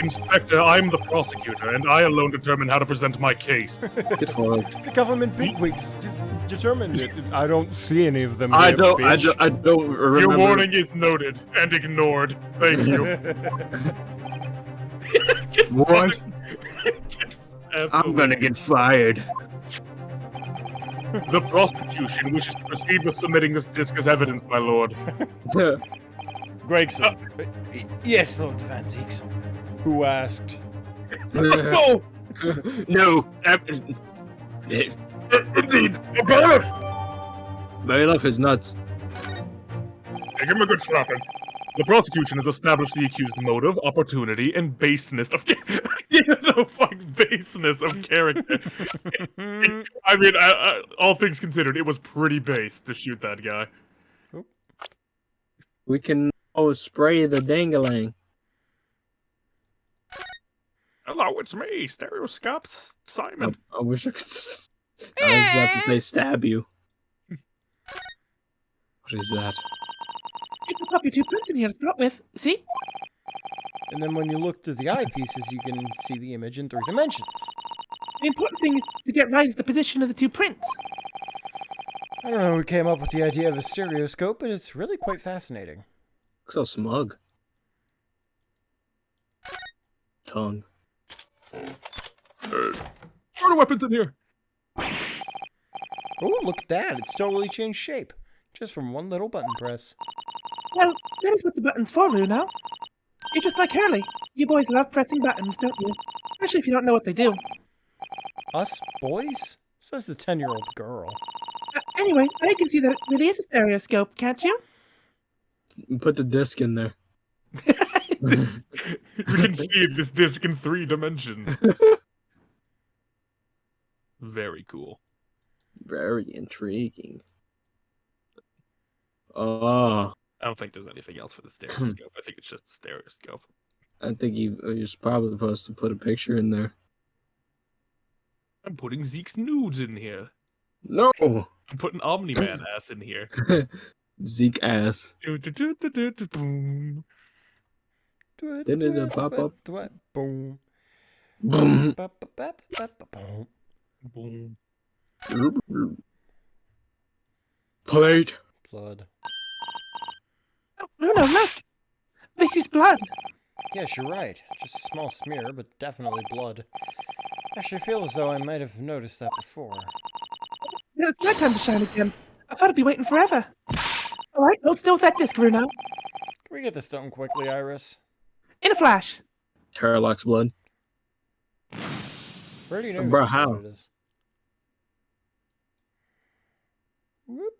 Inspector, I'm the prosecutor, and I alone determine how to present my case. Get fucked. The government bigwigs determined it. I don't see any of them. I here, don't bitch. remember. Your warning is noted and ignored. Thank you. What? Absolutely. I'm gonna get fired. The prosecution wishes to proceed with submitting this disc as evidence, my lord. Gregson. Yes, Lord Van Zieks. Who asked? No! No. Indeed, a bailiff! Bailiff is nuts. Give him a good slapping. The prosecution has established the accused's motive, opportunity, and baseness of baseness of character. I mean, all things considered, it was pretty base to shoot that guy. We can spray the dangalang. Hello, it's me, Stereoscope Simon. I wish I could. I was about to say stab you. What is that? You can pop your 2 prints in here to start with. See? And then when you look through the eyepieces, you can see the image in 3 dimensions. The important thing is to get right is the position of the 2 prints. I don't know who came up with the idea of a stereoscope, but it's really quite fascinating. Looks so smug. Tongue. Murder weapons in here! Oh, look at that. It's totally changed shape. Just from one little button press. Well, that is what the button's for, Rue, now. You're just like Hurley. You boys love pressing buttons, don't you? Especially if you don't know what they do. Us boys? Says the 10-year-old girl. Anyway, I can see that it really is a stereoscope, can't you? Put the disc in there. We can see this disc in 3 dimensions. Very cool. Very intriguing. Oh, I don't think there's anything else for the stereoscope. I think it's just the stereoscope. I think you're probably supposed to put a picture in there. I'm putting Zeke's nudes in here. No! I'm putting Omni-Man ass in here. Zeke ass. Boom. Didn't it pop up? Boom. Boom. Boom. Boom. Plate. Blood. Oh, Bruno, look! This is blood. Yes, you're right. Just a small smear, but definitely blood. Actually, I feel as though I might have noticed that before. Yeah, it's my time to shine again. I thought I'd be waiting forever. Alright, hold still with that disc, Bruno. Can we get this done quickly, Iris? In a flash. Terralock's blood. Where do you know Bro, exactly how? what it is? Whoop.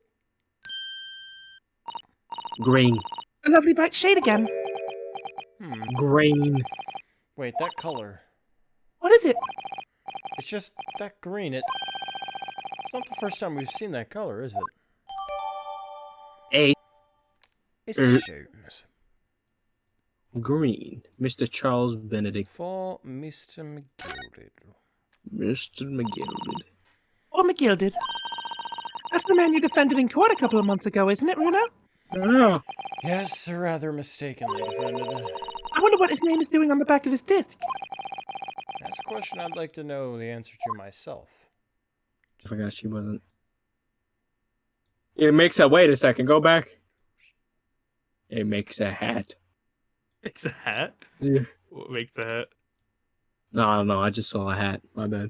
Green. A lovely bright shade again. Green. Wait, that color. What is it? It's just that green. It's not the first time we've seen that color, is it? A. It's the shoes. Green. Mr. Charles Benedict. For Mr. McGilded. Mr. McGilded. Or McGilded. That's the man you defended in court a couple of months ago, isn't it, Bruno? Oh. Yes, rather mistakenly defended. I wonder what his name is doing on the back of this disc. That's a question I'd like to know the answer to myself. I forgot she wasn't. It makes a. Wait a second. Go back. It makes a hat. It's a hat? Yeah. What makes a hat? No, I don't know. I just saw a hat. My bad.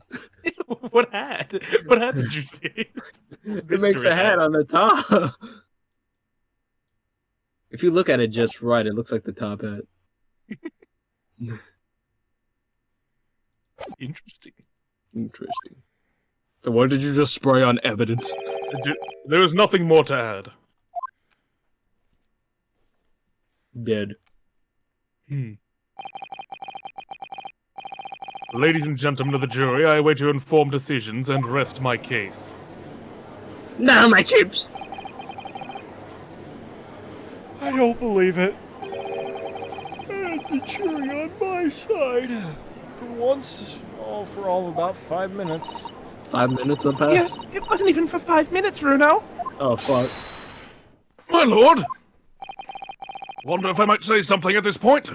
What hat? What hat did you see? It makes a hat on the top. If you look at it just right, it looks like the top hat. Interesting. Interesting. So what did you just spray on evidence? There is nothing more to add. Dead. Ladies and gentlemen of the jury, I await your informed decisions and rest my case. Now my chips! I don't believe it. And the jury on my side. For once, for all of about 5 minutes. 5 minutes will pass? Yes, it wasn't even for 5 minutes, Bruno. Oh, fuck. My lord! Wonder if I might say something at this point?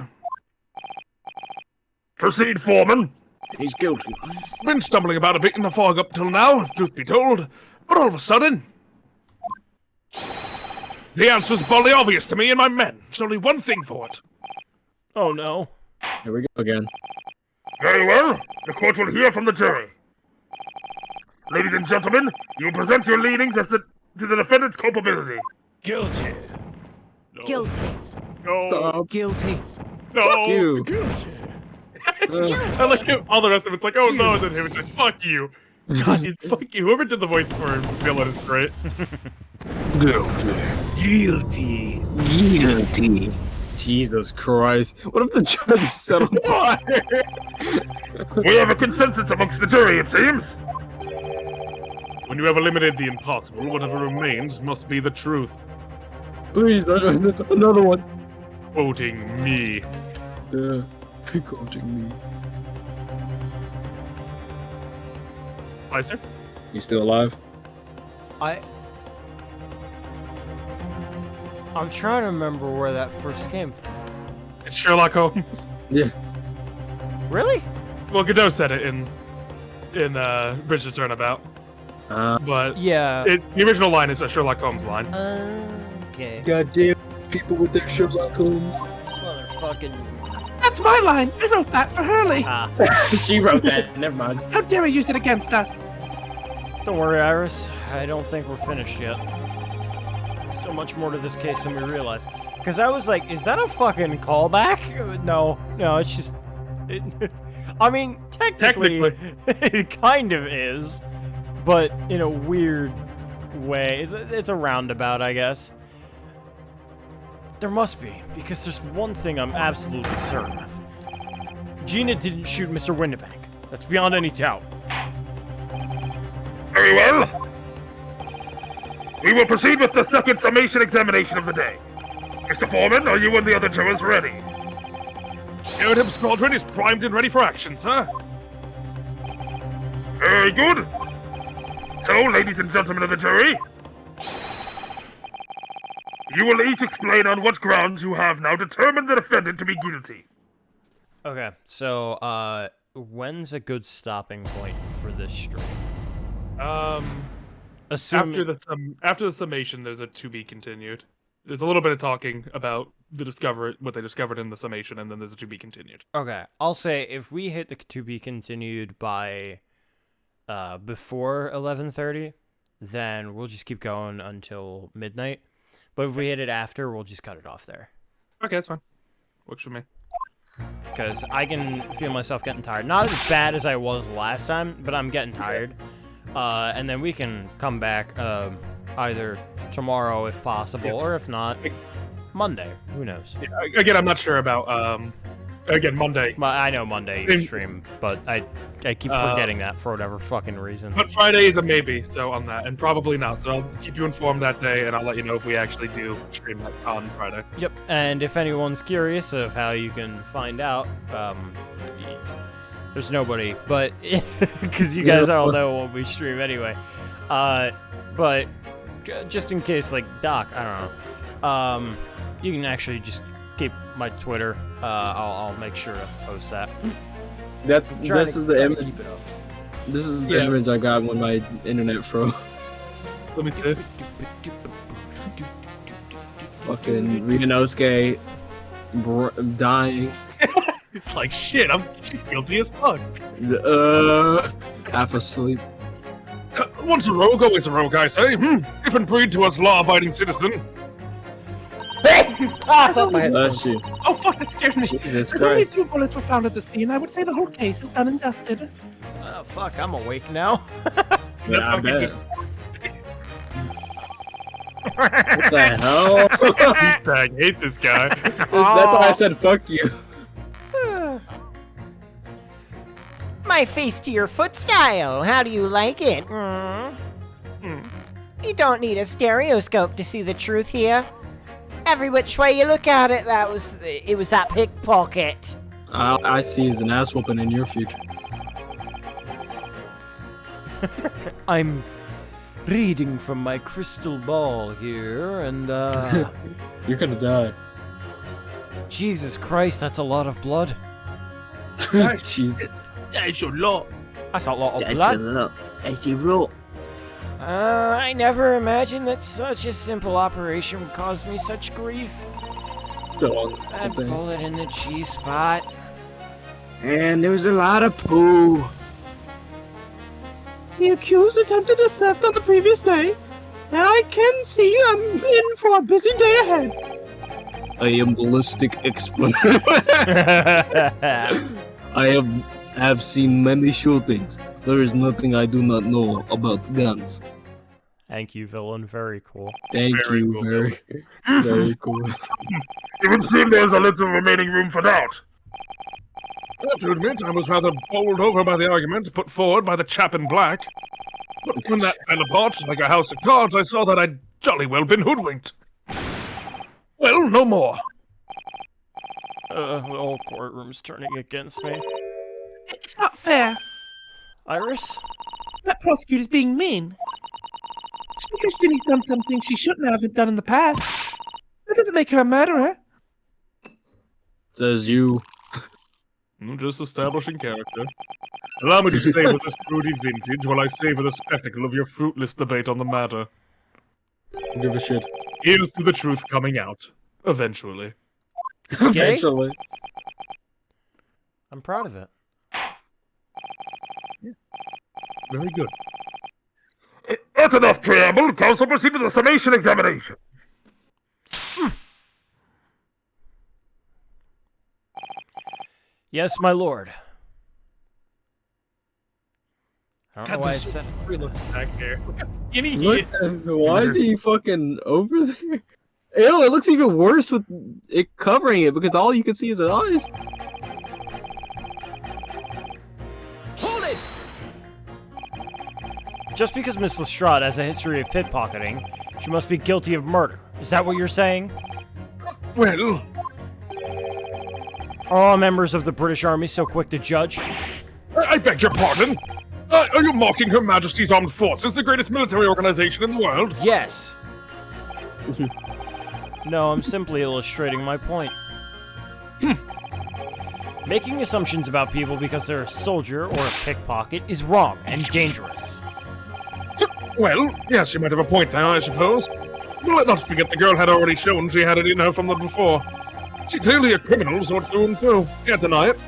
Proceed, Foreman. He's guilty. Been stumbling about a bit in the fog up till now, if truth be told. But all of a sudden... the answer's bodily obvious to me and my men. There's only one thing for it. Oh no. Here we go again. Very well. The court will hear from the jury. Ladies and gentlemen, you will present your leanings as to the defendant's culpability. Guilty. No. Guilty. No. Stop. Guilty. No. Fuck you. I like him. All the rest of it's like, oh no, and then him it's like, fuck you. God, it's fuck you. Whoever did the voice for villain is great. Guilty. Guilty. Jesus Christ. What if the judge set on fire? We have a consensus amongst the jury, it seems. When you have eliminated the impossible, whatever remains must be the truth. Please, another one. Quoting me. Quoting me. Hi, sir. You still alive? I'm trying to remember where that first came from. It's Sherlock Holmes. Yeah. Really? Well, Godot said it in Bridge to Turnabout. But Yeah. the original line is a Sherlock Holmes line. Okay. Goddamn people with their Sherlock Holmes. Motherfucking. That's my line. I wrote that for Hurley. She wrote that. Never mind. How dare I use it against us? Don't worry, Iris. I don't think we're finished yet. Still much more to this case than we realized. Because I was like, is that a fucking callback? No, it's just... I mean, technically, it kind of is. But in a weird way. It's a roundabout, I guess. There must be, because there's one thing I'm absolutely certain of. Gina didn't shoot Mr. Windibank. That's beyond any doubt. Very well. We will proceed with the second summation examination of the day. Mr. Foreman, are you and the other jurors ready? Irritab Squadron is primed and ready for action, sir. Very good. So, ladies and gentlemen of the jury, you will each explain on what grounds you have now determined the defendant to be guilty. Okay, so, when's a good stopping point for this stream? After the summation, there's a to be continued. There's a little bit of talking about what they discovered in the summation, and then there's a to be continued. Okay, I'll say if we hit the to be continued by before 11:30, then we'll just keep going until midnight. But if we hit it after, we'll just cut it off there. Okay, that's fine. Works for me. Because I can feel myself getting tired. Not as bad as I was last time, but I'm getting tired. And then we can come back either tomorrow if possible, or if not, Monday. Who knows? Yeah, again, I'm not sure about Monday. I know Monday stream, but I keep forgetting that for whatever fucking reason. But Friday is a maybe, so on that, and probably not. So I'll keep you informed that day, and I'll let you know if we actually do stream that on Friday. Yep, and if anyone's curious of how you can find out, there's nobody, but because you guys all know when we stream anyway. But just in case, like Doc, I don't know. You can actually just keep my Twitter. I'll make sure to post that. This is the image. This is the image I got when my internet froze. Let me see. Fucking Ryunosuke dying. It's like shit. She's guilty as fuck. Half asleep. Once a rogue, always a rogue, I say. Different breed to us law-abiding citizen. I felt my head. Bless you. Oh fuck, that scared me. Jesus As only Christ. 2 bullets were found at the scene, I would say the whole case is done and dusted. Fuck, I'm awake now. Yeah, I bet. What the hell? I hate this guy. That's why I said fuck you. My face to your foot style. How do you like it? You don't need a stereoscope to see the truth here. Every which way you look at it, it was that pickpocket. I see as an ass whooping in your future. I'm reading from my crystal ball here, and You're gonna die. Jesus Christ, that's a lot of blood. Jesus. That's a lot. That's a lot of That's a blood. lot. That's a lot. I never imagined that such a simple operation would cause me such grief. That bullet in the G-spot. And there was a lot of poo. The accused attempted a theft on the previous day, and I can see I'm in for a busy day ahead. I am ballistic expert. I have seen many shootings. There is nothing I do not know about guns. Thank you, villain. Very cool. Thank you, cool. very cool. It would seem there's a little remaining room for doubt. I have to admit, I was rather bowled over by the argument put forward by the chap in black. But when that fell apart like a house of cards, I saw that I'd jolly well been hoodwinked. Well, no more. The whole courtroom's turning against me. It's not fair. Iris? That prosecutor's being mean. Just because Ginny's done something she shouldn't have done in the past, that doesn't make her a murderer. Says you. I'm just establishing character. Allow me to savor this fruity vintage while I savor the spectacle of your fruitless debate on the matter. Give a shit. Here's to the truth coming out. Eventually. Eventually. I'm proud of it. Very good. That's enough preamble. Counsel, proceed with the summation examination. Yes, my lord. I don't know why I said Back here. Look, why is he fucking over there? Ew, it looks even worse with it covering it because all you can see is his eyes. Just because Miss Lestrade has a history of pickpocketing, she must be guilty of murder. Is that what you're saying? Well, Are all members of the British Army so quick to judge? I beg your pardon? Are you mocking Her Majesty's Armed Forces, the greatest military organization in the world? Yes. No, I'm simply illustrating my point. Making assumptions about people because they're a soldier or a pickpocket is wrong and dangerous. Well, yes, you might have a point there, I suppose. But let's not forget the girl had already shown she had it in her from the before. She's clearly a criminal, sort through and through. Can't deny it.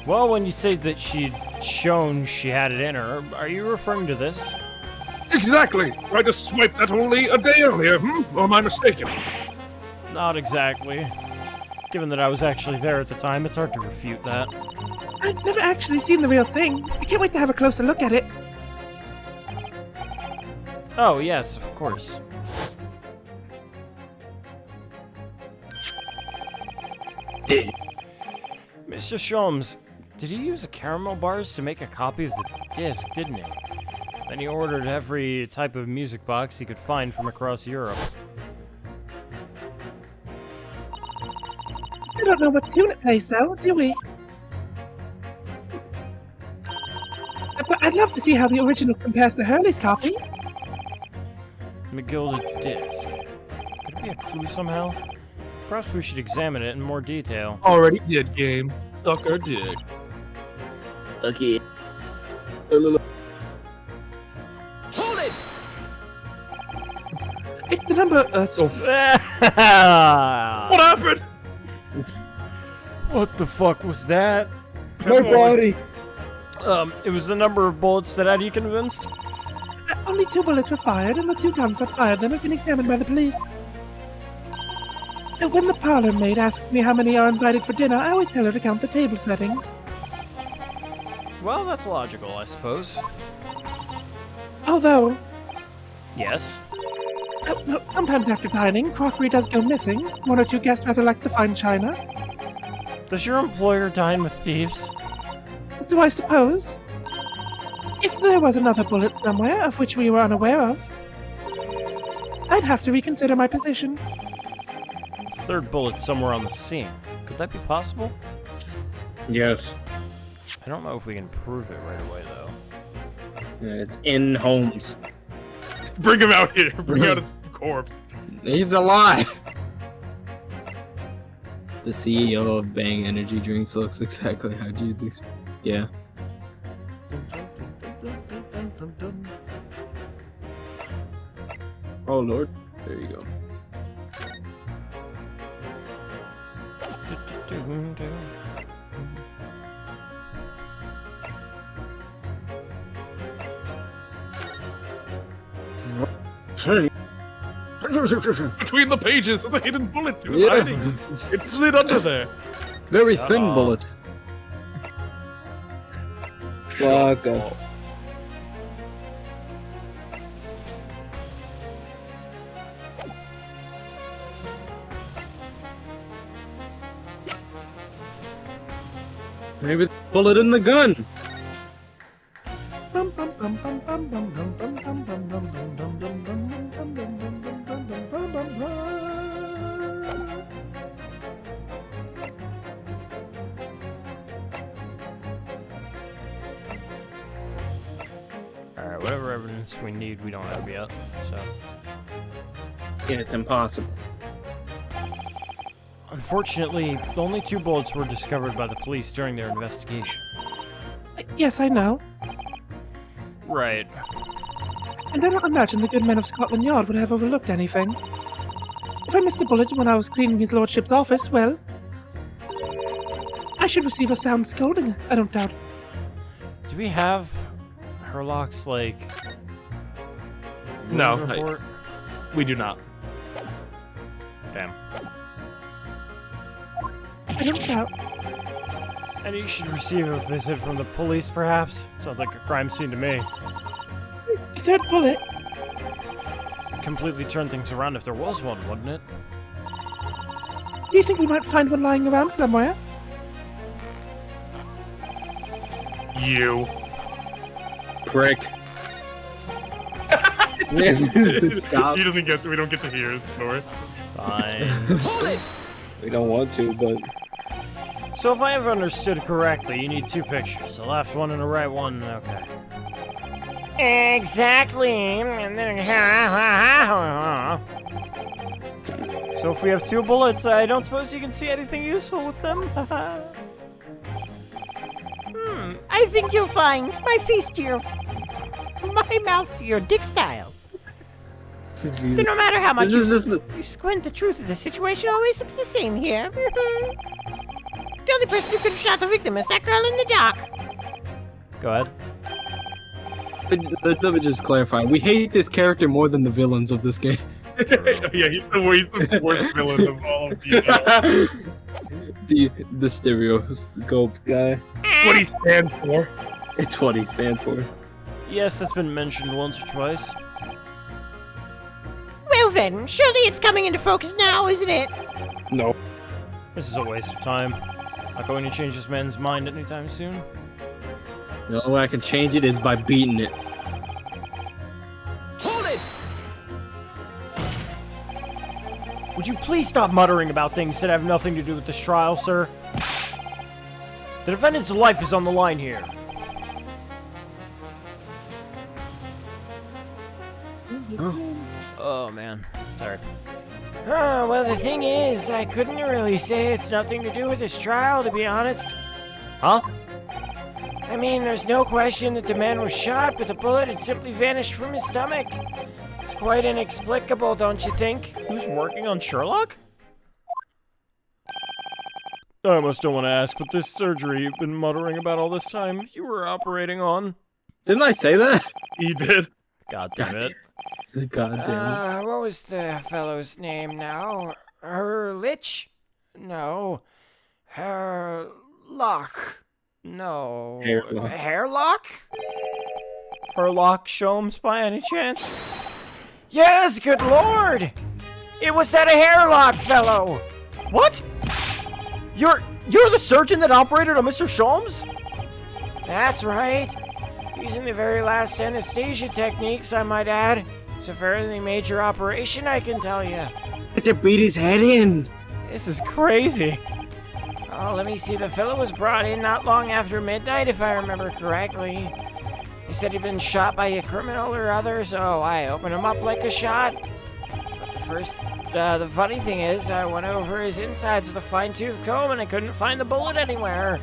Well, when you say that she'd shown she had it in her, are you referring to this? Exactly. Tried to swipe that only a day earlier, Or am I mistaken? Not exactly. Given that I was actually there at the time, it's hard to refute that. I've never actually seen the real thing. I can't wait to have a closer look at it. Oh, yes, of course. Mr. Sholmes, did he use the caramel bars to make a copy of the disc, didn't he? Then he ordered every type of music box he could find from across Europe. We don't know what tune it plays, though, do we? But I'd love to see how the original compares to Hurley's copy. McGilded's disc. Could it be a clue somehow? Perhaps we should examine it in more detail. Already did, game. Suck our dick. Okay. Hold it! It's the number. What happened? What the fuck was that? My body. It was the number of bullets that had you convinced? Only 2 bullets were fired, and the 2 guns that fired them have been examined by the police. And when the parlor maid asks me how many are invited for dinner, I always tell her to count the table settings. Well, that's logical, I suppose. Although, Yes? well, sometimes after dining, crockery does go missing. 1 or 2 guests rather like the fine china. Does your employer dine with thieves? So I suppose, if there was another bullet somewhere of which we were unaware of, I'd have to reconsider my position. Third bullet somewhere on the scene. Could that be possible? Yes. I don't know if we can prove it right away, though. Yeah, it's in Holmes. Bring him out here. Bring out his corpse. He's alive. The CEO of Bang Energy Drinks looks exactly how you think. Yeah. Oh Lord. There you go. Between the pages, there's a hidden bullet to his hiding. It slid under there. Very thin bullet. Fuck up. Maybe the bullet in the gun. Alright, whatever evidence we need, we don't have yet, so... Yeah, it's impossible. Unfortunately, only 2 bullets were discovered by the police during their investigation. Yes, I know. Right. And I don't imagine the good men of Scotland Yard would have overlooked anything. If I missed a bullet when I was cleaning his lordship's office, well... I should receive a sound scolding, I don't doubt. Do we have Herlock's, like... No, wound report? We do not. Damn. I don't doubt. And you should receive a visit from the police, perhaps? Sounds like a crime scene to me. A 3rd bullet? Completely turn things around if there was one, wouldn't it? Do you think we might find one lying around somewhere? You. prick. Stop. He doesn't get. We don't get to hear his story. Fine. We don't want to, but So if I have understood correctly, you need 2 pictures. A left one and a right one. Okay. Exactly. So if we have 2 bullets, I don't suppose you can see anything useful with them? I think you'll find my face to your... my mouth to your dick style. So no matter how much you squint, the truth of the situation always looks the same here. The only person who could have shot the victim is that girl in the dock. Go ahead. Let me just clarify. We hate this character more than the villains of this game. Yeah, he's the worst villain of all of the stereoscope guy. What he stands for. It's what he stands for. Yes, that's been mentioned once or twice. Well then, surely it's coming into focus now, isn't it? No. This is a waste of time. Not going to change this man's mind anytime soon. The only way I can change it is by beating it. Would you please stop muttering about things that have nothing to do with this trial, sir? The defendant's life is on the line here. Oh, man. Sorry. Oh, well, the thing is, I couldn't really say it's nothing to do with this trial, to be honest. Huh? I mean, there's no question that the man was shot, but the bullet had simply vanished from his stomach. It's quite inexplicable, don't you think? Who's working on Sherlock? I almost don't want to ask, but this surgery you've been muttering about all this time, you were operating on. Didn't I say that? He did. God damn it. God damn it. What was the fellow's name now? Herlich? No. Herlock. No. Hairlock. Hairlock? Herlock Sholmes by any chance? Yes, good lord! It was that Hairlock fellow! What? You're the surgeon that operated on Mr. Sholmes? That's right. Using the very last anesthesia techniques, I might add. It's a fairly major operation, I can tell you. Had to beat his head in. This is crazy. Oh, let me see. The fellow was brought in not long after midnight, if I remember correctly. He said he'd been shot by a criminal or other, so I opened him up like a shot. But the funny thing is, I went over his insides with a fine-tooth comb and I couldn't find the bullet anywhere.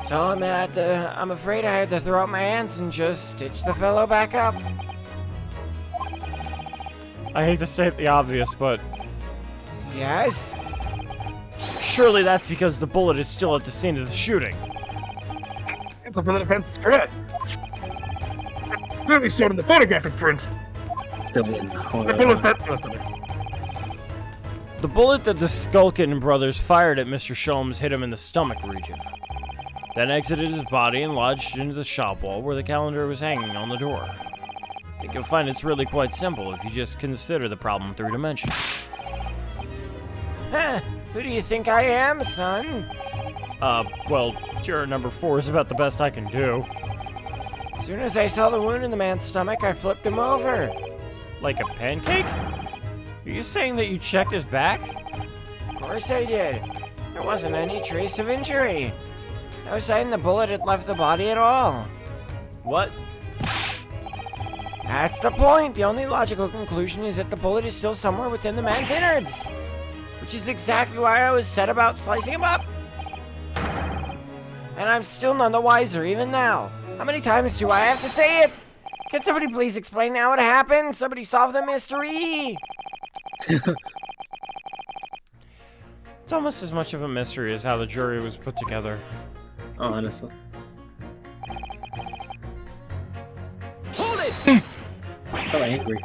So I'm afraid I had to throw up my hands and just stitch the fellow back up. I hate to state the obvious, but Yes? surely that's because the bullet is still at the scene of the shooting. Answer for the defense is correct. Clearly shown in the photographic print. Still in. The bullet that... The bullet that the Skulkin brothers fired at Mr. Sholmes hit him in the stomach region, then exited his body and lodged into the shop wall where the calendar was hanging on the door. I think you'll find it's really quite simple if you just consider the problem 3-dimensional. Huh. Who do you think I am, son? Well, juror number 4 is about the best I can do. As soon as I saw the wound in the man's stomach, I flipped him over. Like a pancake? Are you saying that you checked his back? Of course I did. There wasn't any trace of injury. No sign the bullet had left the body at all. What? That's the point. The only logical conclusion is that the bullet is still somewhere within the man's innards. Which is exactly why I was set about slicing him up. And I'm still none the wiser, even now. How many times do I have to say it? Can somebody please explain how it happened? Somebody solve the mystery! It's almost as much of a mystery as how the jury was put together. Honestly. So angry.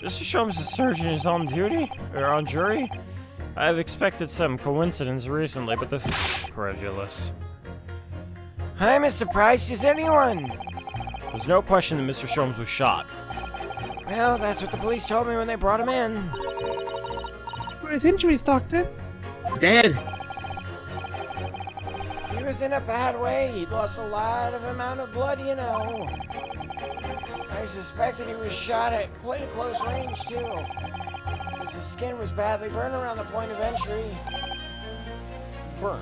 Mr. Sholmes' surgeon is on duty? Or on jury? I've expected some coincidence recently, but this is credulous. I'm as surprised as anyone. There's no question that Mr. Sholmes was shot. Well, that's what the police told me when they brought him in. For his injuries, Doctor. Dead. You was in a bad way. He'd lost a lot of amount of blood, you know. I suspect that he was shot at quite a close range, too. Because his skin was badly burned around the point of entry. Burn.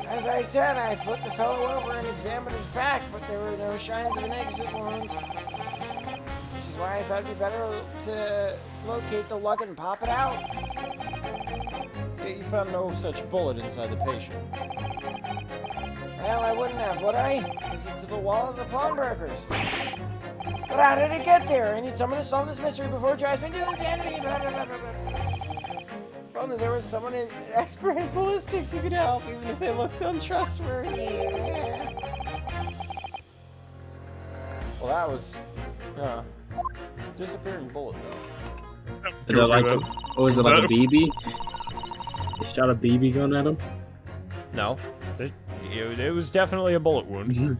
As I said, I flipped the fellow over and examined his back, but there were no signs of an exit wound. Which is why I thought it'd be better to locate the lug and pop it out. Yet you found no such bullet inside the patient. Well, I wouldn't have, would I? Because it's to the wall of the pawnbrokers. But how did it get there? I need someone to solve this mystery before it drives me to insanity. Blah, blah, blah, blah, blah. If only there was someone expert in ballistics who could help, even if they looked untrustworthy. Well, that was disappearing bullet though. Is that like was it like a BB? They shot a BB gun at him. No, it was definitely a bullet wound.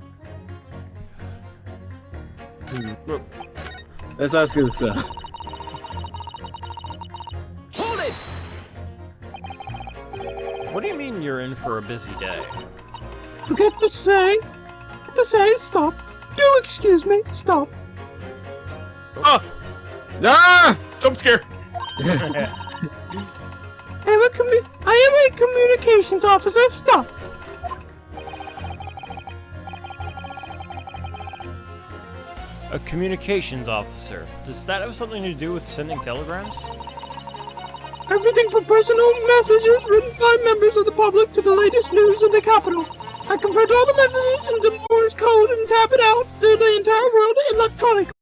That's what I was gonna say. Hold it! What do you mean you're in for a busy day? Forget to say, stop. Do excuse me, stop. Ah! Ah! Jump scare! I am a communications officer, stop. A communications officer. Does that have something to do with sending telegrams? Everything from personal messages written by members of the public to the latest news in the capital. I convert all the messages into Morse code and tap it out to the entire world electronically.